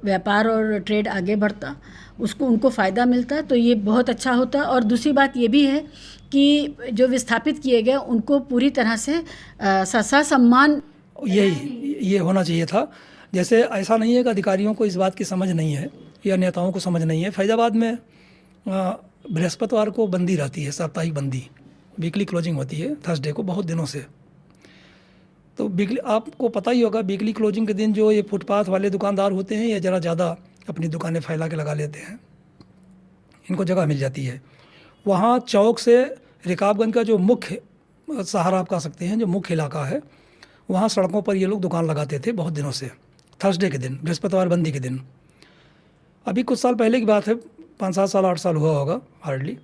व्यापार और ट्रेड आगे बढ़ता, उसको उनको फ़ायदा मिलता, तो ये बहुत अच्छा होता। और दूसरी बात ये भी है कि जो विस्थापित किए गए उनको पूरी तरह से सम्मान ये होना चाहिए था। जैसे ऐसा नहीं है कि अधिकारियों को इस बात की समझ नहीं है या नेताओं को समझ नहीं है। फैज़ाबाद में बृहस्पतिवार को बंदी रहती है, साप्ताहिक बंदी, वीकली क्लोजिंग होती है थर्सडे को, बहुत दिनों से। तो वीकली, आपको पता ही होगा, वीकली क्लोजिंग के दिन जो ये फुटपाथ वाले दुकानदार होते हैं, ये ज़रा ज़्यादा अपनी दुकानें फैला के लगा लेते हैं, इनको जगह मिल जाती है। वहाँ चौक से रिकाबगंज का जो मुख्य सहारा आप कह सकते हैं, जो मुख्य इलाका है, वहाँ सड़कों पर ये लोग दुकान लगाते थे बहुत दिनों से, थर्सडे के दिन, बृहस्पतिवार बंदी के दिन। अभी कुछ साल पहले की बात है, 5-7 साल 8 साल हुआ होगा हार्डली।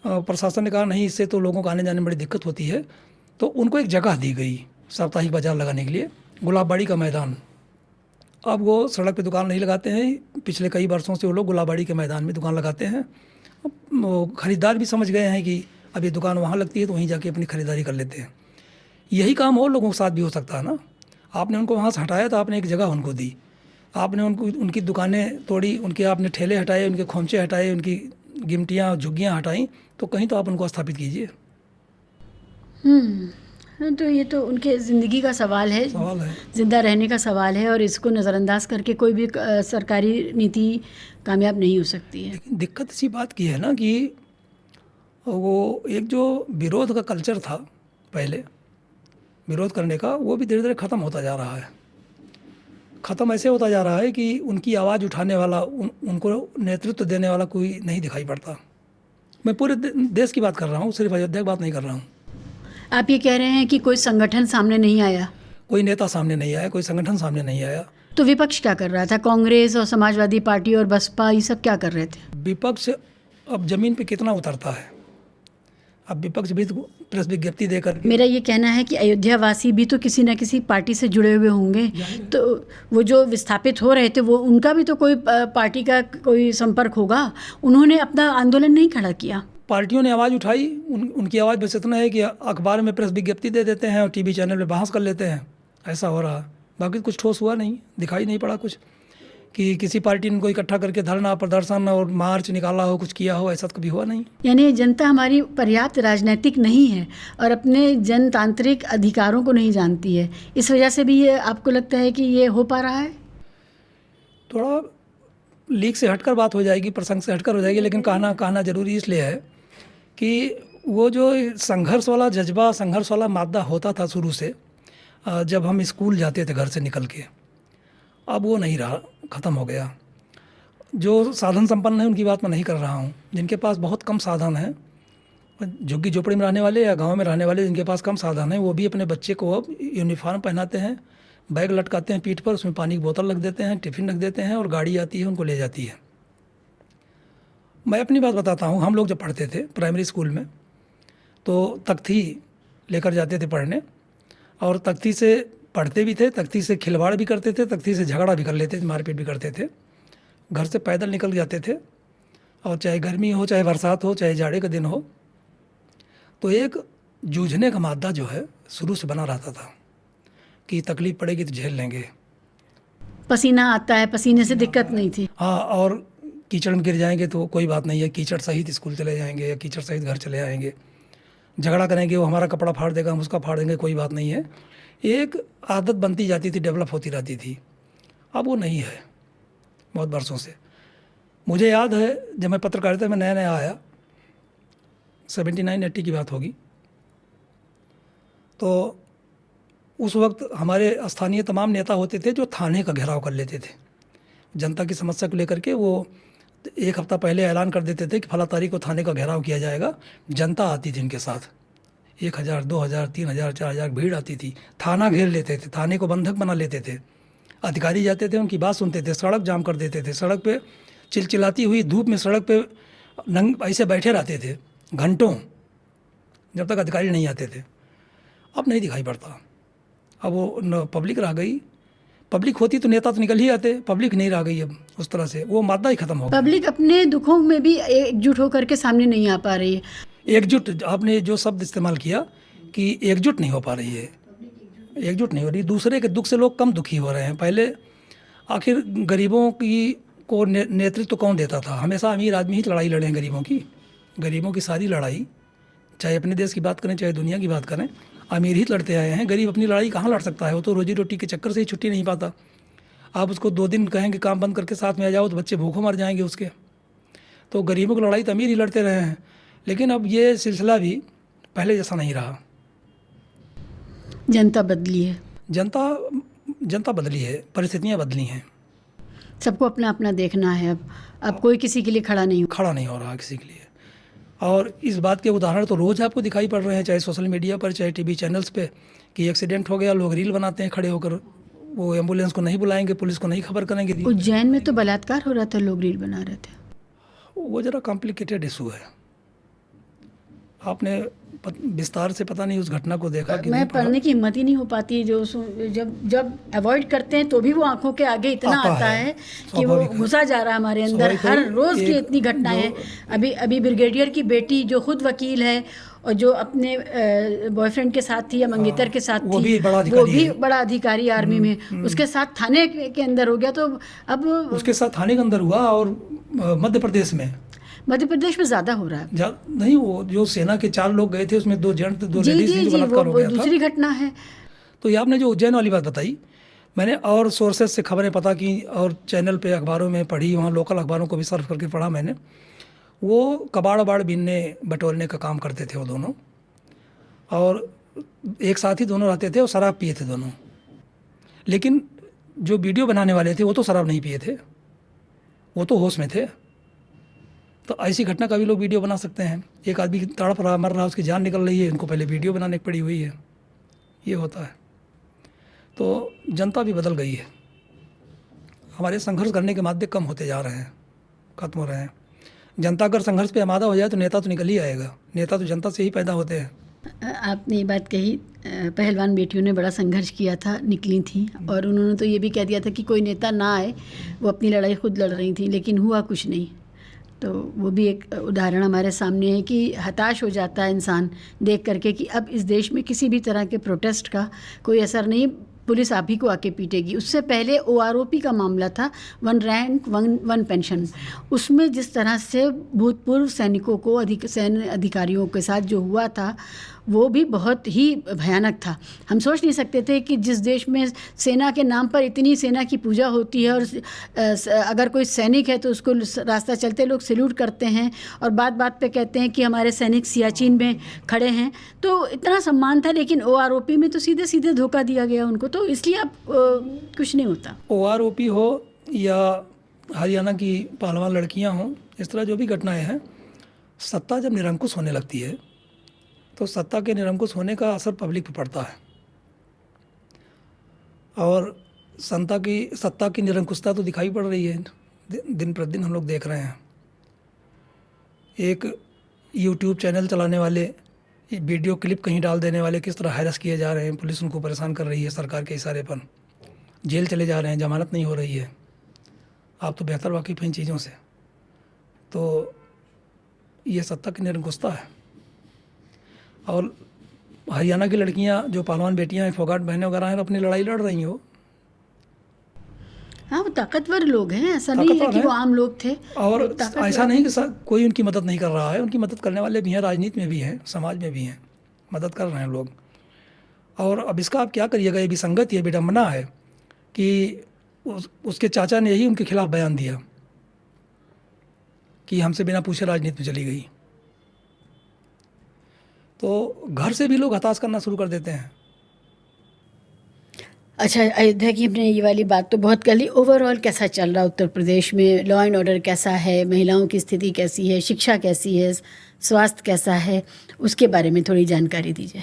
प्रशासन ने कहा नहीं, इससे तो लोगों को आने जाने में बड़ी दिक्कत होती है, तो उनको एक जगह दी गई साप्ताहिक बाज़ार लगाने के लिए, गुलाबबाड़ी का मैदान। अब वो सड़क पे दुकान नहीं लगाते हैं, पिछले कई वर्षों से वो लोग गुलाबबाड़ी के मैदान में दुकान लगाते हैं। वो खरीदार भी समझ गए हैं कि अब ये दुकान वहाँ लगती है तो वहीं जाके अपनी ख़रीदारी कर लेते हैं। यही काम और लोगों के साथ भी हो सकता है ना। आपने उनको वहाँ से हटाया तो आपने एक जगह उनको दी, आपने उनको, उनकी दुकानें तोड़ी, उनके आपने ठेले हटाए, उनके खोमचे हटाए, उनकी गिमटियाँ झुग्गियाँ हटाई, तो कहीं तो आप उनको स्थापित कीजिए। तो ये तो उनके ज़िंदगी का सवाल है, ज़िंदा रहने का सवाल है, और इसको नज़रअंदाज करके कोई भी सरकारी नीति कामयाब नहीं हो सकती है। लेकिन दिक्कत इसी बात की है ना कि वो एक जो विरोध का कल्चर था पहले, विरोध करने का, वो भी धीरे धीरे ख़त्म होता जा रहा है। ख़त्म ऐसे होता जा रहा है कि उनकी आवाज़ उठाने वाला, उनको नेतृत्व देने वाला कोई नहीं दिखाई पड़ता। मैं पूरे देश की बात कर रहा हूँ, सिर्फ अयोध्या की बात नहीं कर रहा हूँ। आप ये कह रहे हैं कि कोई संगठन सामने नहीं आया, कोई नेता सामने नहीं आया, कोई संगठन सामने नहीं आया। तो विपक्ष क्या कर रहा था? कांग्रेस और समाजवादी पार्टी और बसपा, ये सब क्या कर रहे थे? विपक्ष अब ज़मीन पे कितना उतरता है? अब विपक्ष भी तो प्रेस विज्ञप्ति देकर, मेरा ये कहना है कि अयोध्यावासी भी तो किसी न किसी पार्टी से जुड़े हुए होंगे, तो वो जो विस्थापित हो रहे थे, वो उनका भी तो कोई पार्टी का कोई संपर्क होगा। उन्होंने अपना आंदोलन नहीं खड़ा किया, पार्टियों ने आवाज़ उठाई। उनकी आवाज़ बस इतना है कि अखबार में प्रेस विज्ञप्ति दे देते हैं और टीवी चैनल में बहस कर लेते हैं, ऐसा हो रहा। बाकी कुछ ठोस हुआ नहीं, दिखाई नहीं पड़ा कुछ कि किसी पार्टी ने कोई इकट्ठा करके धरना, प्रदर्शन और मार्च निकाला हो, कुछ किया हो, ऐसा तो कभी हुआ नहीं। यानी जनता हमारी पर्याप्त राजनीतिक नहीं है और अपने जनतांत्रिक अधिकारों को नहीं जानती है। इस वजह से भी ये आपको लगता है कि ये हो पा रहा है? थोड़ा लीक से हटकर बात हो जाएगी, प्रसंग से हटकर हो जाएगी, लेकिन कहना जरूरी इसलिए है कि वो जो संघर्ष वाला जज्बा, संघर्ष वाला मादा होता था शुरू से, जब हम स्कूल जाते थे घर से निकल के, अब वो नहीं रहा, ख़त्म हो गया। जो साधन संपन्न है उनकी बात मैं नहीं कर रहा हूँ, जिनके पास बहुत कम साधन हैं, झुग्गी झोपड़ी में रहने वाले या गांव में रहने वाले जिनके पास कम साधन है, वो भी अपने बच्चे को अब यूनिफॉर्म पहनाते हैं, बैग लटकाते हैं पीठ पर, उसमें पानी की बोतल रख देते हैं, टिफ़िन रख देते हैं और गाड़ी आती है उनको ले जाती है। मैं अपनी बात बताता हूँ, हम लोग जब पढ़ते थे प्राइमरी स्कूल में तो तख्ती लेकर जाते थे पढ़ने, और तख्ती से पढ़ते भी थे, तख्ती से खिलवाड़ भी करते थे, तख्ती से झगड़ा भी कर लेते थे, मारपीट भी करते थे। घर से पैदल निकल जाते थे, और चाहे गर्मी हो, चाहे बरसात हो, चाहे जाड़े का दिन हो, तो एक जूझने का मादा जो है शुरू से बना रहता था कि तकलीफ़ पड़ेगी तो झेल लेंगे। पसीना आता है, पसीने से दिक्कत नहीं थी। हाँ, और कीचड़ में गिर जाएंगे तो कोई बात नहीं है, कीचड़ सहित स्कूल चले जाएंगे या कीचड़ सहित घर चले आएंगे। झगड़ा करेंगे, वो हमारा कपड़ा फाड़ देगा, हम उसका फाड़ देंगे, कोई बात नहीं है। एक आदत बनती जाती थी, डेवलप होती रहती थी। अब वो नहीं है बहुत वर्षों से। मुझे याद है जब मैं पत्रकारिता में नया नया आया, 79-80 की बात होगी, तो उस वक्त हमारे स्थानीय तमाम नेता होते थे जो थाने का घेराव कर लेते थे। जनता की समस्या को लेकर के वो एक हफ्ता पहले ऐलान कर देते थे कि फला तारीख को थाने का घेराव किया जाएगा। जनता आती थी इनके साथ, 1000, 2000, 3000, 4000 भीड़ आती थी, थाना घेर लेते थे, थाने को बंधक बना लेते थे। अधिकारी जाते थे, उनकी बात सुनते थे, सड़क जाम कर देते थे, सड़क पे चिलचिलाती हुई धूप में सड़क पे ऐसे बैठे रहते थे घंटों, जब तक अधिकारी नहीं आते थे। अब नहीं दिखाई पड़ता। अब वो पब्लिक रह गई। पब्लिक होती तो नेता तो निकल ही आते, पब्लिक नहीं रह गई अब उस तरह से, वो मादा ही खत्म हो गया। पब्लिक अपने दुखों में भी एकजुट होकर के सामने नहीं आ पा रही है। एकजुट, आपने जो शब्द इस्तेमाल किया कि एकजुट नहीं हो पा रही है, एकजुट नहीं हो रही। दूसरे के दुख से लोग कम दुखी हो रहे हैं। पहले आखिर गरीबों की को नेतृत्व कौन देता था? हमेशा अमीर आदमी ही लड़ाई लड़े हैं गरीबों की। गरीबों की सारी लड़ाई, चाहे अपने देश की बात करें चाहे दुनिया की बात करें, अमीर ही लड़ते आए हैं। गरीब अपनी लड़ाई कहाँ लड़ सकता है? वो तो रोजी रोटी के चक्कर से ही छुट्टी नहीं पाता। आप उसको 2 दिन कहेंगे काम बंद करके साथ में आ जाओ तो बच्चे भूखों मर जाएंगे उसके। तो गरीबों की लड़ाई तो अमीर ही लड़ते रहे हैं। लेकिन अब ये सिलसिला भी पहले जैसा नहीं रहा। जनता बदली है, जनता बदली है, परिस्थितियाँ बदली हैं। सबको अपना अपना देखना है। अब कोई किसी के लिए खड़ा नहीं हो रहा किसी के लिए। और इस बात के उदाहरण तो रोज़ आपको दिखाई पड़ रहे हैं, चाहे सोशल मीडिया पर चाहे टीवी चैनल्स पे, कि एक्सीडेंट हो गया, लोग रील बनाते हैं खड़े होकर। वो एम्बुलेंस को नहीं बुलाएंगे, पुलिस को नहीं खबर करेंगे। उज्जैन में तो बलात्कार हो रहा था, लोग रील बना रहे थे। वो ज़रा कॉम्प्लिकेटेड इशू है। आपने विस्तार से पता नहीं उस घटना को देखा कि मैं पढ़ने की हिम्मत ही नहीं हो पाती। जो जब अवॉइड करते हैं तो भी वो आंखों के आगे इतना आता है कि वो घुसा जा रहा है हमारे अंदर। हर रोज़ की इतनी घटनाएं हैं। अभी ब्रिगेडियर की बेटी जो खुद वकील है और जो अपने बॉयफ्रेंड के साथ थी या मंगेतर के साथ वो थी, भी बड़ा अधिकारी आर्मी में, उसके साथ थाने के अंदर हो गया। तो अब उसके साथ थाने के अंदर हुआ। और मध्य प्रदेश में ज़्यादा हो रहा है। नहीं, वो जो सेना के 4 लोग गए थे उसमें 2 जेंट्स 2 लेडीज थी, जो बलात्कार हो गया था। दूसरी घटना है। तो ये आपने जो उज्जैन वाली बात बताई, मैंने और सोर्सेज से खबरें पता की और चैनल पे अखबारों में पढ़ी, वहाँ लोकल अखबारों को भी सर्फ करके पढ़ा मैंने। वो कबाड़ बीनने बटोरने का काम करते थे वो दोनों, और एक साथ ही दोनों रहते थे और शराब पिए थे दोनों। लेकिन जो वीडियो बनाने वाले थे वो तो शराब नहीं पिए थे, वो तो होश में थे। तो ऐसी घटना का भी लोग वीडियो बना सकते हैं। एक आदमी तड़प रहा, मर रहा, उसकी जान निकल रही है, इनको पहले वीडियो बनाने की पड़ी हुई है। ये होता है। तो जनता भी बदल गई है। हमारे संघर्ष करने के माध्यम कम होते जा रहे हैं, खत्म हो रहे हैं। जनता अगर संघर्ष पे आमादा हो जाए तो नेता तो निकल ही आएगा। नेता तो जनता से ही पैदा होते हैं। आपने ये बात कही, पहलवान बेटियों ने बड़ा संघर्ष किया था, निकली थी, और उन्होंने तो ये भी कह दिया था कि कोई नेता ना आए, वो अपनी लड़ाई खुद लड़ रही थी, लेकिन हुआ कुछ नहीं। तो वो भी एक उदाहरण हमारे सामने है कि हताश हो जाता है इंसान देख करके कि अब इस देश में किसी भी तरह के प्रोटेस्ट का कोई असर नहीं, पुलिस आप ही को आके पीटेगी। उससे पहले OROP का मामला था, 1 रैंक 1 पेंशन, उसमें जिस तरह से भूतपूर्व सैनिकों को सैन्य अधिकारियों के साथ जो हुआ था वो भी बहुत ही भयानक था। हम सोच नहीं सकते थे कि जिस देश में सेना के नाम पर इतनी सेना की पूजा होती है, और अगर कोई सैनिक है तो उसको रास्ता चलते लोग सैल्यूट करते हैं, और बात बात पे कहते हैं कि हमारे सैनिक सियाचिन में खड़े हैं, तो इतना सम्मान था। लेकिन OROP में तो सीधे सीधे धोखा दिया गया उनको, तो इसलिए अब कुछ नहीं होता। OROP हो या हरियाणा की पहलवान लड़कियां हों, इस तरह जो भी घटनाएं हैं, सत्ता जब निरंकुश होने लगती है तो सत्ता के निरंकुश होने का असर पब्लिक पर पड़ता है। और सत्ता की निरंकुशता तो दिखाई पड़ रही है, दिन प्रतिदिन हम लोग देख रहे हैं। एक YouTube चैनल चलाने वाले, वीडियो क्लिप कहीं डाल देने वाले किस तरह हैरेस किए जा रहे हैं, पुलिस उनको परेशान कर रही है सरकार के इशारे पर, जेल चले जा रहे हैं, जमानत नहीं हो रही है। आप तो बेहतर वाकिफ़ हैं इन चीज़ों से। तो ये सत्ता की निरंकुशता है। और हरियाणा की लड़कियां जो पहलवान बेटियां हैं, फोगाट बहनें वगैरह हैं, अपनी लड़ाई लड़ रही हो। हाँ, वो ताकतवर लोग हैं, ऐसा नहीं है कि वो आम लोग थे। और ऐसा नहीं कि कोई उनकी मदद नहीं कर रहा है, उनकी मदद करने वाले भी हैं, राजनीति में भी हैं, समाज में भी हैं, मदद कर रहे हैं लोग। और अब इसका आप क्या करिएगा, ये विसंगति है, विडम्बना है कि उसके चाचा ने यही उनके खिलाफ बयान दिया कि हमसे बिना पूछे राजनीति में चली गई। तो घर से भी लोग हताश करना शुरू कर देते हैं। अच्छा, अयोध्या की हमने ये वाली बात तो बहुत कर ली। ओवरऑल कैसा चल रहा है उत्तर प्रदेश में? लॉ एंड ऑर्डर कैसा है? महिलाओं की स्थिति कैसी है? शिक्षा कैसी है? स्वास्थ्य कैसा है? उसके बारे में थोड़ी जानकारी दीजिए।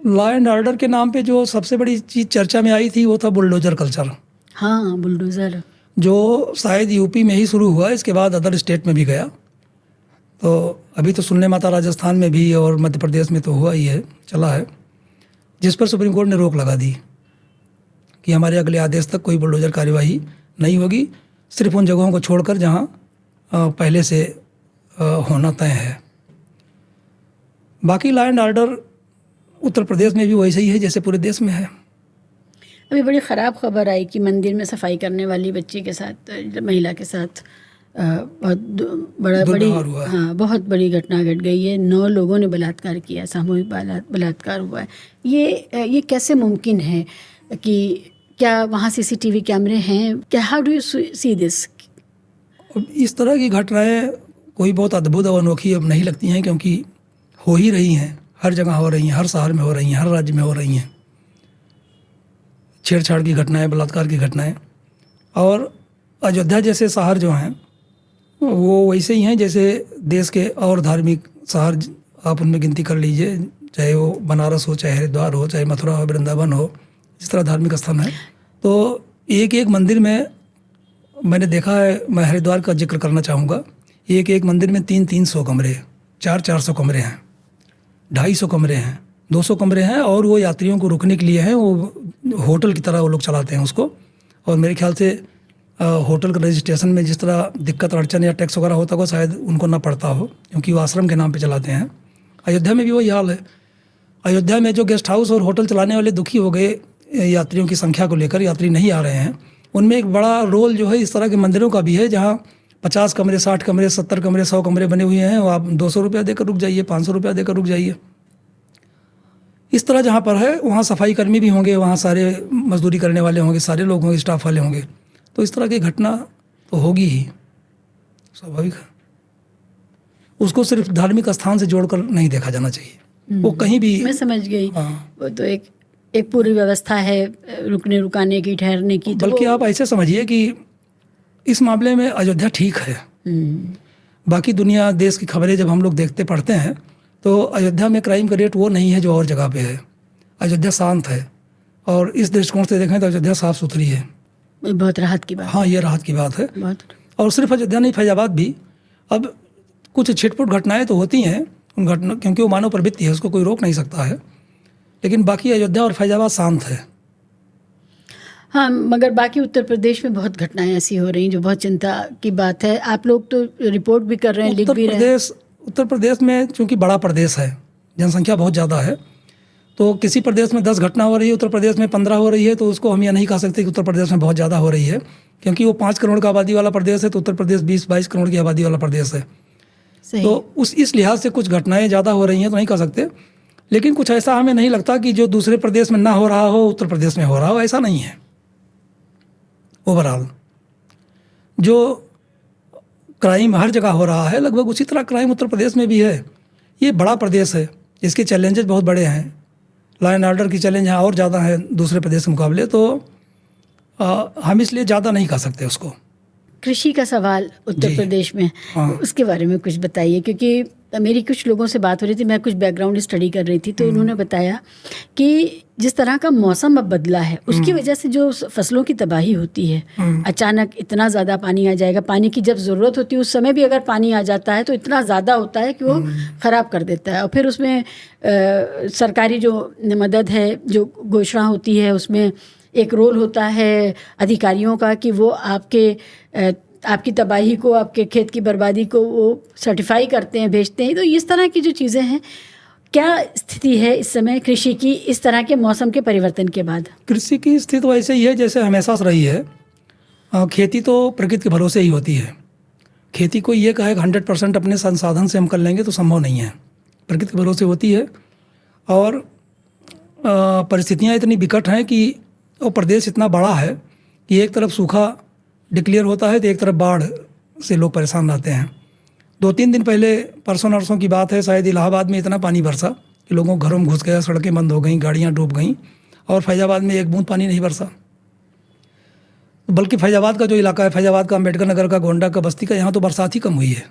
लॉ एंड ऑर्डर के नाम पे जो सबसे बड़ी चीज़ चर्चा में आई थी वो था बुलडोजर कल्चर। हाँ, बुलडोज़र। जो शायद यूपी में ही शुरू हुआ, इसके बाद अदर स्टेट में भी गया। तो अभी तो सुनने में आता राजस्थान में भी और मध्य प्रदेश में तो हुआ ही है, चला है, जिस पर सुप्रीम कोर्ट ने रोक लगा दी कि हमारे अगले आदेश तक कोई बुलडोजर कार्यवाही नहीं होगी, सिर्फ उन जगहों को छोड़कर जहां पहले से होना तय है। बाकी law and order Uttar Pradesh में भी वैसे ही है जैसे पूरे देश में है। अभी बड़ी ख़राब खबर आई कि मंदिर में सफाई करने वाली बच्ची के साथ, महिला के साथ बहुत बड़ी दुर्व्यवहार हुआ है। हाँ, बहुत बड़ी घटना घट गई है। 9 लोगों ने बलात्कार किया, सामूहिक बलात्कार हुआ है। ये कैसे मुमकिन है कि क्या वहाँ सीसीटीवी कैमरे हैं? क्या, how do you see this? इस तरह की घटनाएं कोई बहुत अद्भुत और अनोखी अब नहीं लगती हैं, क्योंकि हो ही रही हैं, हर जगह हो रही हैं, हर शहर में हो रही हैं, हर राज्य में हो रही हैं। छेड़छाड़ की घटनाएं, बलात्कार की घटनाएं। और अयोध्या जैसे शहर जो हैं वो वैसे ही हैं जैसे देश के और धार्मिक शहर आप उनमें गिनती कर लीजिए, चाहे वो बनारस हो, चाहे हरिद्वार हो, चाहे मथुरा हो, वृंदावन हो, जिस तरह धार्मिक स्थान है। तो एक एक मंदिर में मैंने देखा है, मैं हरिद्वार का जिक्र करना चाहूँगा, एक एक मंदिर में 300 कमरे, 400 कमरे हैं, 250 कमरे हैं, 200 कमरे हैं, और वो यात्रियों को रुकने के लिए हैं। वो होटल की तरह वो लोग चलाते हैं उसको। और मेरे ख्याल से होटल का रजिस्ट्रेशन में जिस तरह दिक्कत अड़चन या टैक्स वगैरह होता हो शायद उनको ना पड़ता हो, क्योंकि वो आश्रम के नाम पे चलाते हैं। अयोध्या में भी वही हाल है। अयोध्या में जो गेस्ट हाउस और होटल चलाने वाले दुखी हो गए यात्रियों की संख्या को लेकर, यात्री नहीं आ रहे हैं, उनमें एक बड़ा रोल जो है इस तरह के मंदिरों का भी है, जहाँ 50 कमरे, 60 कमरे, 70 कमरे, 100 कमरे बने हुए हैं, आप 200 रुपया देकर रुक जाइए, 500 रुपया देकर रुक जाइए। इस तरह जहाँ पर है वहाँ सफाई कर्मी भी होंगे, वहाँ सारे मजदूरी करने वाले होंगे, सारे लोग होंगे, स्टाफ वाले होंगे। तो इस तरह की घटना तो होगी ही, स्वाभाविक है। उसको सिर्फ धार्मिक स्थान से जोड़कर नहीं देखा जाना चाहिए, वो कहीं भी। मैं समझ गई। हाँ। वो तो एक पूरी व्यवस्था है रुकने रुकाने की, ठहरने की। तो बल्कि आप ऐसे समझिए कि इस मामले में अयोध्या ठीक है। बाकी दुनिया, देश की खबरें जब हम लोग देखते पढ़ते हैं तो अयोध्या में क्राइम का रेट वो नहीं है जो और जगह पे है। अयोध्या शांत है, और इस दृष्टिकोण से देखें तो अयोध्या साफ़ सुथरी है। बहुत राहत की बात। हाँ, ये राहत की बात है। बहुत। और सिर्फ अयोध्या नहीं, फैजाबाद भी। अब कुछ छिटपुट घटनाएं तो होती हैं उन घटना, क्योंकि वो मानव प्रवृत्ति है, उसको कोई रोक नहीं सकता है। लेकिन बाकी अयोध्या और फैजाबाद शांत है। हाँ, मगर बाकी उत्तर प्रदेश में बहुत घटनाएं ऐसी हो रही हैं जो बहुत चिंता की बात है। आप लोग तो रिपोर्ट भी कर रहे हैं, लिख भी रहे हैं। उत्तर प्रदेश में चूंकि बड़ा प्रदेश है, जनसंख्या बहुत ज़्यादा है, तो किसी प्रदेश में 10 घटना हो रही है, उत्तर प्रदेश में 15 हो रही है, तो उसको हम यह नहीं कह सकते कि उत्तर प्रदेश में बहुत ज़्यादा हो रही है, क्योंकि वो 5 करोड़ का आबादी वाला प्रदेश है, तो उत्तर प्रदेश 20-22 करोड़ की आबादी वाला प्रदेश है। सही। तो इस लिहाज से कुछ घटनाएं ज़्यादा हो रही हैं तो नहीं कह सकते। लेकिन कुछ ऐसा हमें नहीं लगता कि जो दूसरे प्रदेश में ना हो रहा हो उत्तर प्रदेश में हो रहा हो, ऐसा नहीं है। ओवरऑल जो क्राइम हर जगह हो रहा है, लगभग उसी तरह क्राइम उत्तर प्रदेश में भी है। ये बड़ा प्रदेश है, इसके चैलेंजेस बहुत बड़े हैं, लॉ एंड ऑर्डर की चैलेंज यहाँ और ज़्यादा है दूसरे प्रदेश के मुकाबले। तो हम इसलिए ज़्यादा नहीं कह सकते उसको। कृषि का सवाल उत्तर प्रदेश में, हाँ। उसके बारे में कुछ बताइए, क्योंकि मेरी कुछ लोगों से बात हो रही थी, मैं कुछ बैकग्राउंड स्टडी कर रही थी, तो उन्होंने बताया कि जिस तरह का मौसम अब बदला है उसकी वजह से जो फसलों की तबाही होती है, अचानक इतना ज़्यादा पानी आ जाएगा, पानी की जब ज़रूरत होती है उस समय भी अगर पानी आ जाता है तो इतना ज़्यादा होता है कि वो ख़राब कर देता है। और फिर उसमें सरकारी जो मदद है, जो घोषणा होती है, उसमें एक रोल होता है अधिकारियों का कि वो आपकी तबाही को, आपके खेत की बर्बादी को वो सर्टिफाई करते हैं, भेजते हैं। तो इस तरह की जो चीज़ें हैं, क्या स्थिति है इस समय कृषि की इस तरह के मौसम के परिवर्तन के बाद? कृषि की स्थिति तो ऐसे ही है जैसे हमेशा से रही है। खेती तो प्रकृति के भरोसे ही होती है। खेती को ये कहे 100% अपने संसाधन से हम कर लेंगे तो संभव नहीं है, प्रकृति के भरोसे होती है। और परिस्थितियाँ इतनी विकट हैं कि और प्रदेश इतना बड़ा है कि एक तरफ सूखा डिक्लेयर होता है तो एक तरफ बाढ़ से लोग परेशान रहते हैं। 2-3 दिन पहले, परसों नरसों की बात है, शायद इलाहाबाद में इतना पानी बरसा कि लोगों को घरों में घुस गया, सड़कें बंद हो गई, गाड़ियाँ डूब गईं, और फैजाबाद में एक बूंद पानी नहीं बरसा। बल्कि फैजाबाद का जो इलाका है, फैजाबाद का, अम्बेडकर नगर का, गोंडा का, बस्ती का, यहाँ तो बरसात ही कम हुई है।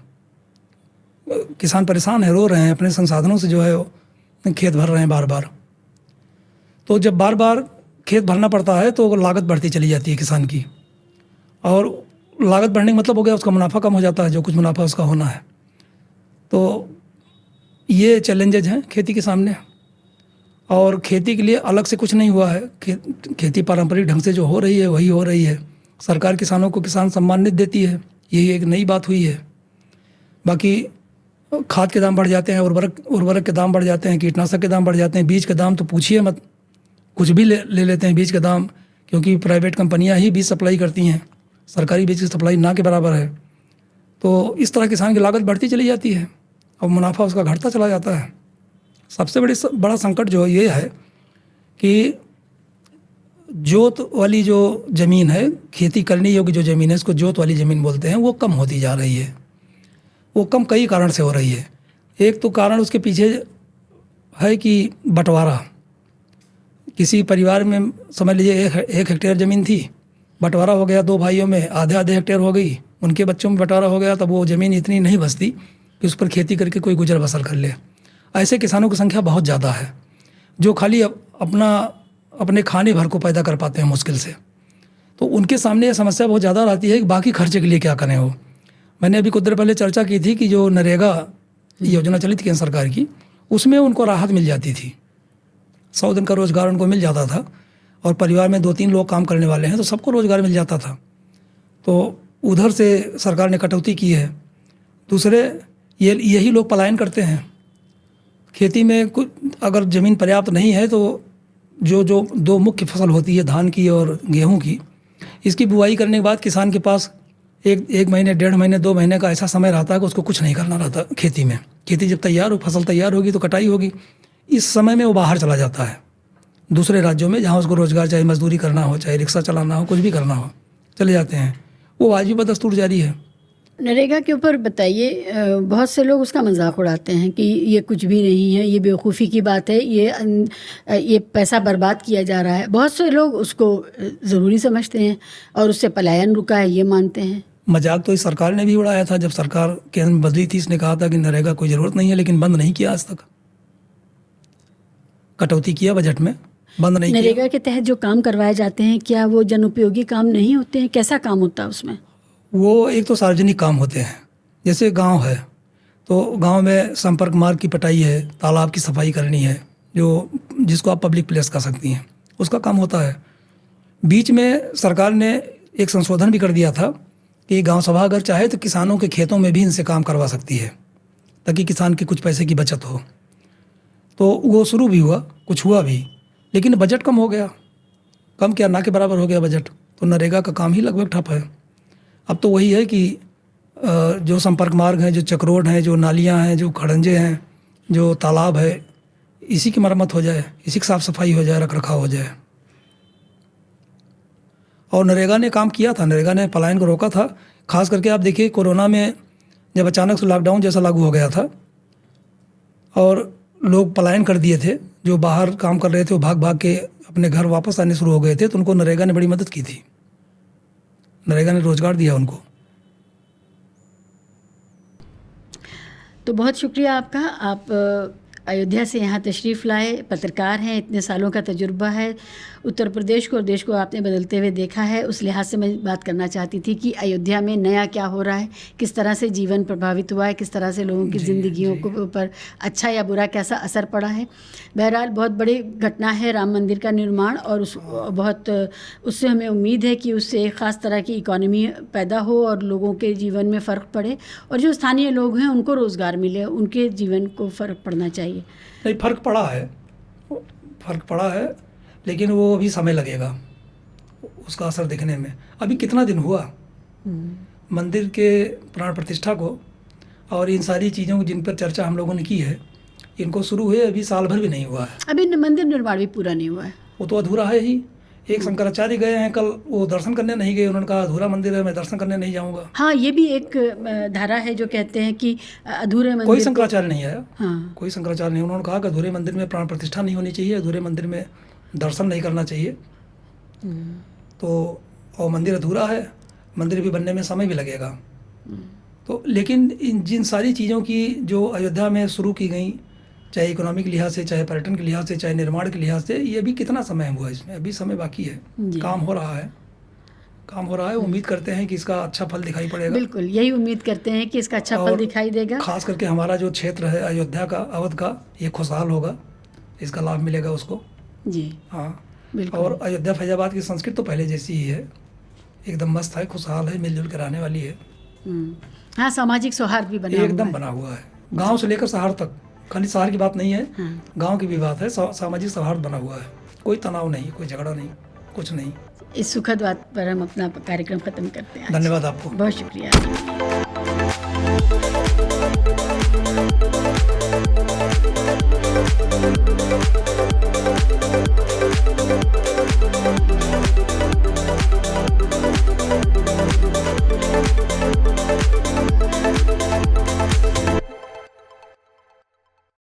किसान परेशान है, रो रहे हैं, अपने संसाधनों से जो है खेत भर रहे हैं बार बार। तो जब बार बार खेत भरना पड़ता है तो लागत बढ़ती चली जाती है किसान की, और लागत बढ़ने का मतलब हो गया उसका मुनाफा कम हो जाता है, जो कुछ मुनाफा उसका होना है। तो ये चैलेंजेज हैं खेती के सामने, और खेती के लिए अलग से कुछ नहीं हुआ है। खेती पारंपरिक ढंग से जो हो रही है वही हो रही है। सरकार किसानों को किसान सम्मान निधि देती है, यही एक नई बात हुई है। बाकी खाद के दाम बढ़ जाते हैं, उर्वरक के दाम बढ़ जाते हैं, कीटनाशक के दाम बढ़ जाते हैं, बीज के दाम तो पूछिए मत, कुछ भी ले लेते हैं बीज के दाम, क्योंकि प्राइवेट कंपनियां ही बीज सप्लाई करती हैं, सरकारी बीज की सप्लाई ना के बराबर है। तो इस तरह किसान की लागत बढ़ती चली जाती है और मुनाफा उसका घटता चला जाता है। सबसे बड़ा संकट जो ये है कि जोत वाली जो ज़मीन है, खेती करने योग्य जो ज़मीन है, इसको जोत वाली ज़मीन बोलते हैं, वो कम होती जा रही है। वो कम कई कारण से हो रही है। एक तो कारण उसके पीछे है कि बंटवारा, किसी परिवार में समझ लीजिए 1 हेक्टेयर ज़मीन थी, बंटवारा हो गया 2 भाइयों में, आधे हेक्टेयर हो गई, उनके बच्चों में बंटवारा हो गया, तब वो ज़मीन इतनी नहीं बचती कि उस पर खेती करके कोई गुजर बसर कर ले। ऐसे किसानों की संख्या बहुत ज़्यादा है जो खाली अपने खाने भर को पैदा कर पाते हैं मुश्किल से। तो उनके सामने ये समस्या बहुत ज़्यादा रहती है कि बाकी खर्चे के लिए क्या करें वो। मैंने अभी कुछ देर पहले चर्चा की थी कि जो नरेगा योजना चली थी केंद्र सरकार की, उसमें उनको राहत मिल जाती थी, 100 दिन का रोज़गार उनको मिल जाता था, और परिवार में 2-3 लोग काम करने वाले हैं तो सबको रोज़गार मिल जाता था। तो उधर से सरकार ने कटौती की है। दूसरे यही लोग पलायन करते हैं। खेती में कुछ अगर ज़मीन पर्याप्त नहीं है तो जो 2 मुख्य फसल होती है, धान की और गेहूं की, इसकी बुआई करने के बाद किसान के पास एक महीने, 1.5 महीने, 2 महीने का ऐसा समय रहता है कि उसको कुछ नहीं करना रहता खेती में। खेती जब तैयार हो, फसल तैयार होगी तो कटाई होगी, इस समय में वो बाहर चला जाता है दूसरे राज्यों में, जहाँ उसको रोज़गार, चाहे मजदूरी करना हो, चाहे रिक्शा चलाना हो, कुछ भी करना हो, चले जाते हैं। वो वाजिब बदस्तूर जारी है। नरेगा के ऊपर बताइए, बहुत से लोग उसका मजाक उड़ाते हैं कि ये कुछ भी नहीं है, ये बेवकूफ़ी की बात है, ये पैसा बर्बाद किया जा रहा है। बहुत से लोग उसको ज़रूरी समझते हैं और उससे पलायन रुका है ये मानते हैं। मजाक तो इस सरकार ने भी उड़ाया था, जब सरकार केंद्र में बदली थी, इसने कहा था कि नरेगा कोई ज़रूरत नहीं है, लेकिन बंद नहीं किया आज तक। कटौती किया बजट में, बंद नहीं किया। नरेगा के तहत जो काम करवाए जाते हैं, क्या वो जनोपयोगी काम नहीं होते हैं? कैसा काम होता है उसमें? वो एक तो सार्वजनिक काम होते हैं, जैसे गांव है तो गांव में संपर्क मार्ग की पटाई है, तालाब की सफाई करनी है, जिसको आप पब्लिक प्लेस कह सकती हैं, उसका काम होता है। बीच में सरकार ने एक संशोधन भी कर दिया था कि गांव सभा अगर चाहे तो किसानों के खेतों में भी इनसे काम करवा सकती है, ताकि किसान की कुछ पैसे की बचत हो। तो वो शुरू भी हुआ, कुछ हुआ भी, लेकिन बजट कम हो गया। कम क्या, ना के बराबर हो गया बजट, तो नरेगा का काम ही लगभग ठप है। अब तो वही है कि जो संपर्क मार्ग हैं, जो चक्रोड हैं, जो नालियां हैं, जो खड़ंजे हैं, जो तालाब है, इसी की मरम्मत हो जाए, इसी की साफ़ सफाई हो जाए, रख रखाव हो जाए। और नरेगा ने काम किया था, नरेगा ने पलायन को रोका था। खास करके आप देखिए कोरोना में जब अचानक से लॉकडाउन जैसा लागू हो गया था और लोग पलायन कर दिए थे, जो बाहर काम कर रहे थे वो भाग भाग के अपने घर वापस आने शुरू हो गए थे, तो उनको नरेगा ने बड़ी मदद की थी। नरेगा ने रोज़गार दिया उनको। तो बहुत शुक्रिया आपका। आप अयोध्या से यहाँ तशरीफ़ लाए, पत्रकार हैं, इतने सालों का तजुर्बा है, उत्तर प्रदेश को और देश को आपने बदलते हुए देखा है। उस लिहाज से मैं बात करना चाहती थी कि अयोध्या में नया क्या हो रहा है, किस तरह से जीवन प्रभावित हुआ है, किस तरह से लोगों की ज़िंदगियों के ऊपर अच्छा या बुरा कैसा असर पड़ा है। बहरहाल बहुत बड़ी घटना है राम मंदिर का निर्माण, और उससे हमें उम्मीद है कि उससे एक ख़ास तरह की इकॉनमी पैदा हो और लोगों के जीवन में फ़र्क पड़े, और जो स्थानीय लोग हैं उनको रोज़गार मिले, उनके जीवन को फ़र्क पड़ना चाहिए। नहीं, फ़र्क पड़ा है, लेकिन वो अभी समय लगेगा उसका असर दिखने में। अभी कितना दिन हुआ मंदिर के प्राण प्रतिष्ठा को, और इन सारी चीज़ों को जिन पर चर्चा हम लोगों ने की है, इनको शुरू हुए अभी साल भर भी नहीं हुआ है। अभी मंदिर निर्माण भी पूरा नहीं हुआ है, वो तो अधूरा है ही। एक शंकराचार्य गए हैं कल, वो दर्शन करने नहीं गए, उन्होंने कहा अधूरा मंदिर है, मैं दर्शन करने नहीं जाऊंगा। हाँ, ये भी एक धारा है जो कहते हैं कि अधूरे मंदिर। कोई शंकराचार्य नहीं आया। हाँ, कोई शंकराचार्य नहीं। उन्होंने कहा कि अधूरे मंदिर में प्राण प्रतिष्ठा नहीं होनी चाहिए, अधूरे मंदिर में दर्शन नहीं करना चाहिए। तो और मंदिर अधूरा है, मंदिर भी बनने में समय भी लगेगा। तो लेकिन जिन सारी चीज़ों की जो अयोध्या में शुरू की गई, चाहे इकोनॉमिक लिहाज से, चाहे पर्यटन के लिहाज से, चाहे निर्माण के लिहाज से। ये अभी कितना समय हुआ है इसमें, अभी समय बाकी है, जी। काम हो रहा है, काम हो रहा है। उम्मीद करते हैं कि इसका अच्छा फल दिखाई पड़ेगा। बिल्कुल, यही उम्मीद करते हैं कि इसका अच्छा फल और दिखाई देगा। खास करके हमारा जो क्षेत्र है अयोध्या का, अवध का, ये खुशहाल होगा, इसका लाभ मिलेगा उसको। जी हाँ, बिल्कुल। और अयोध्या फैजाबाद की संस्कृति तो पहले जैसी ही है, एकदम मस्त है, खुशहाल है, मिलजुल कर रहने वाली है। हाँ, सामाजिक सौहार्द भी बना एकदम हुआ है। बना हुआ है, गांव से लेकर शहर तक। खाली शहर की बात नहीं है, हाँ। गांव की भी बात है। सामाजिक सौहार्द बना हुआ है, कोई तनाव नहीं, कोई झगड़ा नहीं, कुछ नहीं। इस सुखद बात पर हम अपना कार्यक्रम खत्म करते हैं। धन्यवाद आपको। बहुत शुक्रिया।